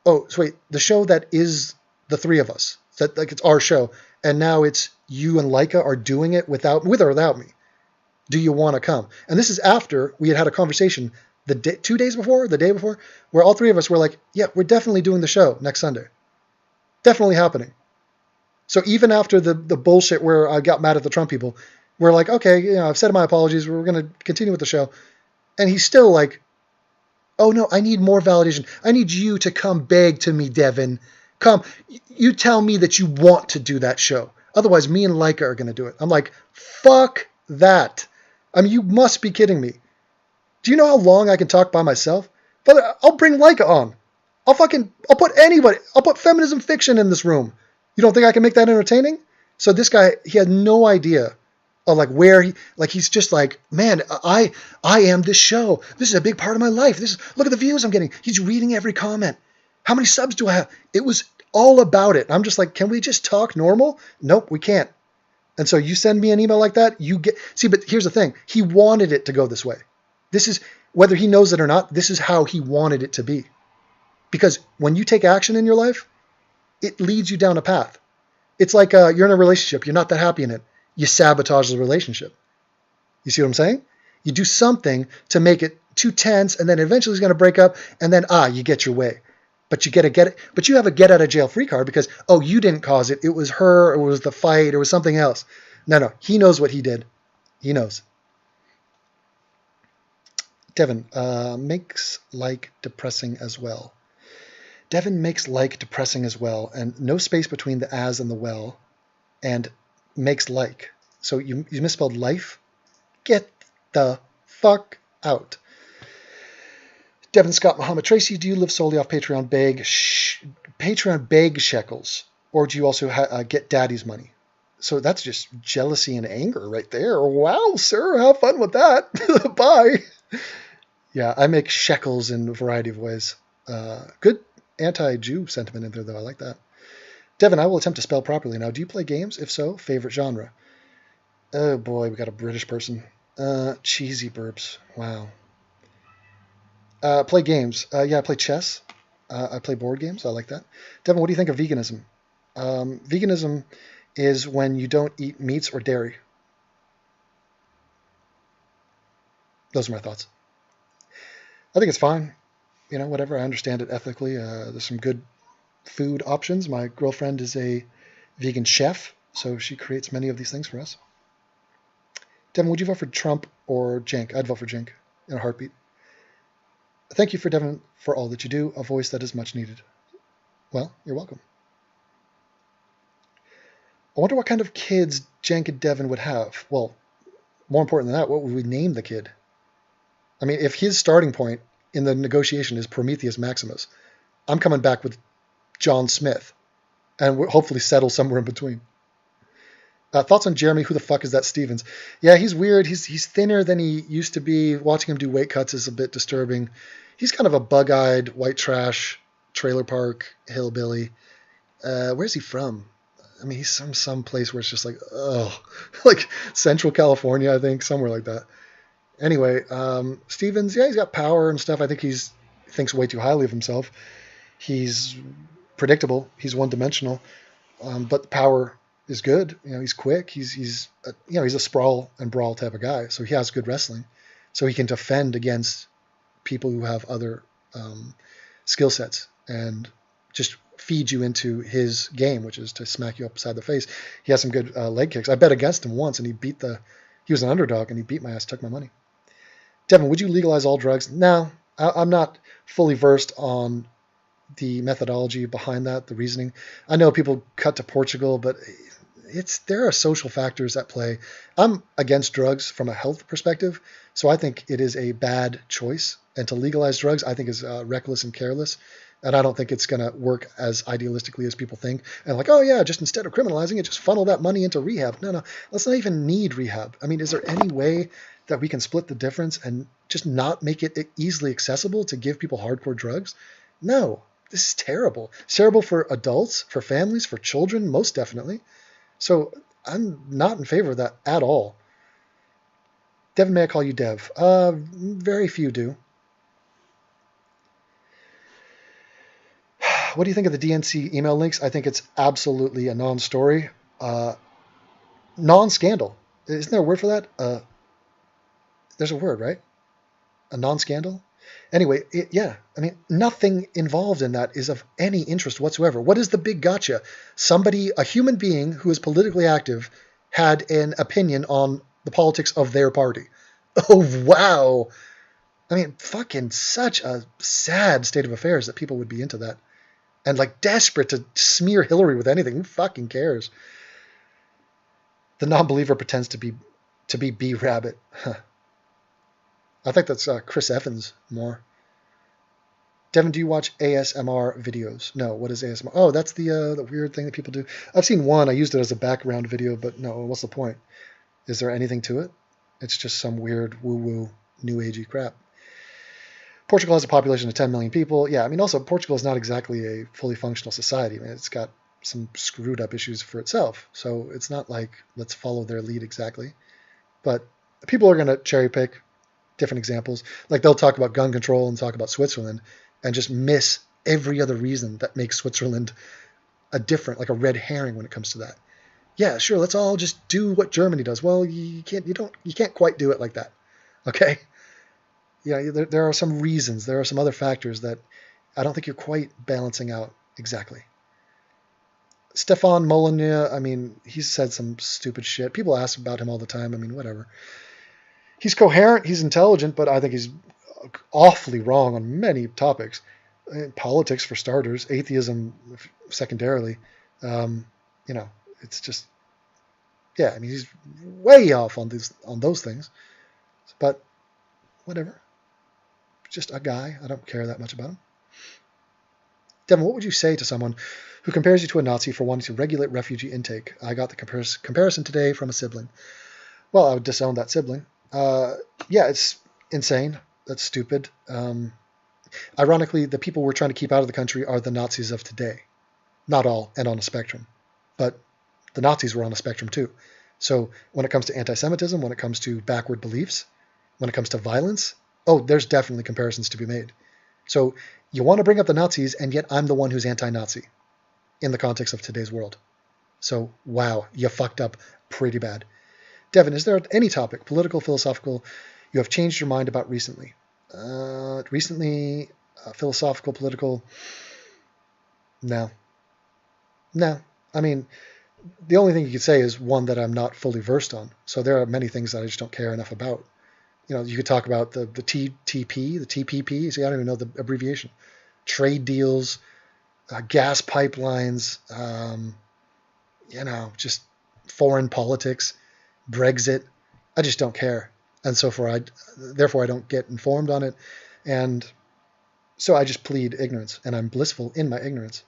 A: oh, so wait, the show that is the three of us, that like it's our show, and now it's you and Leica are doing it with or without me. Do you want to come? And this is after we had a conversation the day before, where all three of us were like, yeah, we're definitely doing the show next Sunday. Definitely happening. So even after the bullshit where I got mad at the Trump people, we're like, okay, I've said my apologies. We're going to continue with the show. And he's still like, oh no, I need more validation. I need you to come beg to me, Devon. Come, you tell me that you want to do that show. Otherwise, me and Leica are going to do it. I'm like, fuck that. I mean, you must be kidding me. Do you know how long I can talk by myself? But I'll bring Leica on. I'll put anybody. I'll put feminism fiction in this room. You don't think I can make that entertaining? So this guy, he had no idea of like where he's just like, man, I am this show. This is a big part of my life. Look at the views I'm getting. He's reading every comment. How many subs do I have? It was all about it. I'm just like, can we just talk normal? Nope, we can't. And so you send me an email like that, but here's the thing. He wanted it to go this way. This is, whether he knows it or not, this is how he wanted it to be. Because when you take action in your life, it leads you down a path. It's like you're in a relationship. You're not that happy in it. You sabotage the relationship. You see what I'm saying? You do something to make it too tense, and then eventually it's going to break up, and then, you get your way. But you but you have a get out of jail free card because, you didn't cause it. It was her, or it was the fight, or it was something else. No. He knows what he did. He knows. Devon, makes like depressing as well. Devon makes like depressing as well, and no space between the as and the well, and makes like. So you misspelled life? Get the fuck out. Devon Scott Muhammad Tracey, do you live solely off Patreon beg shekels, or do you also get daddy's money? So that's just jealousy and anger right there. Wow, sir, have fun with that. Bye. Yeah, I make shekels in a variety of ways. Good anti-Jew sentiment in there, though. I like that. Devon, I will attempt to spell properly. Now, do you play games? If so, favorite genre? Oh, boy, we got a British person. Cheesy burps. Wow. Play games. Yeah, I play chess. I play board games. I like that. Devon, what do you think of veganism? Veganism is when you don't eat meats or dairy. Those are my thoughts. I think it's fine. You know, whatever. I understand it ethically. There's some good food options. My girlfriend is a vegan chef, so she creates many of these things for us. Devon, would you vote for Trump or Cenk? I'd vote for Cenk in a heartbeat. Thank you for Devon for all that you do. A voice that is much needed. Well, you're welcome. I wonder what kind of kids Cenk and Devon would have. Well, more important than that, what would we name the kid? I mean, if his starting point in the negotiation is Prometheus Maximus, I'm coming back with John Smith, and we'll hopefully settle somewhere in between. Thoughts on Jeremy? Who the fuck is that Stevens? Yeah, he's weird. He's thinner than he used to be. Watching him do weight cuts is a bit disturbing. He's kind of a bug-eyed, white trash, trailer park hillbilly. Where's he from? I mean, he's from some place where it's just like, oh, like Central California, I think, somewhere like that. Anyway, Stevens, yeah, he's got power and stuff. I think he thinks way too highly of himself. He's predictable. He's one-dimensional, but the power is good. You know, he's quick. He's a sprawl and brawl type of guy. So he has good wrestling. So he can defend against people who have other skill sets and just feed you into his game, which is to smack you upside the face. He has some good leg kicks. I bet against him once, and he was an underdog, and he beat my ass, took my money. Devon, would you legalize all drugs? No, I'm not fully versed on the methodology behind that, the reasoning. I know people cut to Portugal, but there are social factors at play. I'm against drugs from a health perspective, so I think it is a bad choice. And to legalize drugs, I think is reckless and careless. And I don't think it's going to work as idealistically as people think. And like, oh yeah, just instead of criminalizing it, just funnel that money into rehab. No, let's not even need rehab. I mean, is there any way that we can split the difference and just not make it easily accessible to give people hardcore drugs? No, this is terrible. It's terrible for adults, for families, for children, most definitely. So I'm not in favor of that at all. Devon, may I call you Dev? Very few do. What do you think of the DNC email links? I think it's absolutely a non-story. Non-scandal. Isn't there a word for that? There's a word, right? A non-scandal? Anyway, yeah. I mean, nothing involved in that is of any interest whatsoever. What is the big gotcha? Somebody, a human being who is politically active, had an opinion on the politics of their party. Oh, wow. I mean, fucking such a sad state of affairs that people would be into that. And like desperate to smear Hillary with anything. Who fucking cares? The non-believer pretends to be B-Rabbit. Huh. I think that's Chris Evans more. Devon, do you watch ASMR videos? No. What is ASMR? Oh, that's the weird thing that people do. I've seen one. I used it as a background video, but no. What's the point? Is there anything to it? It's just some weird woo-woo new agey crap. Portugal has a population of 10 million people. Yeah, I mean, also, Portugal is not exactly a fully functional society. I mean, it's got some screwed up issues for itself. So it's not like let's follow their lead exactly. But people are going to cherry pick different examples. Like they'll talk about gun control and talk about Switzerland and just miss every other reason that makes Switzerland like a red herring when it comes to that. Yeah, sure, let's all just do what Germany does. Well, you can't quite do it like that. Okay? Yeah, there are some reasons. There are some other factors that I don't think you're quite balancing out exactly. Stefan Molyneux, I mean, he's said some stupid shit. People ask about him all the time. I mean, whatever. He's coherent. He's intelligent, but I think he's awfully wrong on many topics. Politics, for starters. Atheism, secondarily. It's just, yeah, I mean, he's way off on those things. But whatever. just a guy. I don't care that much about him. Devon, what would you say to someone who compares you to a Nazi for wanting to regulate refugee intake? I got the comparison today from a sibling. Well, I would disown that sibling. Yeah, it's insane. That's stupid. Ironically, the people we're trying to keep out of the country are the Nazis of today. Not all, and on a spectrum. But the Nazis were on a spectrum too. So when it comes to anti-Semitism, when it comes to backward beliefs, when it comes to violence, there's definitely comparisons to be made. So you want to bring up the Nazis, and yet I'm the one who's anti-Nazi in the context of today's world. So, wow, you fucked up pretty bad. Devon, is there any topic, political, philosophical, you have changed your mind about recently? Philosophical, political, no. I mean, the only thing you could say is one that I'm not fully versed on. So there are many things that I just don't care enough about. You could talk about the TTP, the TPP. See, I don't even know the abbreviation. Trade deals, gas pipelines, just foreign politics, Brexit. I just don't care. And therefore I don't get informed on it. And so I just plead ignorance, and I'm blissful in my ignorance.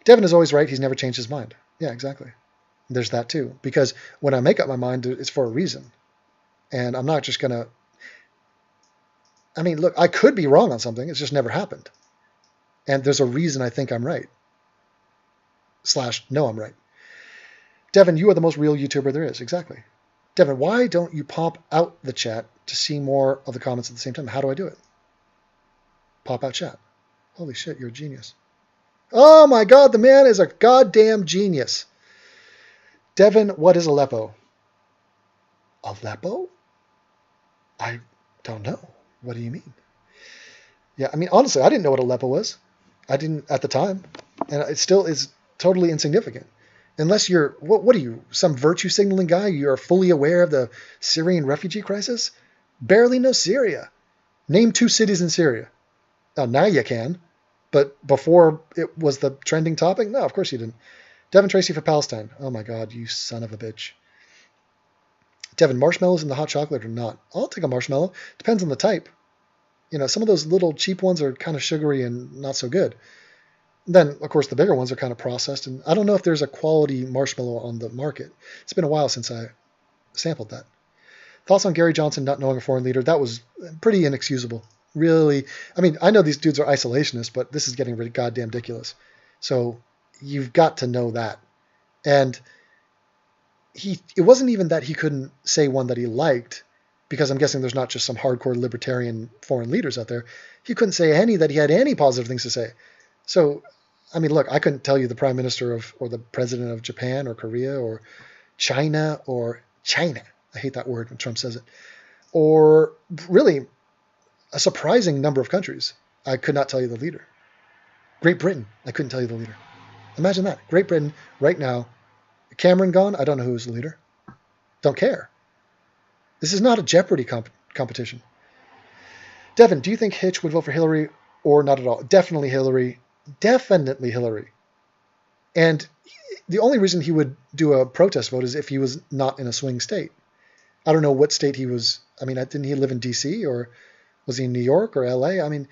A: Devon is always right. He's never changed his mind. Yeah, exactly. There's that too. Because when I make up my mind, it's for a reason. And I'm not just going to... I mean, look, I could be wrong on something. It's just never happened. And there's a reason I think I'm right. / no, I'm right. Devon, you are the most real YouTuber there is. Exactly. Devon, why don't you pop out the chat to see more of the comments at the same time? How do I do it? Pop out chat. Holy shit, you're a genius. Oh my God, the man is a goddamn genius. Devon, what is Aleppo? Aleppo? I don't know. What do you mean? Yeah, I mean, honestly, I didn't know what Aleppo was. I didn't at the time. And it still is totally insignificant. Unless you're, what are you, some virtue signaling guy? You're fully aware of the Syrian refugee crisis? Barely know Syria. Name 2 cities in Syria. Oh, now you can. But before it was the trending topic? No, of course you didn't. Devon, Tracey for Palestine. Oh my God, you son of a bitch. Devon, marshmallows in the hot chocolate or not? I'll take a marshmallow. Depends on the type. Some of those little cheap ones are kind of sugary and not so good. Then, of course, the bigger ones are kind of processed. And I don't know if there's a quality marshmallow on the market. It's been a while since I sampled that. Thoughts on Gary Johnson not knowing a foreign leader? That was pretty inexcusable. Really. I mean, I know these dudes are isolationists, but this is getting really goddamn ridiculous. So you've got to know that. And it wasn't even that he couldn't say one that he liked, because I'm guessing there's not just some hardcore libertarian foreign leaders out there. He couldn't say any that he had any positive things to say. So, I mean, look, I couldn't tell you the prime minister or the president of Japan or Korea or China. I hate that word when Trump says it. Or really a surprising number of countries. I could not tell you the leader. Great Britain, I couldn't tell you the leader. Imagine that. Great Britain, right now. Cameron gone, I don't know who's the leader. Don't care. This is not a Jeopardy competition. Devon, do you think Hitch would vote for Hillary or not at all? Definitely Hillary. Definitely Hillary. And the only reason he would do a protest vote is if he was not in a swing state. I don't know what state he was. I mean, didn't he live in D.C. or was he in New York or L.A.? I mean,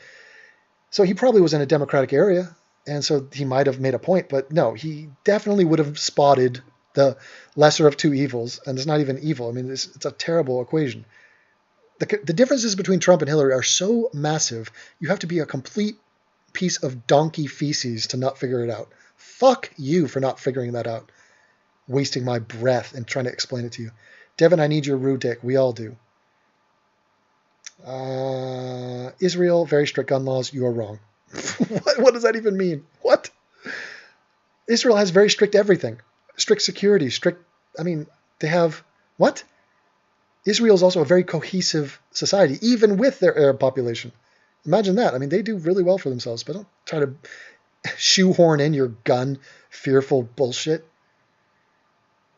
A: so he probably was in a Democratic area, and so he might have made a point. But no, he definitely would have spotted the lesser of two evils, and it's not even evil. I mean, it's a terrible equation. The differences between Trump and Hillary are so massive, you have to be a complete piece of donkey feces to not figure it out. Fuck you for not figuring that out. Wasting my breath and trying to explain it to you. Devon, I need your rude dick. We all do. Israel, very strict gun laws. You are wrong. What does that even mean? What? Israel has very strict everything. Strict security, they have... What? Israel is also a very cohesive society, even with their Arab population. Imagine that. I mean, they do really well for themselves, but don't try to shoehorn in your gun, fearful bullshit.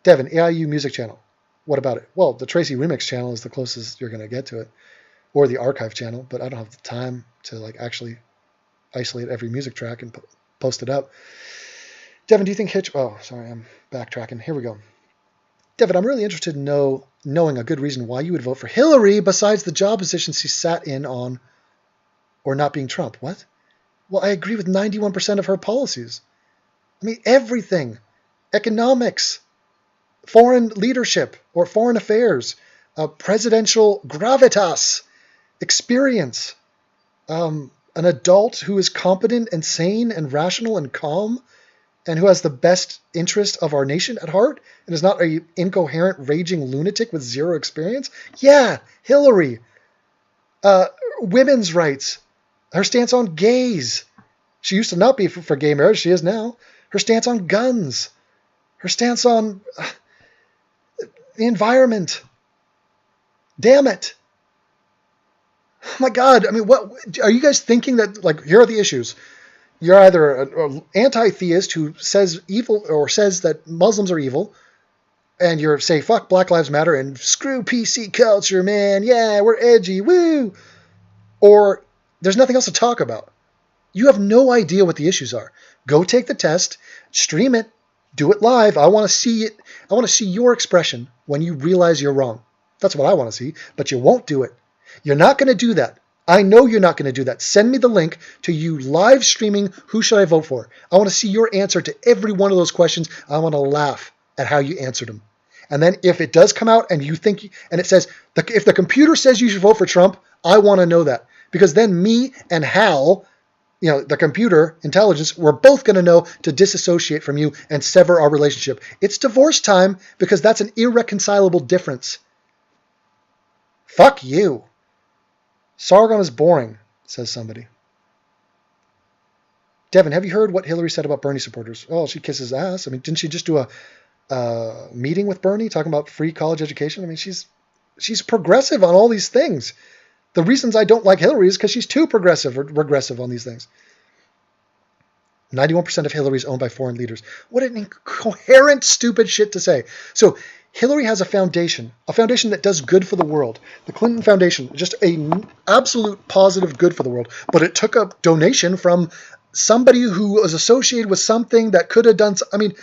A: Devon, AIU music channel. What about it? Well, the Tracey Remix channel is the closest you're going to get to it, or the archive channel, but I don't have the time to actually isolate every music track and post it up. Devon, do you think Hitch... Oh, sorry, I'm backtracking. Here we go. Devon, I'm really interested in knowing a good reason why you would vote for Hillary besides the job position she sat in on or not being Trump. What? Well, I agree with 91% of her policies. I mean, everything. Economics, foreign leadership or foreign affairs, presidential gravitas, experience, an adult who is competent and sane and rational and calm and who has the best interest of our nation at heart and is not an incoherent, raging lunatic with zero experience. Yeah, Hillary. Women's rights. Her stance on gays. She used to not be for gay marriage. She is now. Her stance on guns. Her stance on the environment. Damn it. Oh my God. I mean, what are you guys thinking that, like, here are the issues. You're either an anti-theist who says evil or says that Muslims are evil, and you're say fuck Black Lives Matter and screw PC culture, man. Yeah, we're edgy. Woo. Or there's nothing else to talk about. You have no idea what the issues are. Go take the test, stream it, do it live. I want to see it. I want to see your expression when you realize you're wrong. That's what I want to see, but you won't do it. You're not going to do that. I know you're not going to do that. Send me the link to you live streaming Who Should I Vote For? I want to see your answer to every one of those questions. I want to laugh at how you answered them. And then if it does come out and you think, and it says, if the computer says you should vote for Trump, I want to know that. Because then me and Hal, the computer intelligence, we're both going to know to disassociate from you and sever our relationship. It's divorce time because that's an irreconcilable difference. Fuck you. Sargon is boring, says somebody. Devon, have you heard what Hillary said about Bernie supporters? Oh, she kisses ass. I mean, didn't she just do a meeting with Bernie talking about free college education? I mean, she's progressive on all these things. The reasons I don't like Hillary is because she's too progressive or regressive on these things. 91% of Hillary is owned by foreign leaders. What an incoherent, stupid shit to say. So Hillary has a foundation that does good for the world. The Clinton Foundation, just an absolute positive good for the world. But it took a donation from somebody who was associated with something that could have done. I mean,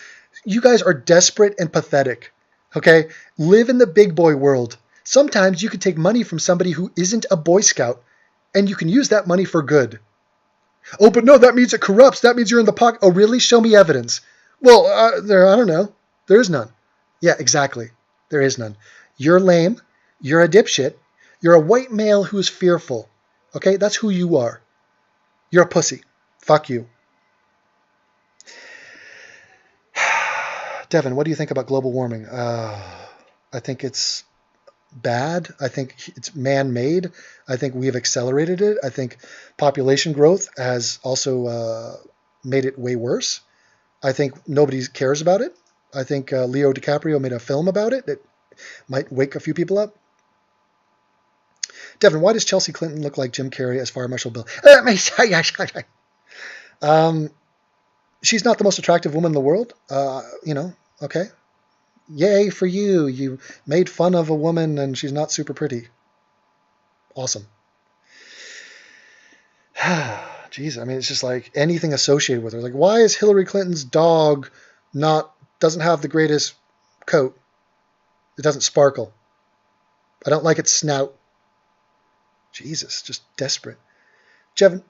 A: you guys are desperate and pathetic. Okay? Live in the big boy world. Sometimes you could take money from somebody who isn't a Boy Scout, and you can use that money for good. Oh, but no, that means it corrupts. That means you're in the pocket. Oh, really? Show me evidence. Well, I don't know. There is none. Yeah, exactly. There is none. You're lame. You're a dipshit. You're a white male who's fearful. Okay? That's who you are. You're a pussy. Fuck you. Devon, what do you think about global warming? I think it's bad. I think it's man-made. I think we have accelerated it. I think population growth has also made it way worse. I think nobody cares about it. I think Leo DiCaprio made a film about it that might wake a few people up. Devon, why does Chelsea Clinton look like Jim Carrey as Fire Marshal Bill? She's not the most attractive woman in the world. Okay. Yay for you. You made fun of a woman and she's not super pretty. Awesome. Jeez, I mean, it's just like anything associated with her. Like, why is Hillary Clinton's dog doesn't have the greatest coat? It doesn't sparkle. I don't like its snout. Jesus, just desperate. Devon,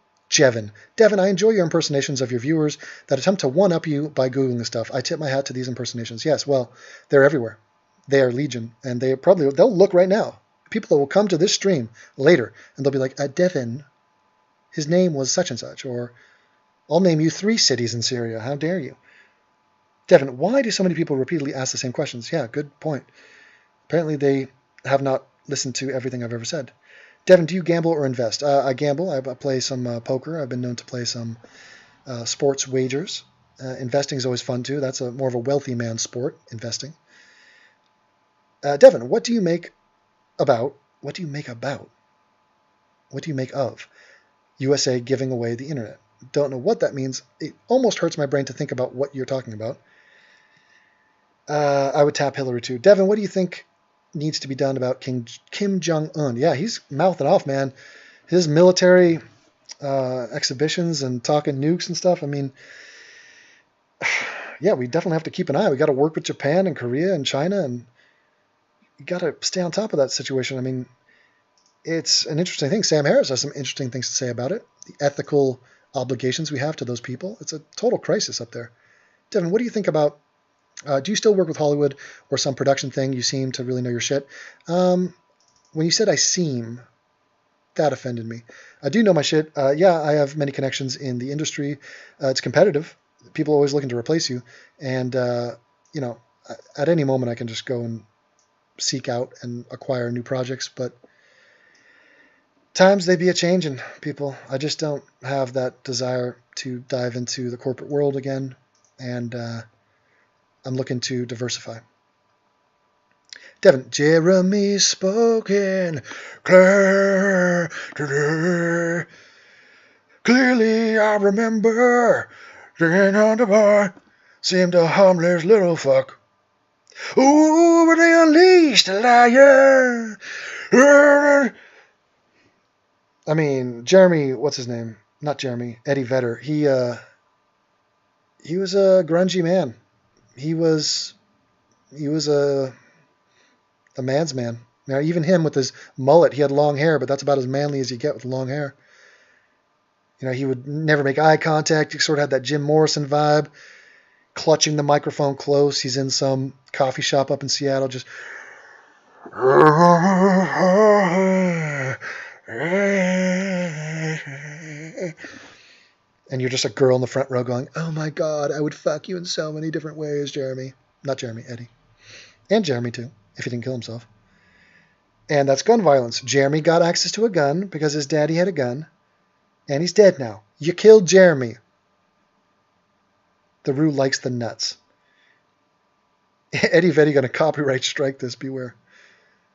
A: I enjoy your impersonations of your viewers that attempt to one-up you by Googling stuff. I tip my hat to these impersonations. Yes, well, they're everywhere. They are legion, and they'll look right now. People will come to this stream later, and they'll be like, Devon, his name was such and such, or I'll name you 3 cities in Syria. How dare you? Devon, why do so many people repeatedly ask the same questions? Yeah, good point. Apparently they have not listened to everything I've ever said. Devon, do you gamble or invest? I gamble. I play some poker. I've been known to play some sports wagers. Investing is always fun, too. That's more of a wealthy man's sport, investing. Devon, what do you make of USA giving away the internet? Don't know what that means. It almost hurts my brain to think about what you're talking about. I would tap Hillary, too. Devon, what do you think needs to be done about Kim Jong-un? Yeah, he's mouthing off, man. His military exhibitions and talking nukes and stuff. I mean, yeah, we definitely have to keep an eye. We got to work with Japan and Korea and China, and you got to stay on top of that situation. I mean, it's an interesting thing. Sam Harris has some interesting things to say about it. The ethical obligations we have to those people. It's a total crisis up there. Devon, what do you think about, do you still work with Hollywood or some production thing? You seem to really know your shit. When you said I seem, that offended me. I do know my shit. Yeah, I have many connections in the industry. It's competitive. People are always looking to replace you. And, you know, at any moment I can just go and seek out and acquire new projects. But times they be a-changing, people. I just don't have that desire to dive into the corporate world again. And I'm looking to diversify. Devon, Jeremy spoken, clear, clearly I remember, drinking on the bar, seemed a harmless little fuck. Ooh, but they unleashed a liar. I mean, Jeremy, what's his name? Not Jeremy, Eddie Vedder. He was a grungy man. He was a man's man. Now, even him with his mullet, he had long hair, but that's about as manly as you get with long hair. You know, he would never make eye contact. He sort of had that Jim Morrison vibe, clutching the microphone close. He's in some coffee shop up in Seattle, just... And you're just a girl in the front row going, oh my God, I would fuck you in so many different ways, Jeremy. Not Jeremy, Eddie. And Jeremy, too, if he didn't kill himself. And that's gun violence. Jeremy got access to a gun because his daddy had a gun. And he's dead now. You killed Jeremy. The Roo likes the nuts. Eddie Vedder gonna copyright strike this, beware.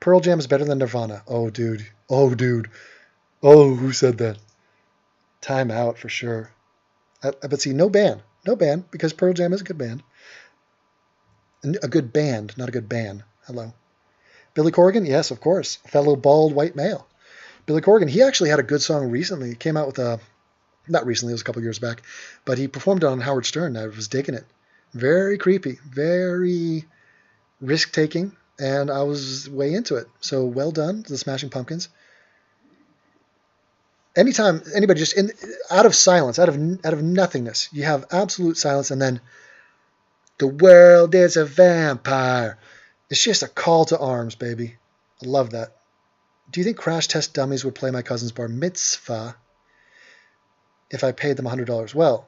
A: Pearl Jam is better than Nirvana. Oh, dude. Oh, dude. Oh, who said that? Time out for sure. But see, no band. No band, because Pearl Jam is a good band. A good band, not a good band. Hello. Billy Corgan? Yes, of course. Fellow bald white male. Billy Corgan, he actually had a good song recently. He came out with a... Not recently, it was a couple years back. But he performed it on Howard Stern. I was digging it. Very creepy. Very risk-taking. And I was way into it. So well done to the Smashing Pumpkins. Anytime anybody just out of silence, out of nothingness, you have absolute silence, and then the world is a vampire. It's just a call to arms, baby. I love that. Do you think Crash Test Dummies would play my cousin's bar mitzvah if I paid them $100? Well,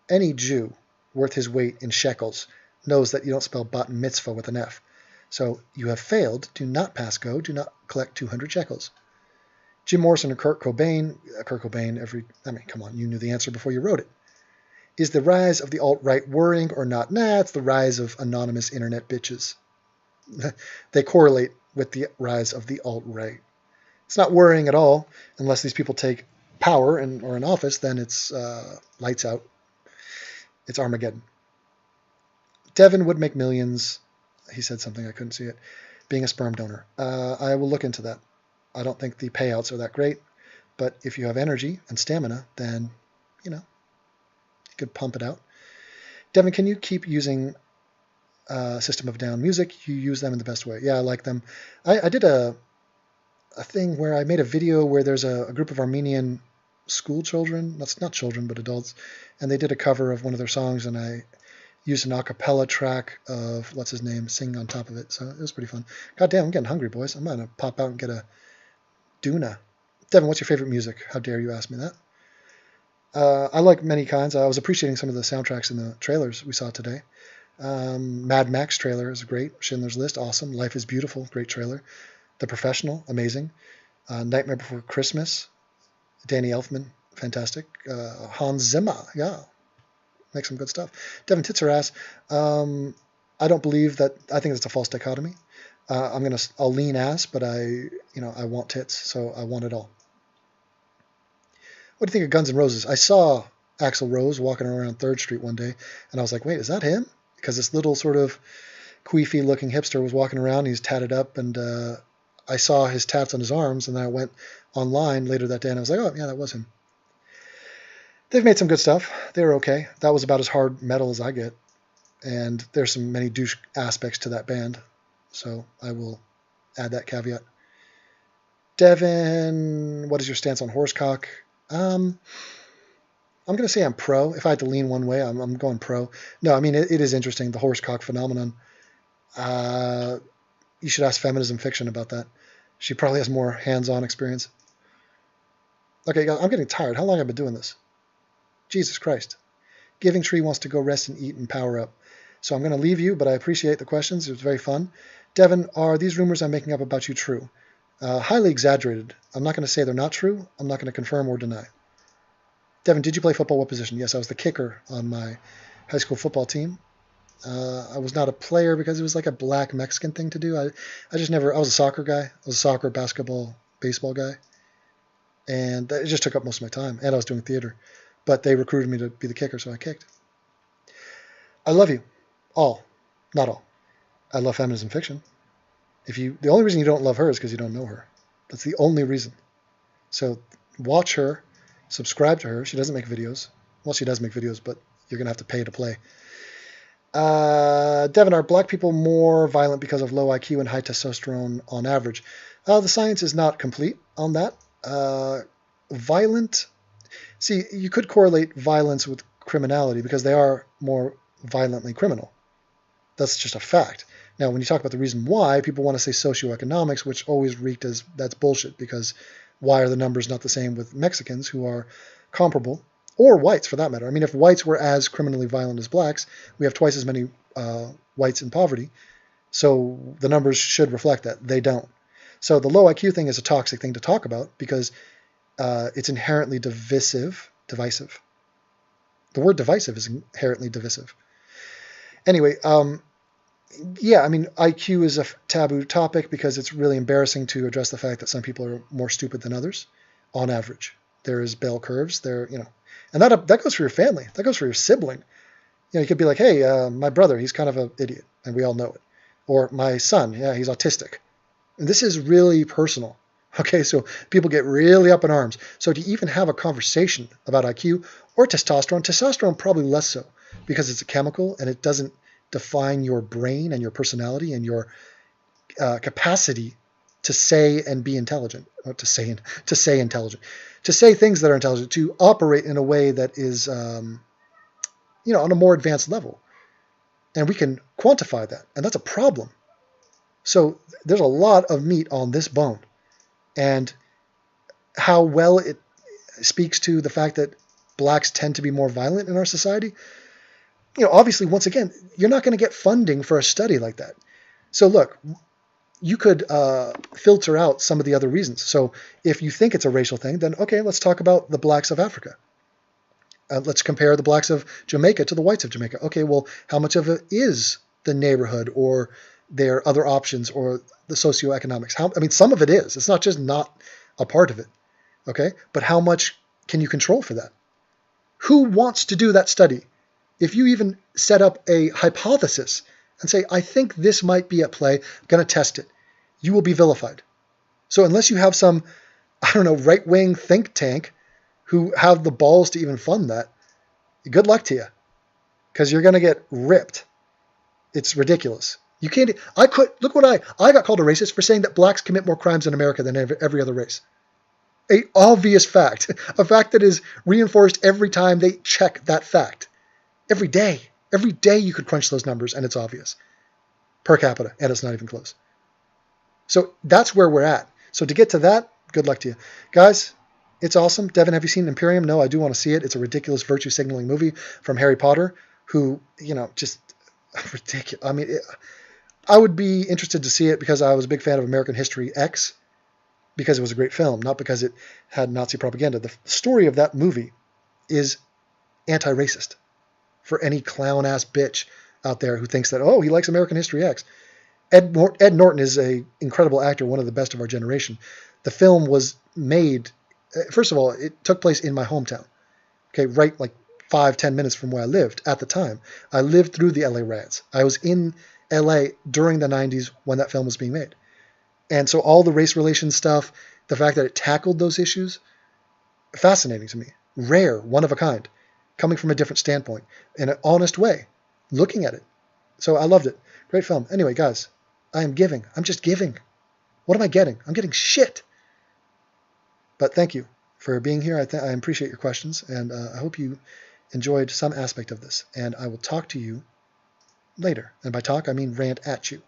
A: any Jew worth his weight in shekels knows that you don't spell bat mitzvah with an F. So you have failed. Do not pass go. Do not collect 200 shekels. Jim Morrison or Kurt Cobain, come on, you knew the answer before you wrote it. Is the rise of the alt-right worrying or not? Nah, it's the rise of anonymous internet bitches. They correlate with the rise of the alt-right. It's not worrying at all, unless these people take power or an office, then it's lights out. It's Armageddon. Devon would make millions. He said something, I couldn't see it. Being a sperm donor. I will look into that. I don't think the payouts are that great, but if you have energy and stamina, then, you know, you could pump it out. Devon, can you keep using System of a Down music? You use them in the best way. Yeah, I like them. I did a thing where I made a video where there's a group of Armenian school children, that's not children, but adults, and they did a cover of one of their songs, and I used an a cappella track of, what's his name, singing on top of it, so it was pretty fun. God damn, I'm getting hungry, boys. I'm going to pop out and get a Duna. Devon, what's your favorite music? How dare you ask me that? I like many kinds. I was appreciating some of the soundtracks in the trailers we saw today. Mad Max trailer is great. Schindler's List, awesome. Life is Beautiful, great trailer. The Professional, amazing. Nightmare Before Christmas, Danny Elfman, fantastic. Hans Zimmer, yeah, make some good stuff. Devon, tits or ass? I don't believe that. I think it's a false dichotomy. I'll lean ass, but I want tits, so I want it all. What do you think of Guns N' Roses? I saw Axl Rose walking around 3rd Street one day, and I was like, wait, is that him? Because this little sort of queefy-looking hipster was walking around. He's tatted up, and I saw his tats on his arms, and then I went online later that day, and I was like, oh, yeah, that was him. They've made some good stuff. They were okay. That was about as hard metal as I get, and there's some many douche aspects to that band. So I will add that caveat. Devon, what is your stance on horsecock? I'm going to say I'm pro. If I had to lean one way, I'm going pro. No, I mean, it is interesting, the horsecock phenomenon. You should ask Feminism Fiction about that. She probably has more hands-on experience. Okay, guys, I'm getting tired. How long have I been doing this? Jesus Christ. Giving Tree wants to go rest and eat and power up. So I'm going to leave you, but I appreciate the questions. It was very fun. Devon, are these rumors I'm making up about you true? Highly exaggerated. I'm not going to say they're not true. I'm not going to confirm or deny. Devon, did you play football? What position? Yes, I was the kicker on my high school football team. I was not a player because it was like a black Mexican thing to do. I just never, I was a soccer guy. I was a soccer, basketball, baseball guy. And it just took up most of my time. And I was doing theater. But they recruited me to be the kicker, so I kicked. I love you. All. Not all. I love Feminism Fiction. The only reason you don't love her is because you don't know her. That's the only reason. So watch her. Subscribe to her. She doesn't make videos. Well, she does make videos, but you're going to have to pay to play. Devon, are black people more violent because of low IQ and high testosterone on average? The science is not complete on that. Violent... See, you could correlate violence with criminality because they are more violently criminal. That's just a fact. Now, when you talk about the reason why, people want to say socioeconomics, which always reeked as that's bullshit, because why are the numbers not the same with Mexicans who are comparable, or whites for that matter? I mean, if whites were as criminally violent as blacks, we have twice as many whites in poverty, so the numbers should reflect that. They don't. So the low IQ thing is a toxic thing to talk about because it's inherently divisive. The word divisive is inherently divisive. Anyway, yeah, I mean, IQ is a taboo topic because it's really embarrassing to address the fact that some people are more stupid than others, on average. There is bell curves. And that goes for your family. That goes for your sibling. You could be like, hey, my brother, he's kind of an idiot, and we all know it. Or my son, yeah, he's autistic. And this is really personal. Okay, so people get really up in arms. So to even have a conversation about IQ or testosterone probably less so because it's a chemical and it doesn't define your brain and your personality and your capacity to say and be intelligent, or to say intelligent, to say things that are intelligent, to operate in a way that is, on a more advanced level. And we can quantify that, and that's a problem. So there's a lot of meat on this bone. And how well it speaks to the fact that blacks tend to be more violent in our society. Obviously, once again, you're not going to get funding for a study like that. So look, you could filter out some of the other reasons. So if you think it's a racial thing, then okay, let's talk about the blacks of Africa. Let's compare the blacks of Jamaica to the whites of Jamaica. Okay, well, how much of it is the neighborhood or their other options or the socioeconomics? Some of it is. It's not just not a part of it. Okay? But how much can you control for that? Who wants to do that study? If you even set up a hypothesis and say, I think this might be at play, I'm going to test it, you will be vilified. So unless you have some, right-wing think tank who have the balls to even fund that, good luck to you. Because you're going to get ripped. It's ridiculous. You can't. I got called a racist for saying that blacks commit more crimes in America than every other race. An obvious fact. A fact that is reinforced every time they check that fact. Every day. Every day you could crunch those numbers and it's obvious. Per capita. And it's not even close. So that's where we're at. So to get to that, good luck to you. Guys, it's awesome. Devon, have you seen Imperium? No, I do want to see it. It's a ridiculous virtue signaling movie from Harry Potter who, just ridiculous. I would be interested to see it because I was a big fan of American History X, because it was a great film, not because it had Nazi propaganda. The story of that movie is anti-racist for any clown-ass bitch out there who thinks that, he likes American History X. Ed Norton is an incredible actor, one of the best of our generation. The film was made, first of all, it took place in my hometown. Okay, right 5-10 minutes from where I lived at the time. I lived through the LA riots. I was in LA during the 90s when that film was being made. And so all the race relations stuff, the fact that it tackled those issues, fascinating to me. Rare, one of a kind, coming from a different standpoint, in an honest way, looking at it. So I loved it. Great film. Anyway, guys, I am giving. I'm just giving. What am I getting? I'm getting shit. But thank you for being here. I appreciate your questions, and I hope you enjoyed some aspect of this. And I will talk to you later. And by talk, I mean rant at you.